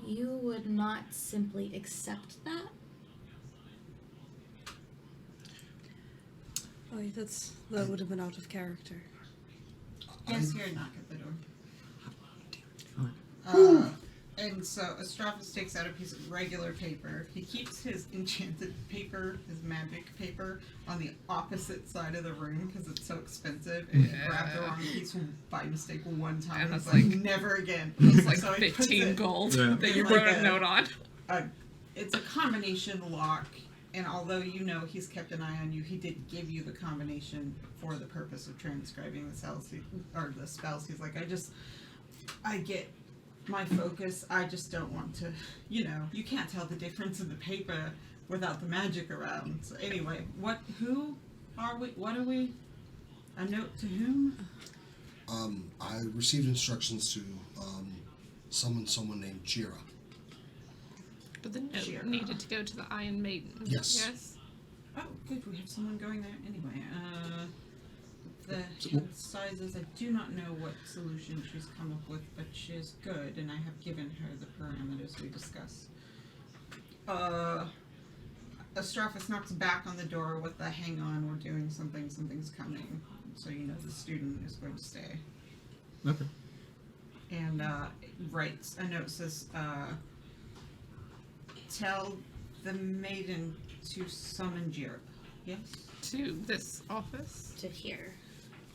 you would not simply accept that. Oh, that would have been out of character. Yes, hear a knock at the door. And so Astraphus takes out a piece of regular paper. He keeps his enchanted paper, his magic paper, on the opposite side of the room because it's so expensive. And he grabbed the wrong piece by mistake one time. And And that's like, like- never again. It's like So he puts 15 it- gold Yeah. that you Like wrote a a- note on. It's a combination lock, and although you know he's kept an eye on you, he did give you the combination for the purpose of transcribing the spells. The spells. He's like, I get my focus. I just don't want to, you can't tell the difference in the paper without the magic around. So anyway, who are we? What are we? A note to whom? I received instructions to summon someone named Jira. But the note Shira. needed to go to the Iron Maiden. Yes. Yes. Oh, good. We have someone going there anyway. The So- head sizes. I do not know what solution she's come up with, but she is good, and I have given her the parameters we discussed. Astraphus knocks back on the door with the "hang on, we're doing something. Something's coming." So you know the student is going to stay. Okay. And writes a note, says, tell the maiden to summon Jira. Yes? To this office. To here.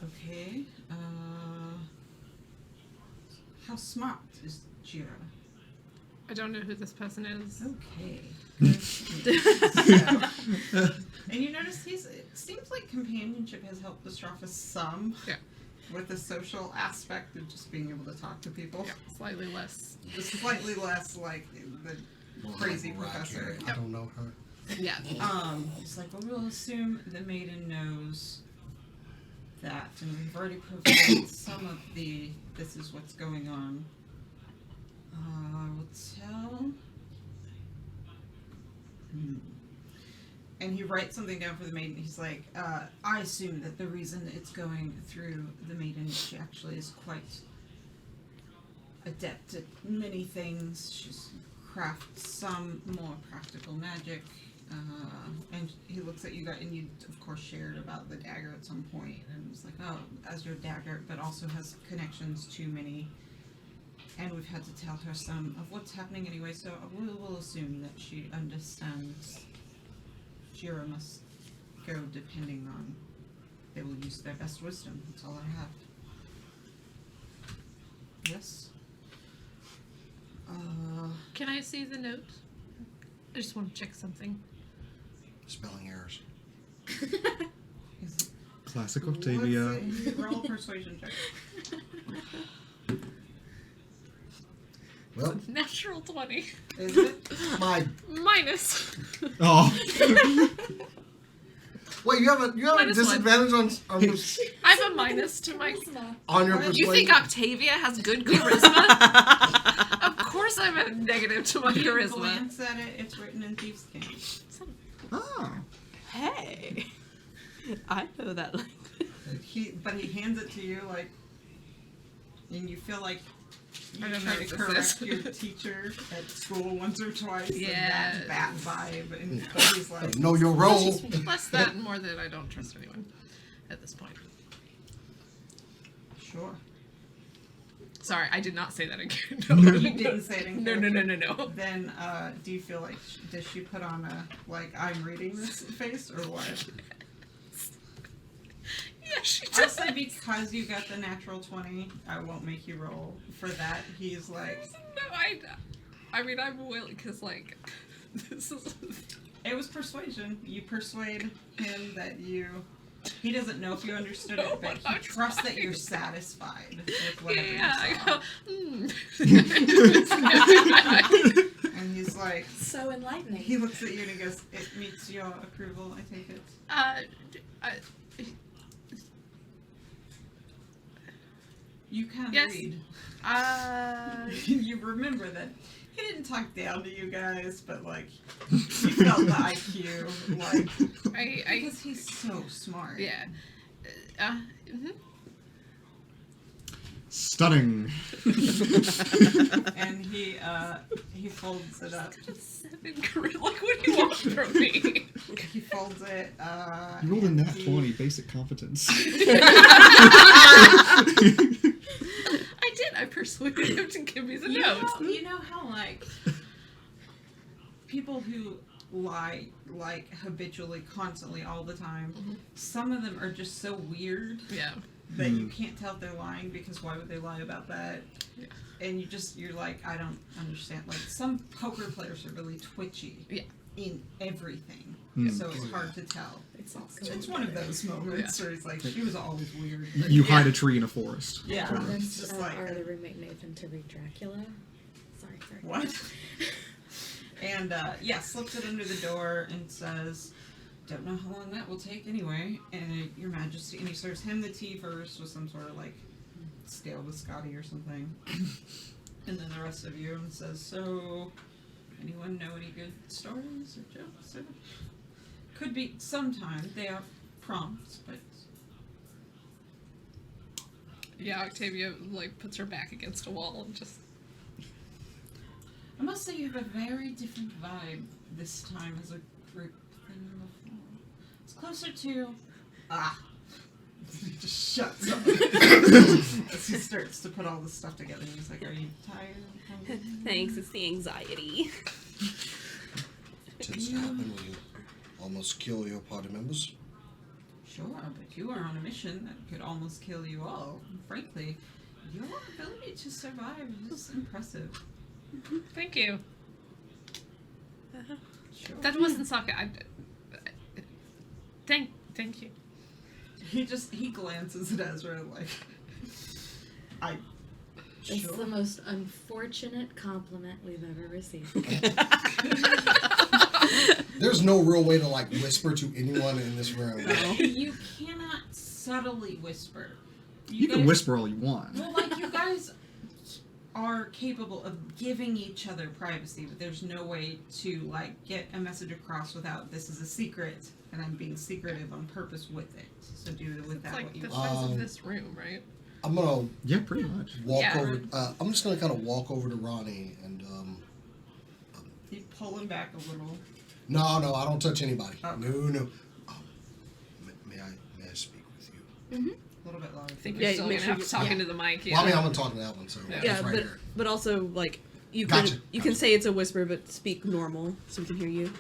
Okay. How smart is Jira? I don't know who this person is. Okay. So, and you notice it seems like companionship has helped Astraphus some. Yeah. With the social aspect of just being able to talk to people. Yeah, slightly less. Just slightly less like the crazy professor. I don't know her. Yeah. He's like, well, we'll assume the maiden knows that, and we've already provided some of the, this is what's going on. We'll tell. And he writes something down for the maiden. He's like, I assume that the reason it's going through the maiden, she actually is quite adept at many things. She's crafts some more practical magic. And he looks at you guys, and you, of course, shared about the dagger at some point. And it's like, oh, as your dagger, but also has connections to many. And we've had to tell her some of what's happening anyway, so we'll assume that she understands. Jira must go depending on, they will use their best wisdom. That's all I have. Yes? Can I see the note? I just want to check something. Spelling errors. Is Classic Octavia. Let's roll a persuasion check. Well, Natural 20. Is it? my Minus. Oh. wait, you have a Minus disadvantage on your I have a minus to my. on your What? persuasion. You think Octavia has good charisma? Of course I'm a negative to my You charisma. glance at it, it's written in Thieves' King. Oh. Hey, I know that language. But he hands it to you, like, and you feel like you I don't try know to what this correct is. your teacher at school once or twice. Yeah. And that vibe. And he's like, Know your role. Less that and more that I don't trust anyone at this point. sure. Sorry, I did not say that again. You didn't say it in No. character. Then, do you feel like, does she put on a, like, I'm reading this face, or what? Yeah, she I'll does. say because you got the natural 20, I won't make you roll for that. He's like, No, I mean, I'm willing, because, like, this is... it was persuasion. You persuade him that you, he doesn't know if you understood it, but he I'm trusts that trying. you're satisfied with whatever Yeah, you I saw. go, And he's like, So enlightening. he looks at you and he goes, it meets your approval, I take it. You can't Yes. read. Uh, You remember that he didn't talk down to you guys, but like you felt the IQ, like because he's so smart. yeah. Mhm. Stunning. And he folds it up. 7 charisma. Like, what do you want from me? He folds it. You rolled a and nat he- 20, basic competence. I did. I persuaded him to give me the note. You know how like people who lie like habitually, constantly, all the time. Some of them are just so weird Yeah. that you can't tell if they're lying because why would they lie about that? Yeah. And you're like, I don't understand. Like some poker players are really twitchy. Yeah. In everything, Hmm. so it's hard to tell. It's all so It's one of those moments where it's like she was always weird. but- You hide a tree in a forest. Yeah, it's just like Are the roommate Nathan to read Dracula? Sorry. what? And slips it under the door and says, "Don't know how long that will take anyway." And Your Majesty, and he serves him the tea first with some sort of like stale biscotti or something, and then the rest of you, and says, "So, Anyone know any good stories or jokes? Or... Could be sometime. They are prompts, but Yeah, Octavia like puts her back against a wall and just. I must say you have a very different vibe this time as a group than before. It's closer to he just shuts up as he starts to put all this stuff together. He's like, "Are you tired?" Thanks, it's the anxiety. Tends to happen when you almost kill your party members. Sure, but you are on a mission that could almost kill you all. And frankly, your ability to survive is impressive. Thank you. Sure. That wasn't Sokka. Thank you. He glances at Ezra like, It's sure. the most unfortunate compliment we've ever received. There's no real way to like whisper to anyone in this room. You cannot subtly whisper. You can guys- whisper all you want. Well, like you guys are capable of giving each other privacy, but there's no way to like get a message across without this is a secret and I'm being secretive on purpose with it. So do with It's that like what you the want. size of this room, right? I'm gonna Yeah, pretty much. walk Yeah. over. I'm just gonna kind of walk over to Ronnie and You pull him back a little. no, I don't touch anybody. Okay. No. May I speak with you? A little bit louder. I think Yeah, you're still make gonna sure have you- to talk yeah. into the mic. Yeah. Well, I mean, I'm gonna talk to that one, so Yeah. it's Yeah, right but here. but also like you can Gotcha. you can say it's a whisper, but speak normal so we can hear you.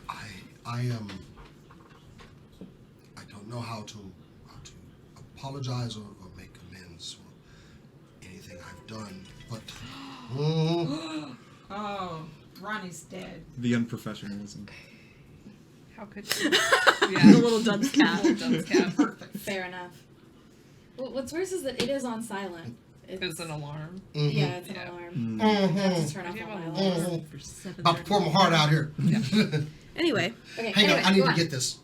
I am. I don't know how to apologize or make amends for anything I've done, but Oh, Ronnie's dead. The unprofessionalism. How could you? The Yeah. little dunce cat. Little dunce cat. Perfect. Fair enough. Well, what's worse is that it is on silent. It's an alarm. Yeah, it's an Yeah. alarm. I have to turn off You all have my a alarms. For 7:30. about to pour my heart out here. Anyway, Okay, Hang anyway, on, I need go to on. get this.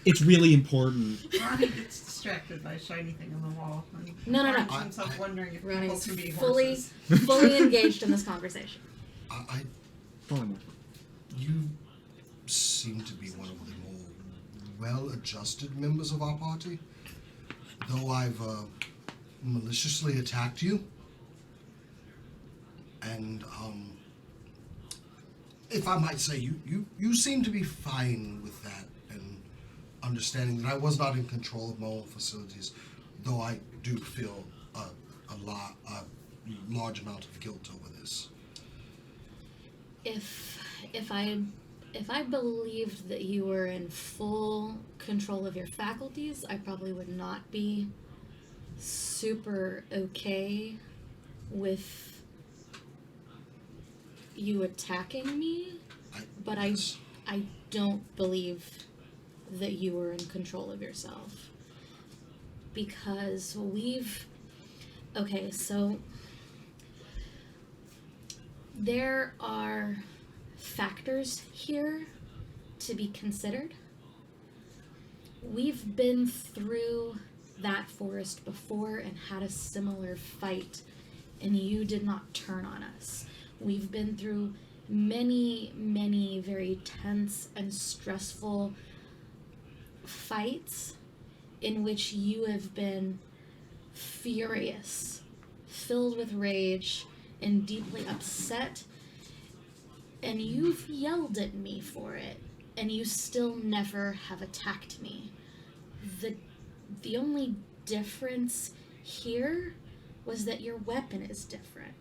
It's really important. Ronnie gets distracted by a shiny thing on the wall. And No. finds himself wondering if people Ronnie's can be fully, horses. fully engaged in this conversation. Voldemort. You seem to be one of the more well-adjusted members of our party, though I've maliciously attacked you. And if I might say, you seem to be fine with that and understanding that I was not in control of my own facilities, though I do feel a large amount of guilt over this. If I believed that you were in full control of your faculties, I probably would not be super okay with you attacking me, but I don't believe that you were in control of yourself. Because so there are factors here to be considered. We've been through that forest before and had a similar fight, and you did not turn on us. We've been through many, many very tense and stressful fights in which you have been furious, filled with rage, and deeply upset, and you've yelled at me for it, and you still never have attacked me. The only difference here was that your weapon is different.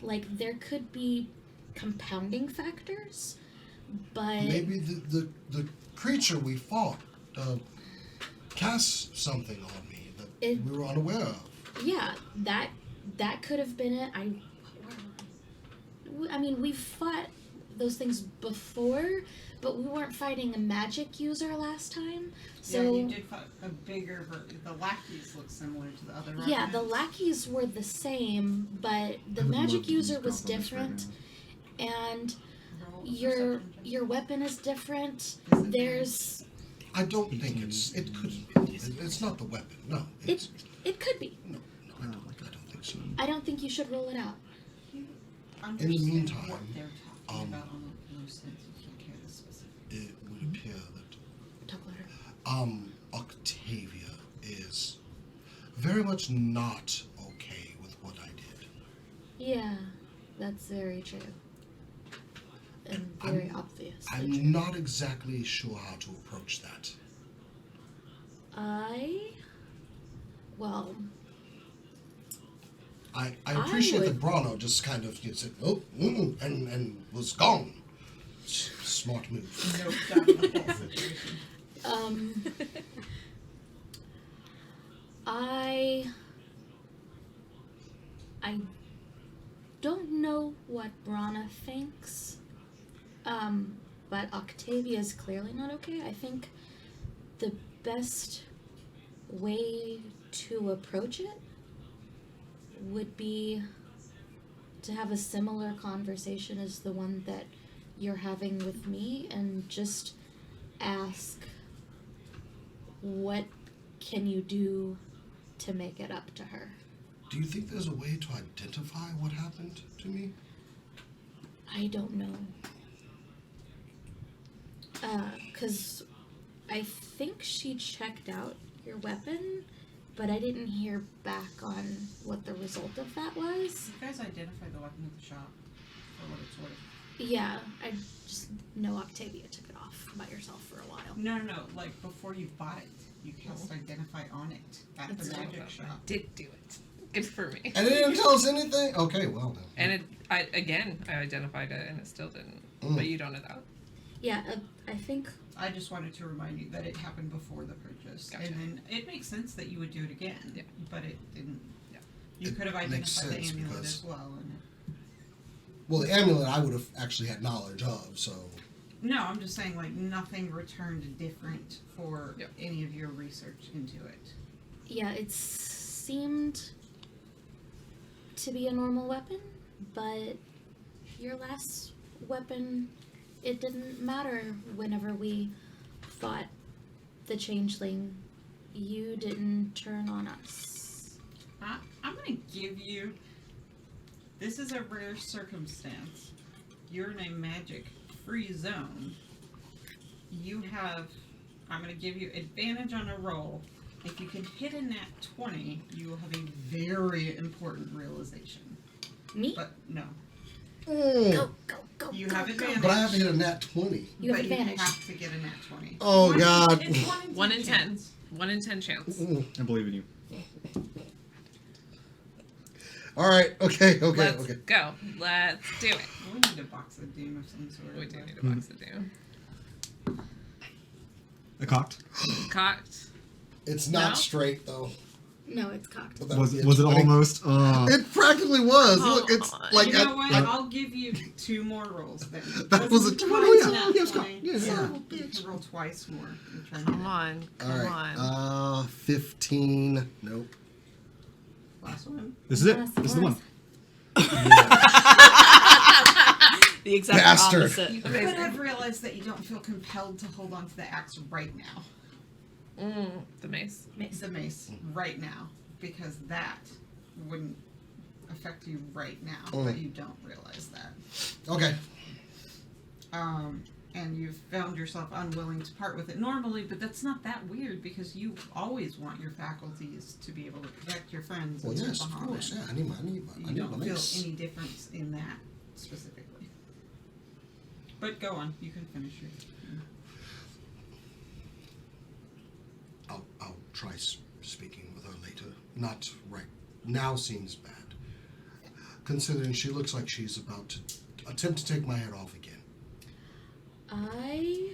Like, there could be compounding factors, but Maybe the creature we fought cast something on me that we were unaware of. yeah, that could have been it. I mean, we've fought those things before, but we weren't fighting a magic user last time. So yeah, you did fight a bigger the lackeys look similar to the other yeah, the Rockmans. lackeys were the same, but the I would love magic to user eavesdrop was on this right different, now. and Roll a your perception check. your weapon is different. Is it? There's I don't think it could. It's not the weapon. No. it could be. No, I don't think so. I don't think you should roll it out. understand meantime, what they're talking um, about on a loose sense. You can't hear the specifics. it would appear that Talk louder. Octavia is very much not okay with what I did. Yeah, that's very true. And very obvious. but true. I'm not exactly sure how to approach that. Well, I I appreciate would- that Brano just kind of said, oh, and was gone. Smart move. No doubt in the whole situation. I don't know what Brana thinks. But Octavia's clearly not okay. I think the best way to approach it would be to have a similar conversation as the one that you're having with me and just ask, what can you do to make it up to her? Do you think there's a way to identify what happened to me? I don't know. 'Cause I think she checked out your weapon, but I didn't hear back on what the result of that was. You guys identified the weapon at the shop, for what it's worth. Yeah, I just know Octavia took it off by herself for a while. No. Like, before you bought it, you cast identify on it at the magic shop. Did do it. Good for me. And it didn't tell us anything? Okay, well then. And I identified it, and it still didn't. But you don't know that. Yeah, I think I just wanted to remind you that it happened before the purchase. Gotcha. And then it makes sense that you would do it again. Yeah. But it didn't. Yeah. You It could have makes identified the sense amulet because- as well. And Well, the amulet I would have actually had knowledge of, so. no, I'm just saying, like, nothing returned different for Yep. any of your research into it. yeah, it seemed to be a normal weapon, but your last weapon, it didn't matter whenever we fought the changeling. You didn't turn on us. I'm going to give you. This is a rare circumstance. You're in a magic-free zone. You have. I'm going to give you advantage on a roll. If you can hit a nat 20, you will have a very important realization. Me? But no. Go. You go, have go. advantage. But I have to hit a nat 20. You have but advantage. You have to get a nat 20. Oh, God. It's 1 in 10. chance. 1 in 10 chance. I believe in you. Alright, okay. Let's go. Let's do it. We need a box of doom of some sort. We do need a box of doom. A cocked? Cocked. It's not No? straight, though. No, it's cocked. But that Was would it be a 20. almost? It practically was. Look, it's Aw. like You know what? I- I'll give you 2 more rolls then. That was a Because 20, it's yeah. nat Yeah, it's 20, got- yeah, so son of a you bitch. can roll twice more. And try and Come hit it. on. Come Alright, on. 15. Nope. Last one. This is it. Last This is the one. The exact Bastard. opposite. You could have realized that you don't feel compelled to hold on to the axe right now. The mace. The mace right now. Because that wouldn't affect you right now. But you don't realize that. Okay. And you've found yourself unwilling to part with it normally, but that's not that weird because you always want your faculties to be able to protect your friends. Well, and yes, of Bahamut. course. Yeah, I need my You don't my feel mace. any difference in that specifically. But go on, you can finish your. I'll try speaking with her later. Not right now seems bad. Considering she looks like she's about to attempt to take my head off again. I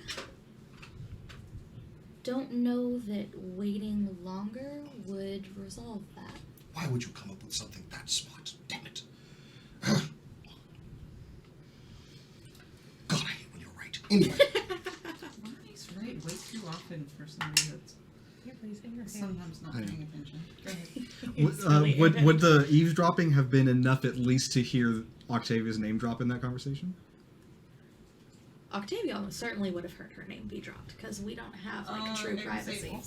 don't know that waiting longer would resolve that. Why would you come up with something that smart? Damn it. God, I hate when you're right. Anyway, He's right way too often for somebody that's sometimes not paying attention. Go ahead. Would the eavesdropping have been enough at least to hear Octavia's name drop in that conversation? Octavia almost certainly would have heard her name be dropped because we don't have like true I would say privacy.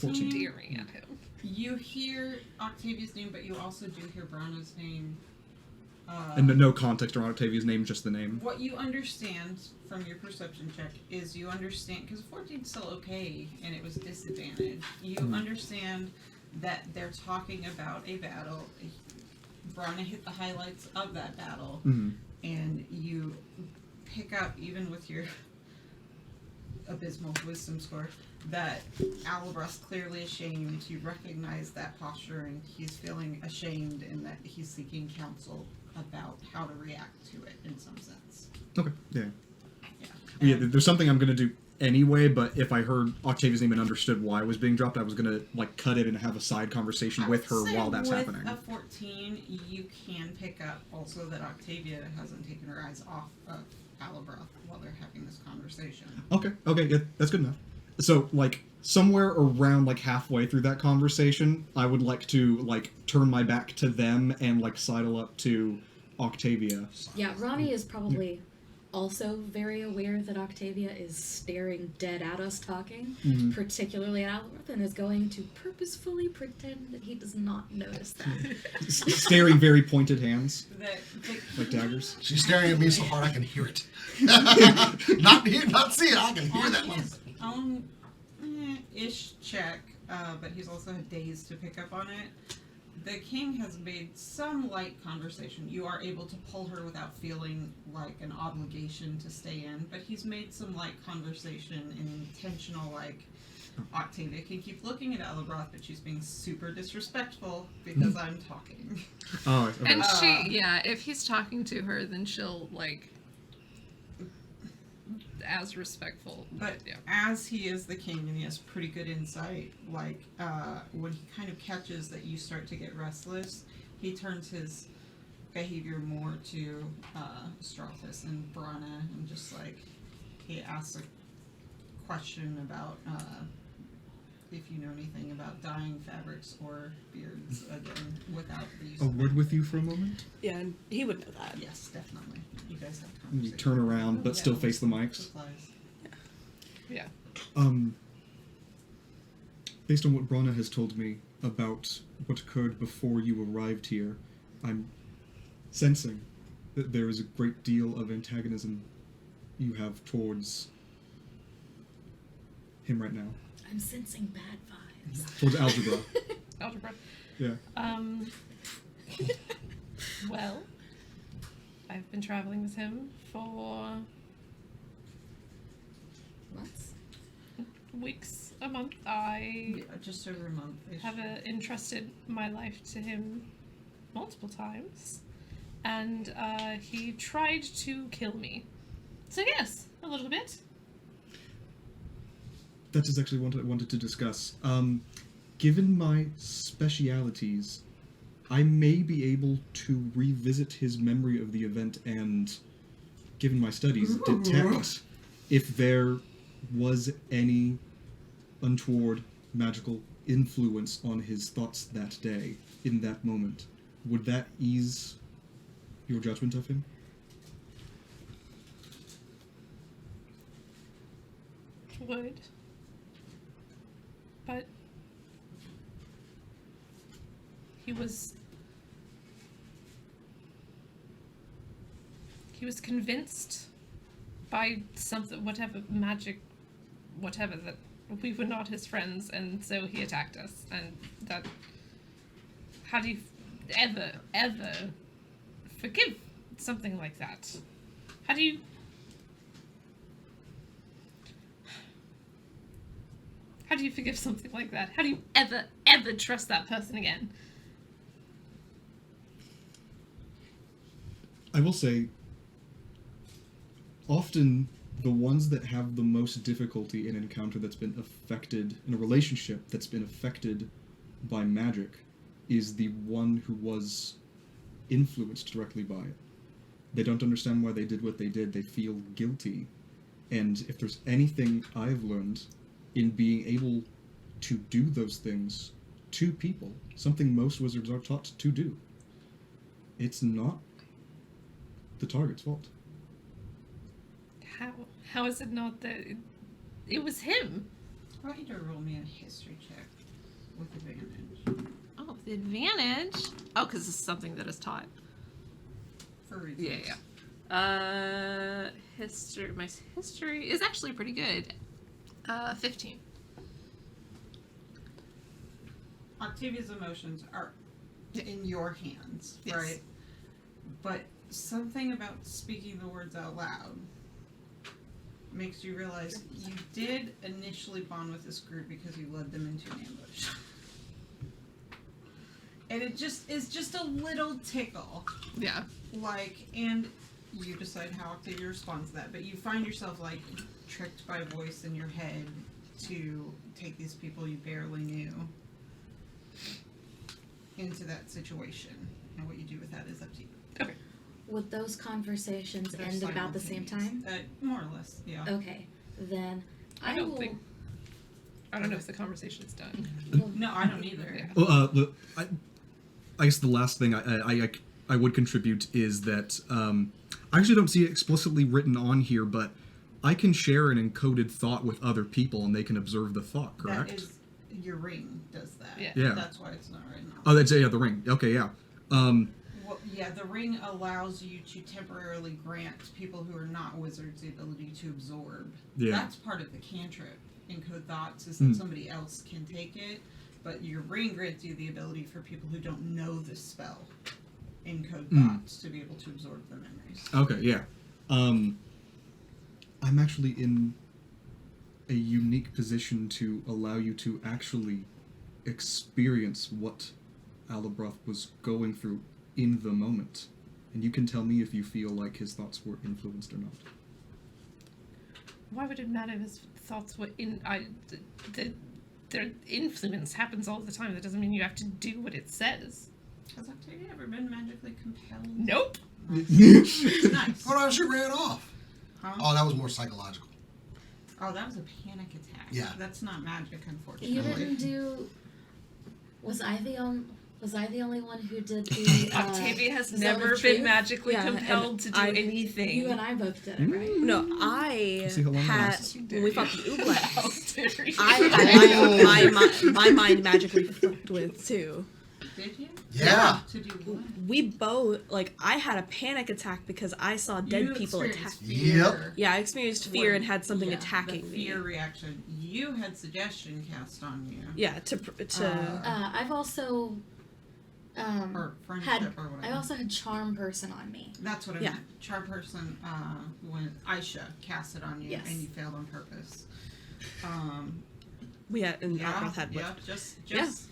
14. Staring at him. You hear Octavia's name, but you also do hear Brana's name. And no context around Octavia's name, just the name. What you understand from your perception check is you understand, because 14's still okay, and it was disadvantage. You understand that they're talking about a battle. Brana hit the highlights of that battle, and you pick up, even with your abysmal wisdom score, that Alabras clearly ashamed. You recognize that posture, and he's feeling ashamed, and that he's seeking counsel about how to react to it in some sense. Okay, yeah. Yeah. There's something I'm going to do anyway, but if I heard Octavia's name and understood why it was being dropped, I was going to, like, cut it and have a side conversation with her while that's happening. With a 14, you can pick up also that Octavia hasn't taken her eyes off of Alabroth while they're having this conversation. Okay, yeah, that's good enough. So, like, somewhere around, like, halfway through that conversation, I would like to, like, turn my back to them and, like, sidle up to Octavia. Yeah, Ronnie is probably also very aware that Octavia is staring dead at us talking, particularly at Alworth, and is going to purposefully pretend that he does not notice that. Staring very pointed hands, like daggers. She's staring at me so hard I can hear it. Not see it, I can hear On that one. his own ish check, but he's also had days to pick up on it. The king has made some light conversation. You are able to pull her without feeling like an obligation to stay in, but he's made some light conversation and intentional, like, Octavia can keep looking at Alabroth, but she's being super disrespectful because I'm talking. Oh, okay. And if he's talking to her, then she'll, like, as respectful. But as he is the king and he has pretty good insight, like, when he kind of catches that you start to get restless, he turns his behavior more to Strathus and Brana, and just, like, he asks a question about if you know anything about dyeing fabrics or beards, again, without the use A of word with you for a moment? Yeah, and he would know that. Yes, definitely. You guys have You conversation. turn around, but still face the mics. Supplies. Yeah. Based on what Brana has told me about what occurred before you arrived here, I'm sensing that there is a great deal of antagonism you have towards him right now. I'm sensing bad vibes. Towards algebra. Algebra. Yeah. Well, I've been traveling with him for Months? weeks, a month. I Yeah, just over a month. have entrusted my life to him multiple times, and he tried to kill me. So yes, a little bit. That's exactly what I wanted to discuss. Given my specialities, I may be able to revisit his memory of the event and, given my studies, detect if there was any untoward magical influence on his thoughts that day, in that moment. Would that ease your judgment of him? Would. But he was convinced by something, whatever magic, whatever, that we were not his friends, and so he attacked us. And that, how do you ever forgive something like that? How do you forgive something like that? How do you ever trust that person again? I will say, often the ones that have the most difficulty in an encounter that's been affected, in a relationship that's been affected by magic, is the one who was influenced directly by it. They don't understand why they did what they did. They feel guilty. And if there's anything I've learned in being able to do those things to people, something most wizards are taught to do, it's not the target's fault. How is it not that it was him? I want you to roll me a history check with advantage. Oh, the advantage. Oh, because it's something that is taught. for reasons. Yeah. My history is actually pretty good. 15. Octavia's emotions are in your hands, Yes. right? But something about speaking the words out loud makes you realize you did initially bond with this group because you led them into an ambush. And it just is just a little tickle. Yeah. Like, and you decide how Octavia responds to that, but you find yourself, like, tricked by a voice in your head to take these people you barely knew into that situation. And what you do with that is up to you. Okay. Would those conversations They're end about the same time? More or less, yeah. Okay, then I I don't will. think. I don't know if the conversation's done. No, I don't either. Yeah. Well, I guess the last thing I would contribute is that I actually don't see it explicitly written on here, but I can share an encoded thought with other people and they can observe the thought, correct? That is, your ring does that. Yeah. Yeah. That's why it's not written on. Oh, that's the ring. Okay, yeah. Well, yeah, the ring allows you to temporarily grant people who are not wizards the ability to absorb. Yeah. That's part of the cantrip. Encode thoughts is that somebody else can take it, but your ring grants you the ability for people who don't know the spell, encode thoughts, to be able to absorb the memories. Okay, yeah. I'm actually in a unique position to allow you to actually experience what Alabroth was going through in the moment. And you can tell me if you feel like his thoughts were influenced or not. Why would it matter if his thoughts were their influence happens all the time. That doesn't mean you have to do what it says. Has Octavia ever been magically compelled? Nope. Nice. Hold on, she ran off. Huh? Oh, that was more psychological. Oh, that was a panic attack. Yeah. That's not magic, unfortunately. You didn't do. Was I the only one who did the? Octavia has Zone of never Truth? been magically Yeah, compelled and to do anything. You and I both did it, right? No, I See how long it had lasts. when we fought the Oobleck. How dare you. I had my mind magically flipped with too. Did you? Yeah. To do what? We both I had a panic attack because I saw dead You people attack. experienced Yep. fear. Yeah, I experienced fear When- and had something yeah, attacking the me. fear reaction. You had suggestion cast on you. Yeah, to I've also Or friendship or whatever. I also had charm person on me. That's what I Yeah. meant. Charm person, when Aisha cast it on you Yes. and you failed on purpose. we had and Yeah, Alabroth had yeah, just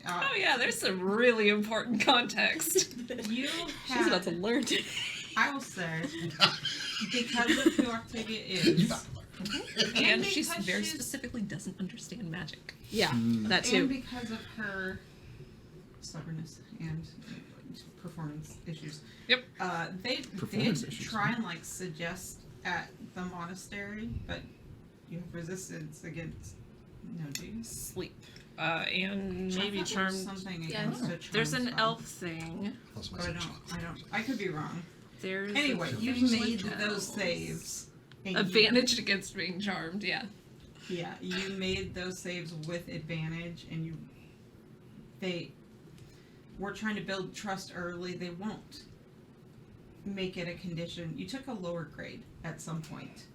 Oh yeah, there's some really important context. you She's about to had, learn. I will say, because of who Octavia You is, about to learn. And she because very she's- specifically doesn't understand magic. Yeah, that and too. because of her stubbornness and performance issues. Yep. They Performance did issues, try and suggest at the monastery, but you have resistance against. No, do you? Sleep. And I maybe thought there was charmed. something Yeah, against a charm There's an spell. elf thing. That's my But chocolate. I could be wrong. There's Anyway, a you thing made with those elves. saves. and you- Advantage against being charmed, yeah. Yeah, you made those saves with advantage, and they were trying to build trust early. They won't make it a condition. You took a lower grade at some point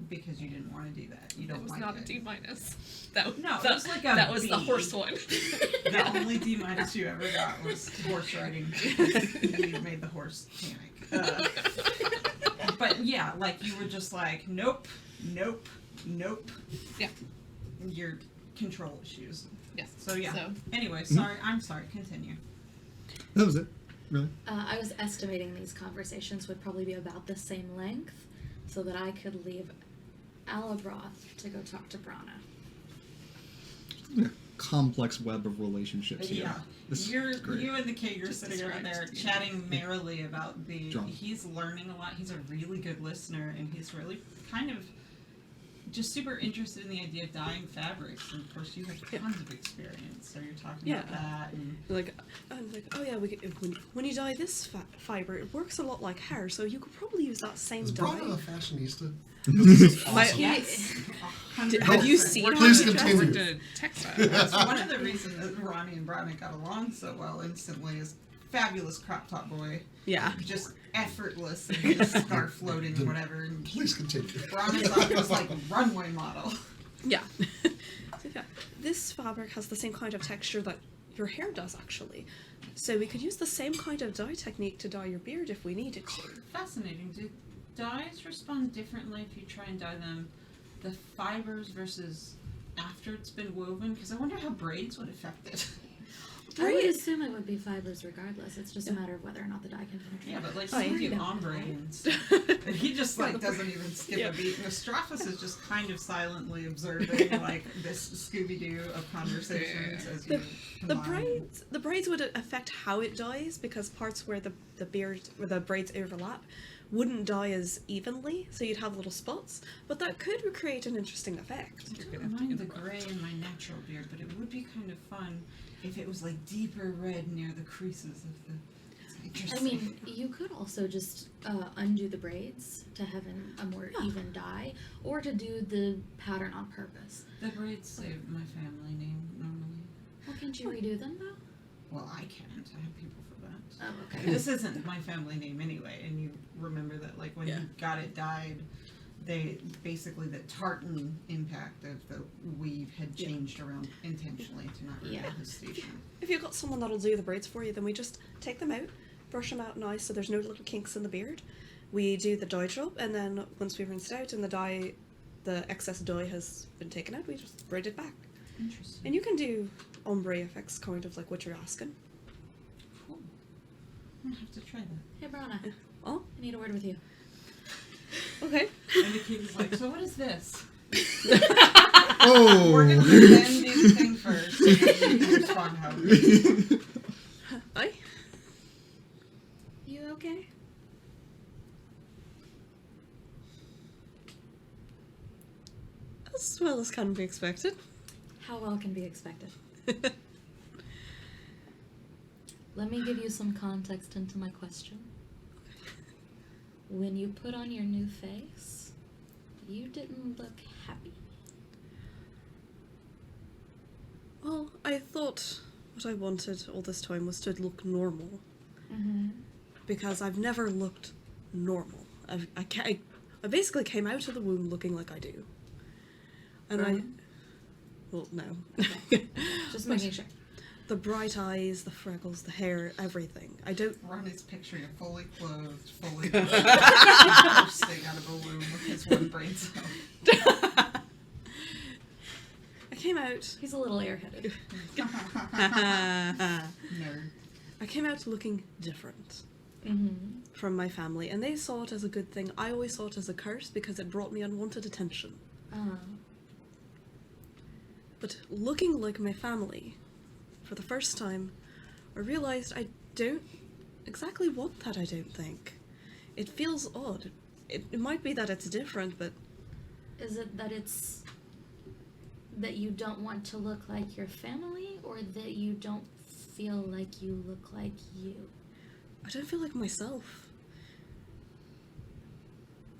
because you didn't want to do that. You don't It was like not it. a D minus. That No, it that, was like a that was the B. horse one. The only D minus you ever got was horse riding. You made the horse panic. But yeah, you were just like, nope, nope, nope. Yeah. Your control issues. Yes. So yeah. So Anyway, sorry. I'm sorry. Continue. That was it. Really? I was estimating these conversations would probably be about the same length, so that I could leave Alabroth to go talk to Brana. Complex web of relationships here. Yeah. This is You great. and the kid, you're sitting over there described. chatting merrily about the. John. He's learning a lot. He's a really good listener, and he's really kind of just super interested in the idea of dyeing fabrics. And of course, you have tons of experience, so you're talking about that. And Oh yeah, when you dye this fiber, it works a lot like hair, so you could probably use that same Is dye. Brana a fashionista? My- Awesome. yes, Have you 100%. seen We're one? Please talking- continue. worked at textile. That's one of the reasons that Ronnie and Brana got along so well instantly is fabulous crop top boy. Yeah. Just effortless and his scarf floating or whatever. And Please continue. Brahma's on this like runway model. Yeah. So yeah, this fabric has the same kind of texture that your hair does actually. So we could use the same kind of dye technique to dye your beard if we needed to. Fascinating. Do dyes respond differently if you try and dye them the fibers versus after it's been woven? Because I wonder how braids would affect it. I would assume it would be fibers regardless. It's just a matter of whether or not the dye can penetrate. Yeah, but like Oh, some yeah. do ombre and stuff. And he just like doesn't even skip a beat. And Astraphus is just kind of silently observing like this Scooby-Doo of conversations as you The combine. braids would affect how it dyes because parts where the braids overlap wouldn't dye as evenly, so you'd have little spots. But that could create an interesting effect. I don't mind the gray in my natural beard, but it would be kind of fun if it was like deeper red near the creases of the. It's I interesting. mean, you could also just undo the braids to have a more even dye, or to do the pattern on purpose. The braids say my family name normally. Well, can't you redo them though? Well, I can't. I have people for that. Oh, okay. And this isn't my family name anyway, and you remember that like when you got it dyed, they basically the tartan impact of the weave had changed around intentionally to not reveal his station. If you've got someone that'll do the braids for you, then we just take them out, brush them out nice so there's no little kinks in the beard. We do the dye job, and then once we rinse it out and the excess dye has been taken out, we just braid it back. Interesting. And you can do ombre effects, kind of like what you're asking. Cool. I'm gonna have to try that. Hey, Brana. Oh, I need a word with you. okay. And the kid's like, so what is this? Oh! We're gonna do the thing first, and then you can respond how it is. Hi. You okay? As well as can be expected. How well can be expected? Let me give you some context into my question. When you put on your new face, you didn't look happy. Well, I thought what I wanted all this time was to look normal. Mm-hmm. Because I've never looked normal. I basically came out of the womb looking like I do. And well, no. Just But making sure. the bright eyes, the freckles, the hair, everything. I don't. Ronnie's picturing a fully clothed, fully bursting out of a womb with his one brain cell. I came out. He's a little airheaded. I Nerd. came out looking different Mm-hmm. from my family, and they saw it as a good thing. I always saw it as a curse because it brought me unwanted attention. But looking like my family, for the first time, I realized I don't exactly want that, I don't think. It feels odd. It might be that it's different, but Is it that you don't want to look like your family, or that you don't feel like you look like you? I don't feel like myself.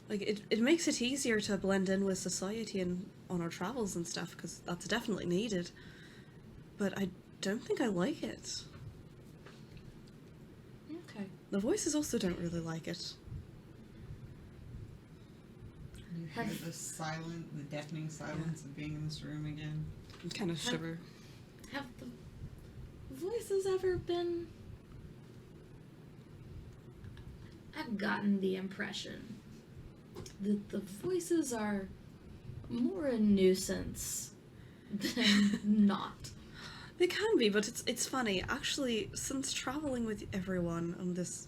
Like, it makes it easier to blend in with society and on our travels and stuff, because that's definitely needed. But I don't think I like it. Okay. The voices also don't really like it. You hear the deafening silence of being in this room again. I kind of shiver. Have the voices ever been... I've gotten the impression that the voices are more a nuisance than not. They can be, but it's funny. Actually, since traveling with everyone on this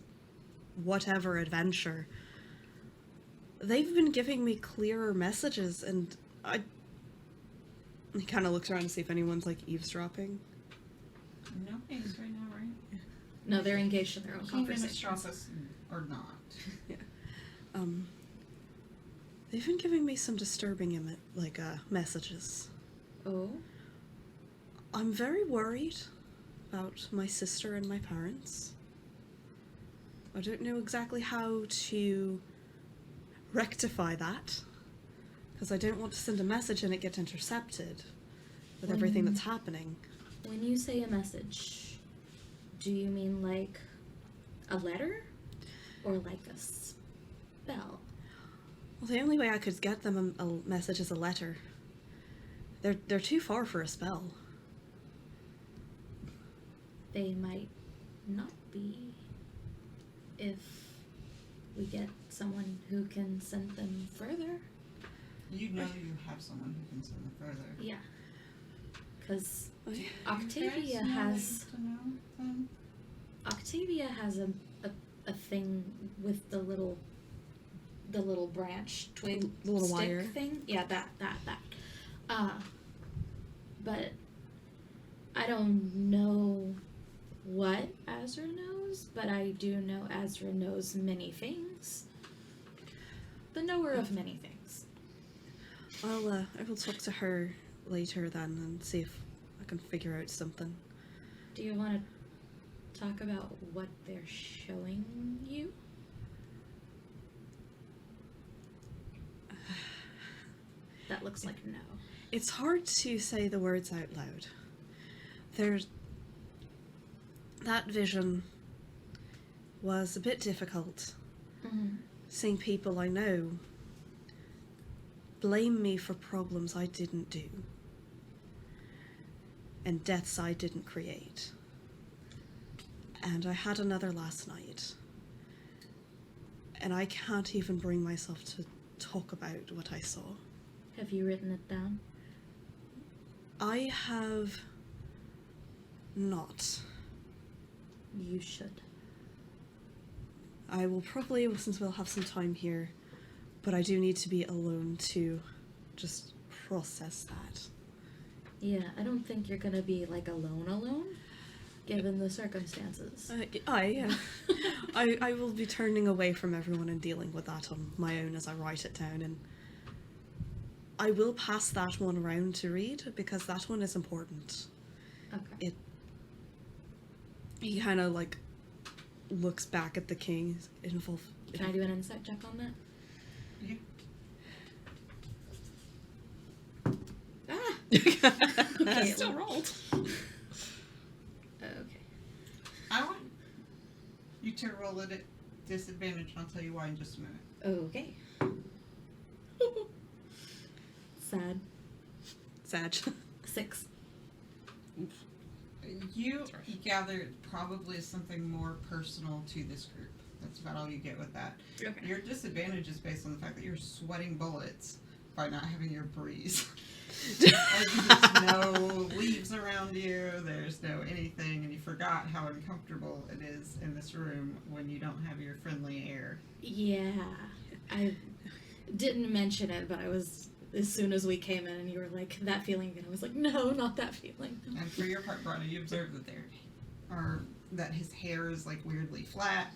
whatever adventure, they've been giving me clearer messages, and he kind of looks around to see if anyone's like eavesdropping. No names right now, right? No, they're engaged in their own King and conversation. Astraphus or not. They've been giving me some disturbing messages. Oh? I'm very worried about my sister and my parents. I don't know exactly how to rectify that, because I don't want to send a message and it get intercepted with everything that's happening. When you say a message, do you mean like A letter? Or like a spell? Well, the only way I could get them a message is a letter. They're too far for a spell. They might not be if we get someone who can send them further. You know you have someone who can send them further. Yeah. Because Oh, Octavia has a thing with the little branch twig The little stick wire thing. Yeah, that. But I don't know what Azra knows, but I do know Azra knows many things. The knower of many things. I will talk to her later then and see if I can figure out something. Do you want to talk about what they're showing you? That looks like no. It's hard to say the words out loud. That vision was a bit difficult. Mm-hmm. Seeing people I know blame me for problems I didn't do and deaths I didn't create. And I had another last night. And I can't even bring myself to talk about what I saw. Have you written it down? I have not. You should. I will probably, since we'll have some time here, but I do need to be alone to just process that. Yeah, I don't think you're gonna be like alone, given the circumstances. I will be turning away from everyone and dealing with that on my own as I write it down, and I will pass that one around to read because that one is important. Okay. He kind of like looks back at the king. Can I do an insight check on that? Yeah. Okay, Still rolled. Okay. I want you to roll it at disadvantage, and I'll tell you why in just a minute. Okay. Sad. Sag. 6. You gather probably something more personal to this group. That's about all you get with that. Okay. Your disadvantage is based on the fact that you're sweating bullets by not having your breeze. There's no leaves around you, there's no anything, and you forgot how uncomfortable it is in this room when you don't have your friendly air. Yeah. I didn't mention it, but I was, as soon as we came in and you were like, that feeling again, I was like, no, not that feeling. And for your part, Bronna, you observe that that his hair is like weirdly flat,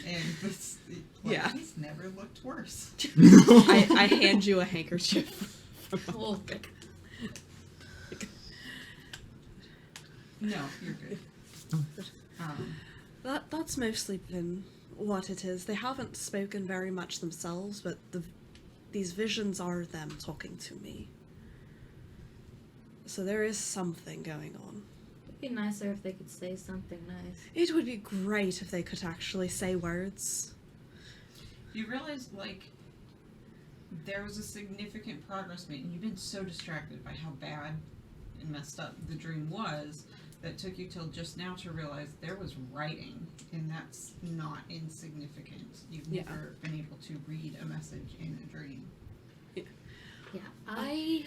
and this, Yeah. he's never looked worse. I hand you a handkerchief. Well, No, you're good. That's mostly been what it is. They haven't spoken very much themselves, but these visions are them talking to me. So there is something going on. it'd be nicer if they could say something nice. It would be great if they could actually say words. You realize, like, there was a significant progress made, and you've been so distracted by how bad and messed up the dream was that it took you till just now to realize there was writing, and that's not insignificant. You've Yeah. never been able to read a message in a dream. Yeah, I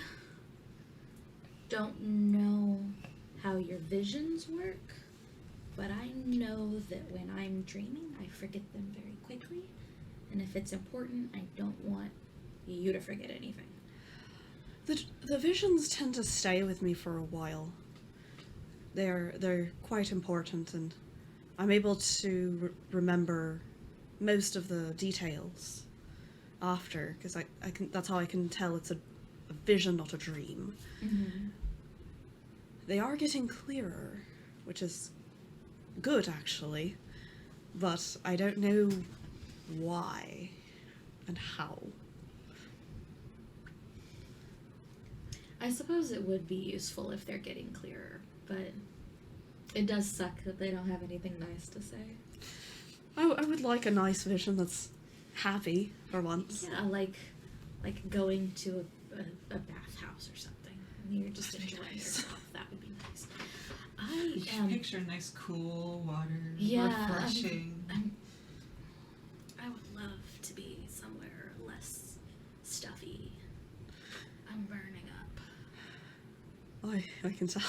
don't know how your visions work, but I know that when I'm dreaming, I forget them very quickly, and if it's important, I don't want you to forget anything. The visions tend to stay with me for a while. They're quite important, and I'm able to remember most of the details after, because I can. That's how I can tell it's a vision, not a dream. Mm-hmm. They are getting clearer, which is good actually, but I don't know why and how. I suppose it would be useful if they're getting clearer, but it does suck that they don't have anything nice to say. I would like a nice vision that's happy for once. Yeah, like going to a bathhouse or something. And you're just enjoying yourself. That would be nice. You can picture nice, cool water, Yeah, refreshing. I would love to be somewhere less stuffy. I'm burning up. I can tell.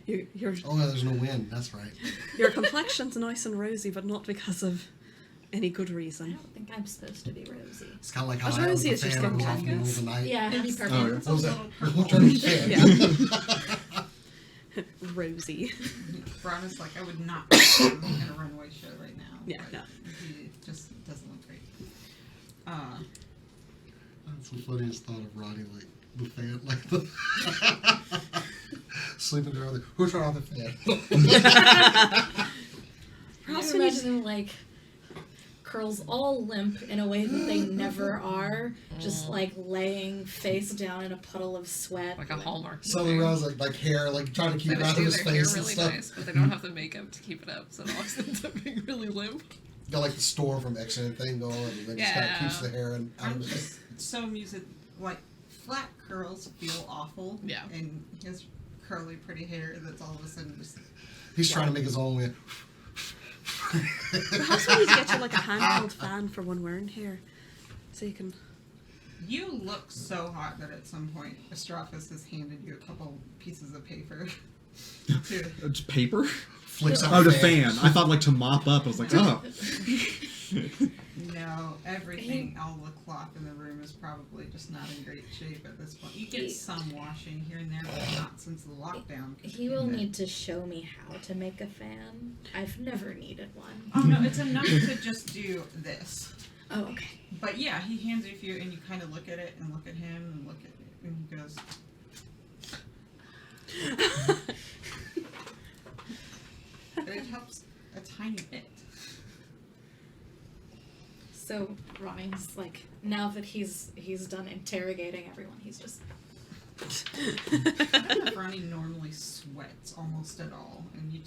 Your Oh, yeah, there's no wind. That's right. your complexion's nice and rosy, but not because of any good I reason. don't think I'm supposed to be rosy. It's kind of like how As I am rosy with as the your fan skin goes off in the middle gets. of the night. Yeah, it'd be Yes. perfect. Oh, yeah. What was that? Little We'll turn the fan. Rosy. Brana's like, I would not put him in a runway show right now. Yeah, but no. He just doesn't look great. That's the funniest thought of Ronnie, like the fan, like the sleeping there. Who turned on the fan? Perhaps I when you imagine them like curls all limp in a way that they never are, just like laying face down in a puddle of sweat. Like a Hallmark. Something around like hair, like trying to keep They it just out of do his their hair face and really stuff. nice, but they don't have the makeup to keep it up, so it always ends up being really limp. Got like the Storm from X-Men thing going, and then just kind Yeah. of keeps the hair and out I'm of it. just so amused at, like, flat curls feel awful. Yeah. And his curly, pretty hair that's all of a sudden just... He's trying to make his own way. perhaps we need to get you like a handheld fan for when we're in here, so you can. You look so hot that at some point Astraphus has handed you a couple pieces of paper to... It's paper? Flicks out Oh, the the fan. I thought like to mop up. I was like, oh. No, everything, all the cloth in the room is probably just not in great shape at this point. You get some washing here and there, but not since the lockdown. He will need to show me how to make a fan. I've never needed one. Oh no, it's enough to just do this. Oh, okay. But yeah, he hands it to you, and you kind of look at it and look at him and look at it, and he goes, it helps a tiny bit. So Ronnie's like, now that he's done interrogating everyone, he's just I don't know if Ronnie normally sweats almost at all, and you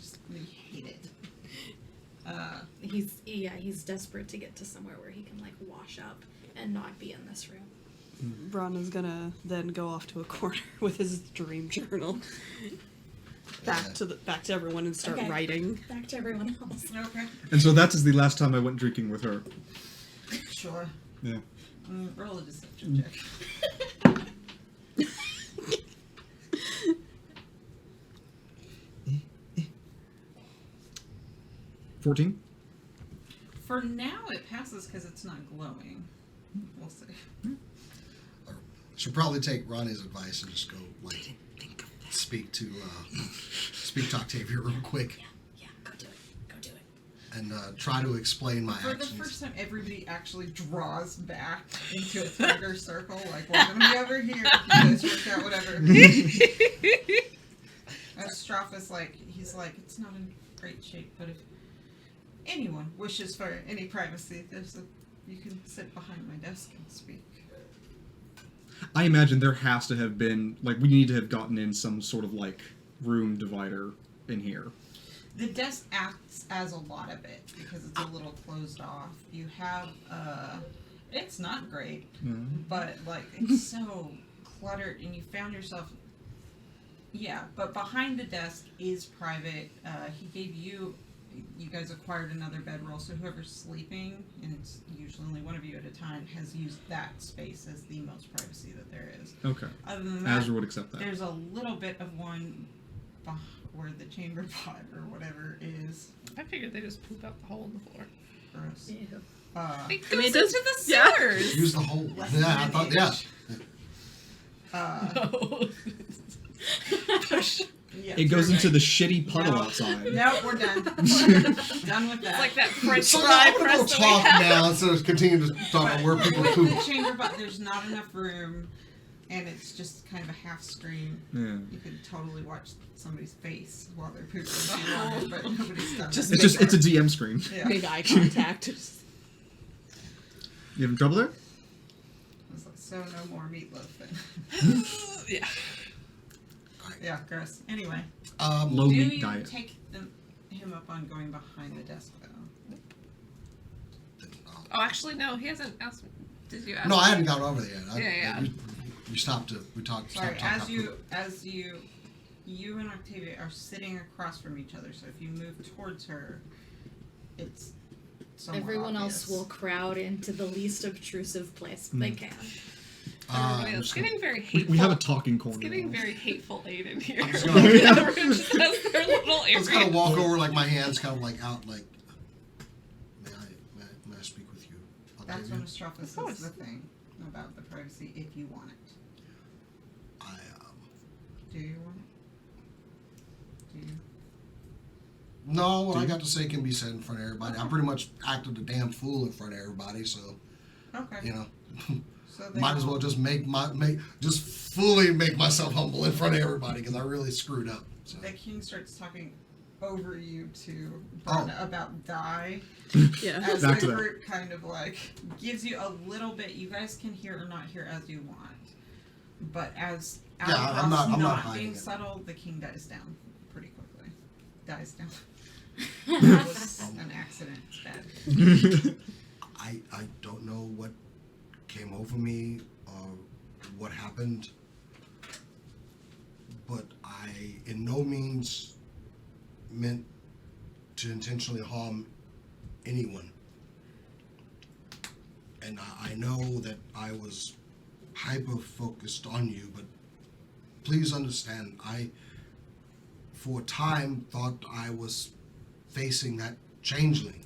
hate it. he's desperate to get to somewhere where he can like wash up and not be in this room. Brana's gonna then go off to a corner with his dream journal. Back to everyone and start Okay. writing. Back to everyone else. Okay. And so that is the last time I went drinking with her. Sure. Yeah. Roll a deception check. 14? For now, it passes because it's not glowing. We'll see. Should probably take Ronnie's advice and just go like speak to Octavia real quick Yeah, go do it. Go do it. and try to explain my For the actions. first time, everybody actually draws back into a tiger circle. Like, we're going to be over here. You guys work out whatever. Astraphus, he's like, it's not in great shape, but if anyone wishes for any privacy, you can sit behind my desk and speak. I imagine there has to have been, we need to have gotten in some sort of, room divider in here. The desk acts as a lot of it because it's a little closed off. You have, it's not great, but, it's so cluttered, and you found yourself, but behind the desk is private. He gave you guys acquired another bedroll, so whoever's sleeping, and it's usually only one of you at a time, has used that space as the most privacy that there is. Okay. Other than that, Azure would accept that. there's a little bit of one where the chamber pot or whatever is. I figured they just poop out the hole in the floor. Gross. Ew. It I mean, goes it does- into the yeah. sewers. Use the hole. Less Yeah, I than thought. an Yeah. inch. Yeah, It goes you're into right. the shitty puddle No. outside. No, we're done. Done with that. It's like that French So now fry I'm gonna go press that we talk have. now instead of continue to talk about where people with poop. the chamber pot, there's not enough room, and it's just kind of a half screen. Yeah. You could totally watch somebody's face while they're pooping if you wanted, but nobody's done Just that. It's a DM screen. Yeah. Big eye contact. You having trouble there? It's like, so no more meatloaf then. Yeah. Yeah, gross. Anyway, Low do meat you diet. take him up on going behind the desk though? Oh, actually, no. He hasn't asked me. Did you ask No, me? I hadn't got over there yet. Yeah. We stopped to we talked. Sorry, stopped talking. you and Octavia are sitting across from each other, so if you move towards her, it's somewhat Everyone obvious. else will crowd into the least obtrusive place they can. Everybody I'm else. just It's gonna- getting very We, hateful. we have a talking corner. It's getting now. very hateful aid in here. I'm just gonna- Everyone just has their little I was gonna area. walk over, like my hands kind of like out, like. May I speak with you? That's Octavia? when Astraphus course. is the thing about the privacy, if you want it. I Do you want it? Do you? No, what I got to say can be said in front of everybody. I pretty much acted a damn fool in front of everybody, so Okay. you know, So they might as well just just fully make myself humble in front of everybody because I really screwed up. So. The king starts talking over you to Oh. Brenda about die. Yeah. As Back to the that. group kind of like gives you a little bit, you guys can hear or not hear as you want. But as Yeah, I'm not not hiding being it. subtle, the king dies down pretty quickly. Dies down. That was an accident. It's bad. I don't know what came over me or what happened, but I in no means meant to intentionally harm anyone. And I know that I was hyper focused on you, but please understand, I for a time thought I was facing that changeling.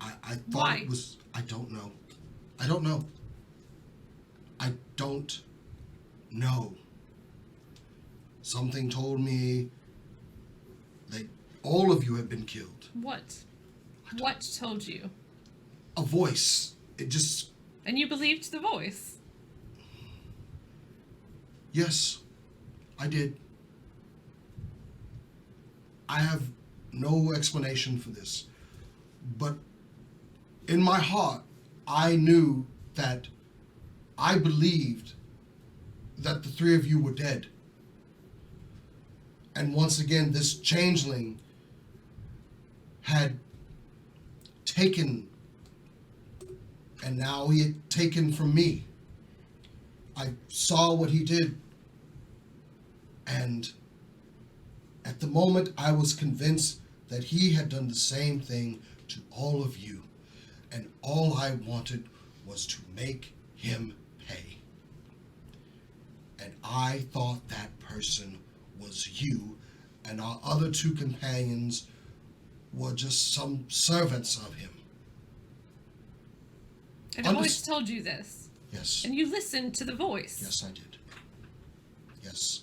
I thought Why? it was. I don't know. I don't know. I don't know. Something told me that all of you have been killed. What? What told you? A voice. It just. And you believed the voice. Yes, I did. I have no explanation for this. But in my heart, I knew that I believed that the three of you were dead. And once again, this changeling had taken, and now he had taken from me. I saw what he did. And at the moment, I was convinced that he had done the same thing to all of you. And all I wanted was to make him pay. And I thought that person was you, and our other two companions were just some servants of him. And a voice told you this. Yes. And you listened to the voice. Yes, I did. Yes.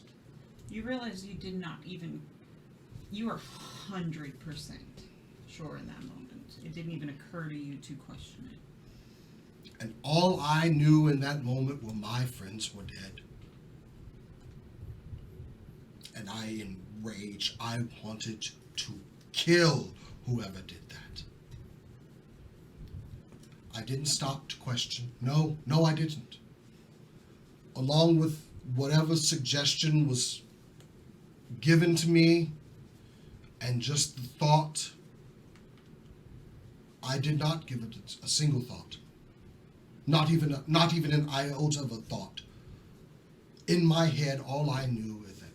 You realize you did not even. You were 100% sure in that moment. It didn't even occur to you to question it. And all I knew in that moment were my friends were dead. And I, in rage, I wanted to kill whoever did that. I didn't stop to question. No, I didn't. Along with whatever suggestion was given to me and just the thought, I did not give it a single thought. Not even an iota of a thought. In my head, all I knew is that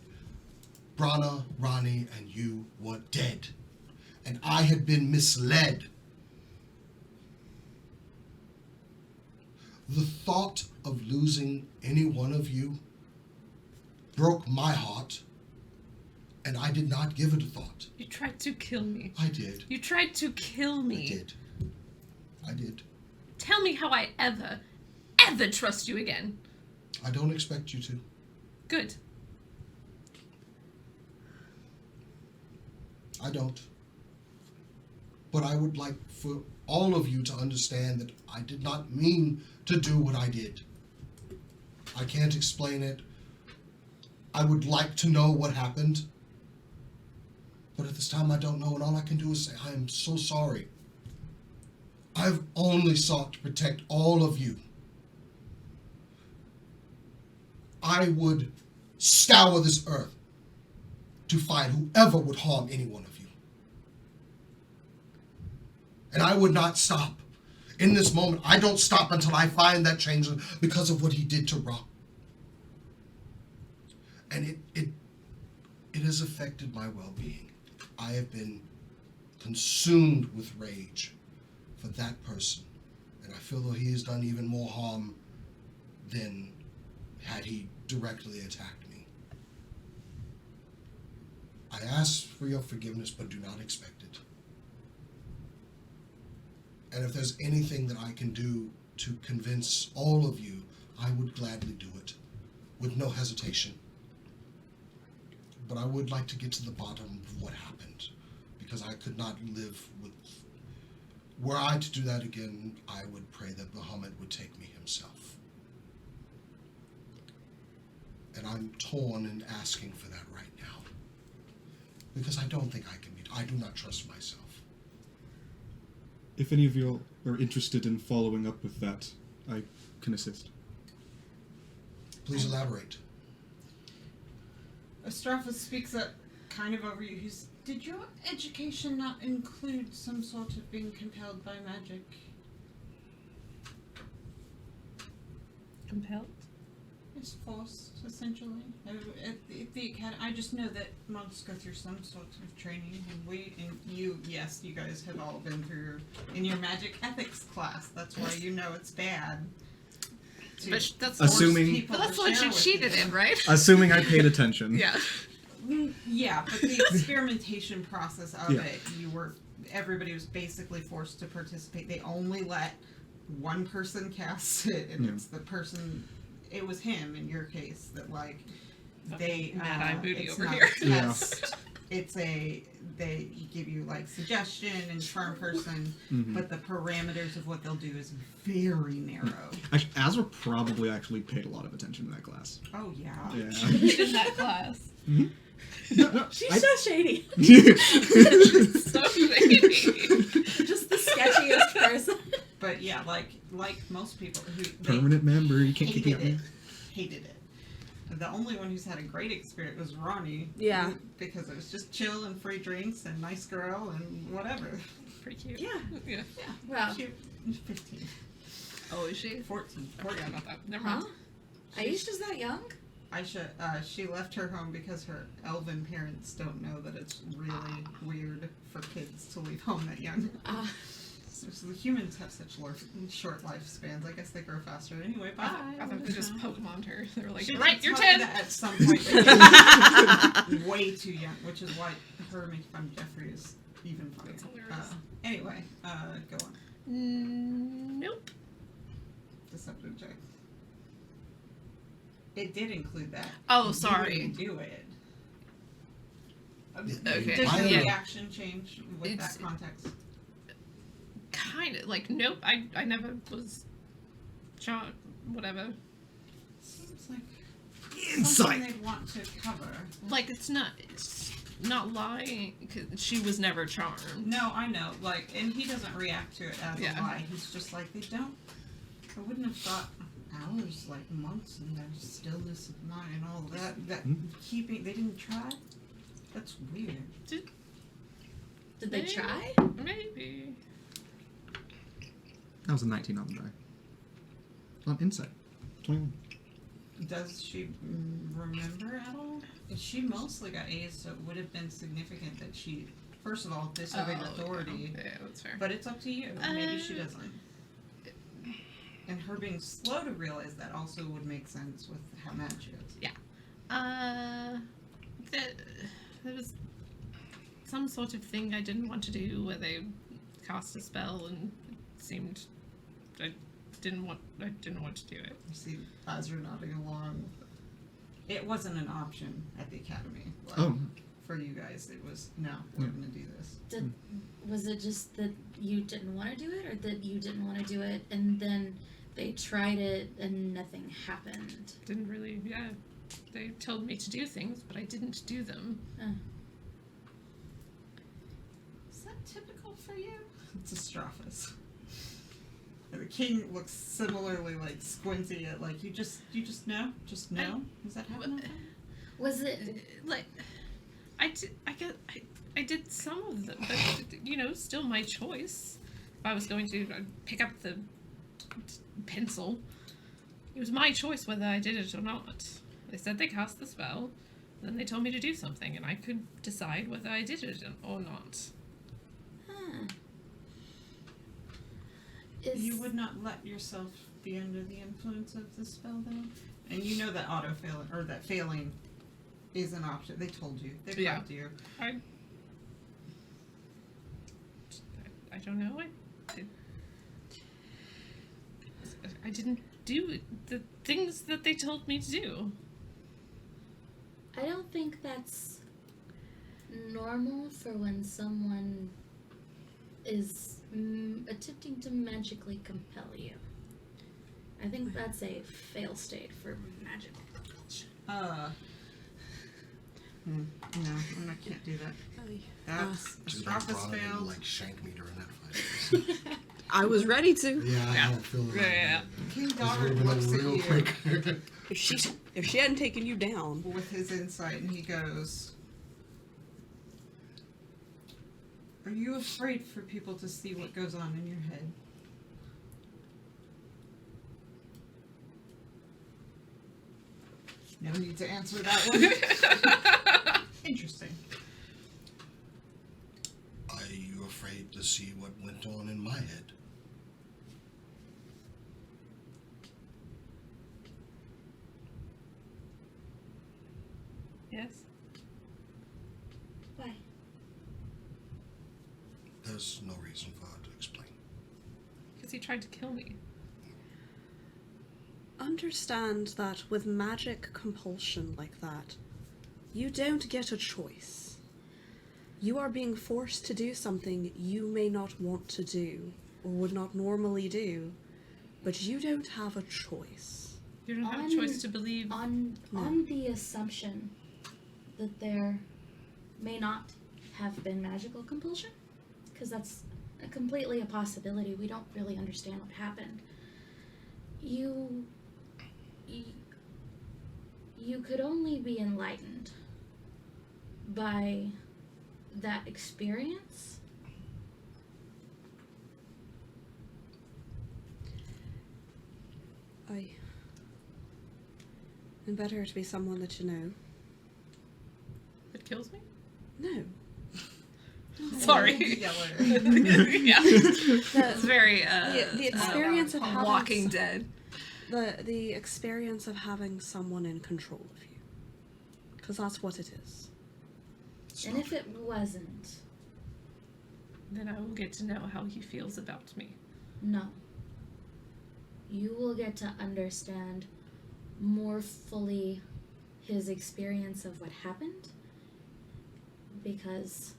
Brana, Ronnie, and you were dead. And I had been misled. The thought of losing any one of you broke my heart, and I did not give it a thought. You tried to kill me. I did. You tried to kill me. I did. Tell me how I ever trust you again. I don't expect you to. Good. I don't. But I would like for all of you to understand that I did not mean to do what I did. I can't explain it. I would like to know what happened. But at this time I don't know, and all I can do is say, I am so sorry. I've only sought to protect all of you. I would scour this earth to find whoever would harm any one of you. And I would not stop In this moment, I don't stop until I find that changeling because of what he did to Ra. And it has affected my well-being. I have been consumed with rage for that person. And I feel that he has done even more harm than had he directly attacked me. I ask for your forgiveness, but do not expect it. And if there's anything that I can do to convince all of you, I would gladly do it, with no hesitation. But I would like to get to the bottom of what happened, because I could not live with... Were I to do that again, I would pray that Bahamut would take me himself. And I'm torn in asking for that right now, because I don't think I can I do not trust myself. If any of you are interested in following up with that, I can assist. Please elaborate. Astraphus speaks up kind of over you. He's, did your education not include some sort of being compelled by magic? Compelled? It's forced, essentially. At the academy, I just know that monks go through some sort of training, and you, yes, you guys have all been through in your magic ethics class. That's why you know it's bad. But that's Assuming- But that's what you cheated in, right? Assuming I paid attention. Yeah. Yeah, but the experimentation process of Yeah. it, everybody was basically forced to participate. They only let one person cast it, and Yeah. it's the person. It was him in your case that they Mad Eye Moody it's over not here. a test. They give you suggestion and charm person, but the parameters of what they'll do is very narrow. Actually, Azra probably actually paid a lot of attention to that class. Oh yeah. Yeah. In that class. She's so shady. So shady. Just the sketchiest person. But yeah, like most people who Permanent member, you can't kick me out. hated it. The only one who's had a great experience was Ronnie. Yeah. Because it was just chill and free drinks and nice girl and whatever. Pretty cute. Yeah. Yeah. Yeah. Wow. She was 15. Oh, is she? 14. I forgot about that. Never Huh? mind. Aisha's that young? Aisha, she left her home because her elven parents don't know that it's really weird for kids to leave home that young. So the humans have such short lifespans. I guess they grow faster. Anyway, bye. I thought they just Pokemon'd her. They were like, She right, did you're tell you 10. that at some point, they were way too young, which is why her making fun of Jeffrey is even funnier. That's hilarious. Anyway, go on. Nope. Deceptive check. It did include that. Oh, You sorry. didn't do it. Okay. Does your Yeah. reaction change with It's- that context? Kind of. Like, nope. I never was shot. Whatever. Seems like something Insight! they'd want to cover. Like, it's not lying. 'Cause she was never charmed. No, I know. And he doesn't react to it as Yeah. a lie. He's just like, they don't. I wouldn't have thought hours, months, and their stillness of mind and all that. That keeping. They didn't try. That's weird. Did they Maybe. try? Maybe. That was a 19 on the die. On insight. 21. Does she remember at all? She mostly got A's, so it would have been significant that she, first of all, disobeyed authority. Yeah, that's fair. But it's up to you. Maybe she doesn't. And her being slow to realize that also would make sense with how mad she is. There was some sort of thing I didn't want to do where they cast a spell and it seemed I didn't want to do it. You see Azra nodding along. It wasn't an option at the academy. Oh. For you guys, it was, no, we're going to do this. Was it just that you didn't want to do it, or that you didn't want to do it and then they tried it and nothing happened? Didn't really, yeah. They told me to do things, but I didn't do them. Is that typical for you? It's Astraphus. And the king looks similarly squinty at you just know? Just know? Is that happening? Was it? Like, I did some of them, but still my choice. I was going to pick up the pencil. It was my choice whether I did it or not. They said they cast the spell, then they told me to do something, and I could decide whether I did it or not. Huh. You would not let yourself be under the influence of the spell, though? And you know that auto-failing, or that failing is an option. They told you. They prepped you. I don't know. I didn't do the things that they told me to do. I don't think that's normal for when someone is attempting to magically compel you. I think that's a fail state for magic. No, I can't do that. That's Astraphus failed. Like shank me during that fight. I was ready to. Yeah, I don't feel it. Yeah. King This Donald would've been looks at real you quick. If she hadn't taken you down. with his insight, and he goes, "Are you afraid for people to see what goes on in your head?" No need to answer that one. Interesting. Are you afraid to see what went on in my head? Yes? Why? There's no reason for her to explain. Because he tried to kill me. Understand that with magic compulsion like that, you don't get a choice. You are being forced to do something you may not want to do, or would not normally do, but you don't have a choice. You don't have a choice to believe. On the assumption that there may not have been magical compulsion, because that's completely a possibility. We don't really understand what happened. You could only be enlightened by that experience. And better to be someone that you know. It kills me? No. Sorry. Yeller. Yeah. It's very, The experience of having Walking Dead. The experience of having someone in control of you. Because that's what it is. And if it wasn't, Then I will get to know how he feels about me. no. You will get to understand more fully his experience of what happened, because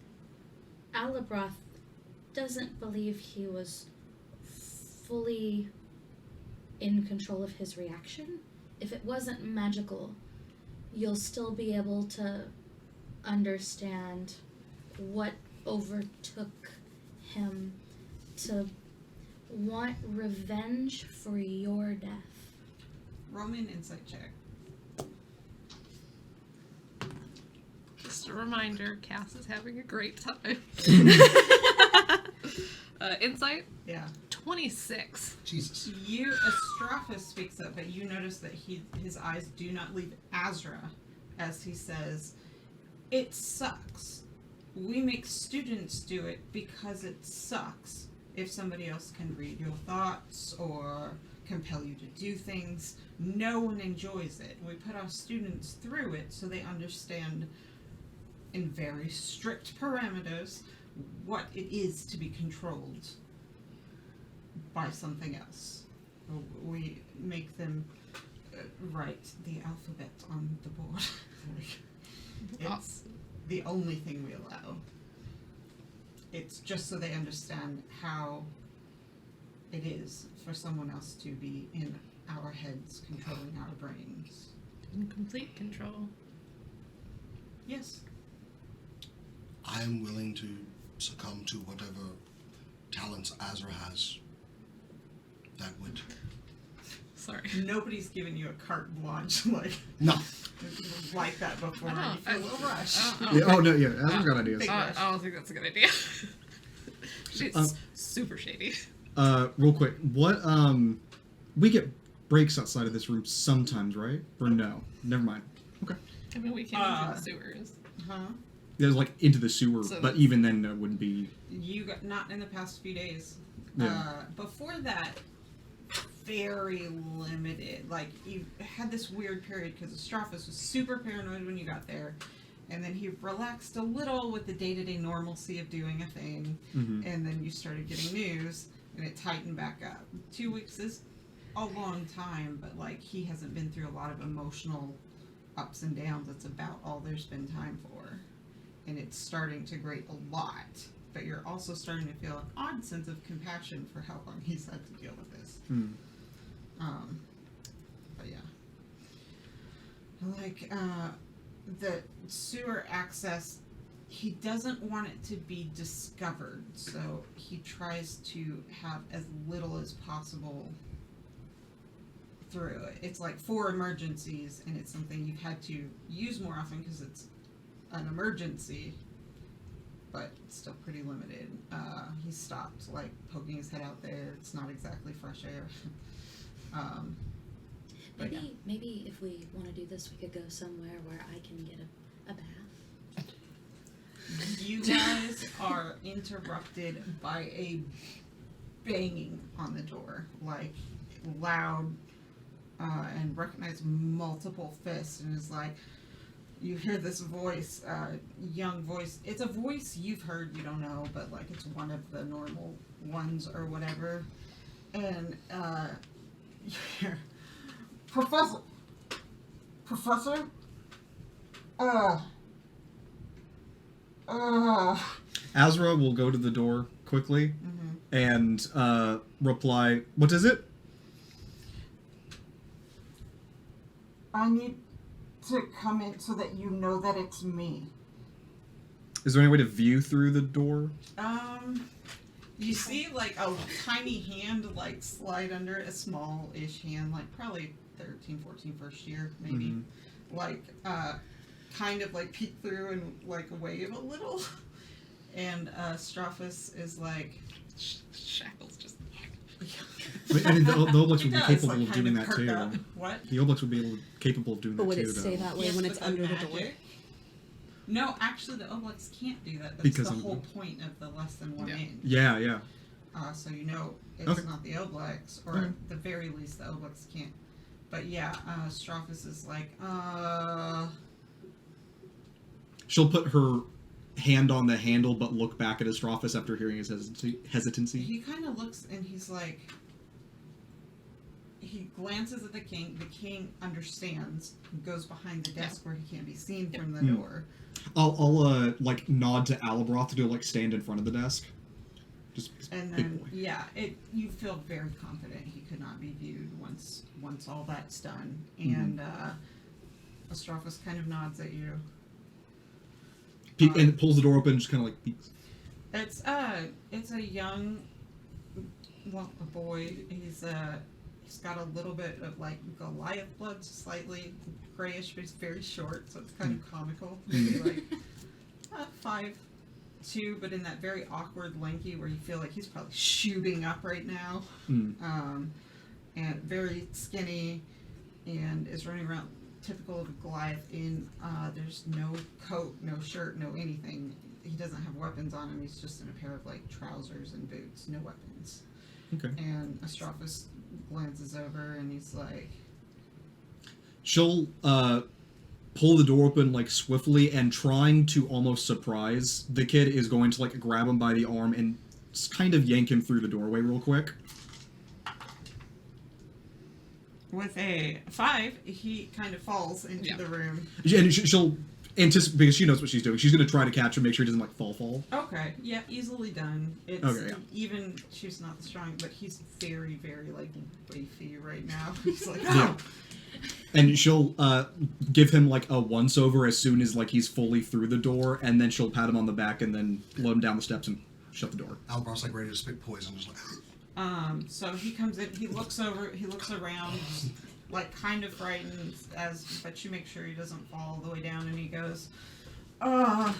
Alabroth doesn't believe he was fully in control of his reaction. If it wasn't magical, you'll still be able to understand what overtook him to want revenge for your death. Roll me an insight check. Just a reminder, Cass is having a great time. Insight? Yeah. 26. Jesus. You, Astraphus speaks up, but you notice that his eyes do not leave Azra as he says, "It sucks. We make students do it because it sucks. If somebody else can read your thoughts or compel you to do things, no one enjoys it. We put our students through it so they understand in very strict parameters what it is to be controlled by something else. We make them write the alphabet on the board. It's the only thing we allow. It's just so they understand how it is for someone else to be in our heads, controlling our brains." In complete control. Yes. I am willing to succumb to whatever talents Azra has that would. Sorry. Nobody's given you a carte blanche No. like that before. I You feel a little rushed. Yeah, oh no, yeah, Azra's got ideas. Big I rush. don't think that's a good idea. She's super shady. Real quick, what we get breaks outside of this room sometimes, right? Or no? Never mind. Okay. I mean, we came into the sewers. Huh? There's like into the sewer, So but even then, it wouldn't be. You got not in the past few days. Yeah. Before that, very limited. Like you had this weird period because Astraphus was super paranoid when you got there, and then he relaxed a little with the day-to-day normalcy of doing a thing, and then you started getting news, and it tightened back up. 2 weeks is a long time, but like he hasn't been through a lot of emotional ups and downs. That's about all there's been time for, and it's starting to grate a lot. But you're also starting to feel an odd sense of compassion for how long he's had to deal with this. But yeah. Like, the sewer access, he doesn't want it to be discovered, so he tries to have as little as possible through it. It's like for emergencies, and it's something you've had to use more often because it's an emergency. But it's still pretty limited. He stopped like poking his head out there. It's not exactly fresh air. But yeah. Maybe if we want to do this, we could go somewhere where I can get a bath. You guys are interrupted by a banging on the door, like loud, and recognize multiple fists, and is like. You hear this voice, young voice. It's a voice you've heard, you don't know, but like it's one of the normal ones or whatever. And you hear, Professor, Azra will go to the door quickly and reply, "What is it?" I need to come in so that you know that it's me. Is there any way to view through the door? You see like a tiny hand like slide under it, a small-ish hand, like probably 13, 14, first year, maybe. Like, kind of like peek through and like wave a little. And Astraphus is like... Shackles just... I mean, the Obelix would He be does, capable like, of kind doing of that perk too. up. What? The Obelix would be capable of doing But that would too, it stay though. that way Yes, when it's but under the magic. door? No, actually, the Obelix can't do that. That's Because the of whole the- point of the less than one Yeah. in. Yeah. So you know it's Okay. not the Obelix, or Okay. at the very least, the Obelix can't. But yeah, Astraphus is like, She'll put her hand on the handle, but look back at Astraphus after hearing his hesitancy. He kind of looks and he's like, he glances at the king. The king understands, and goes behind the desk where he can't be seen from the door. I'll like nod to Alabroth to do like stand in front of the desk. Just And big then, boy. yeah, you feel very confident he could not be viewed once all that's done. And Astraphus kind of nods at you. And pulls the door open, and just kind of like peeks. It's a young, well, a boy. He's got a little bit of like Goliath blood, slightly grayish, but he's very short, so it's kind of comical. Maybe like 5'2", but in that very awkward lanky where you feel like he's probably shooting up right now. And very skinny, and is running around typical of a Goliath. There's no coat, no shirt, no anything. He doesn't have weapons on him. He's just in a pair of like trousers and boots, no weapons. Okay. And Astraphus glances over and he's like, She'll pull the door open like swiftly, and trying to almost surprise the kid is going to like grab him by the arm and kind of yank him through the doorway real quick. with a 5, he kind of falls into the room. And she'll anticipate, because she knows what she's doing. She's going to try to catch him, make sure he doesn't like fall. Okay, yeah, easily done. It's Okay, yeah. even she's not strong, but he's very, very like beefy right now. He's like, Yeah. And she'll give him like a once over as soon as like he's fully through the door, and then she'll pat him on the back and then let him down the steps and shut the door. Albaroth's like ready to spit poison, just like. So he comes in, he looks around, like kind of frightened, but you make sure he doesn't fall all the way down, and he goes, the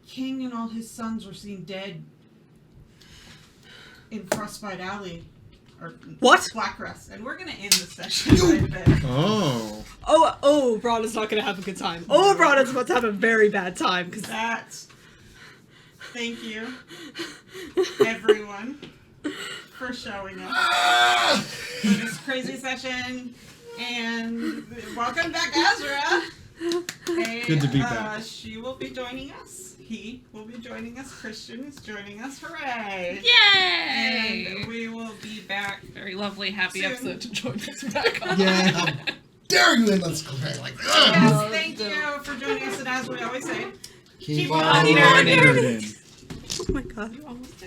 king and all his sons were seen dead in Frostbite Alley. Or What? Blackrest. And we're gonna end the session right there. Oh. Oh, Brana's not gonna have a good time. Oh, Brana's about to have a very bad time, because That's... Thank you, everyone, for showing up for this crazy session. And welcome back, Azra. And, Good to be back. She will be joining us. He will be joining us. Christian is joining us. Hooray! Yay! And we will be back. Very lovely, happy Soon. episode to join us back on. Yeah, how dare you end us comparing like that? Yes, Oh, thank dope. you for joining us. And as we always say, Keep on on nerding. Nerd in. oh my god. You almost did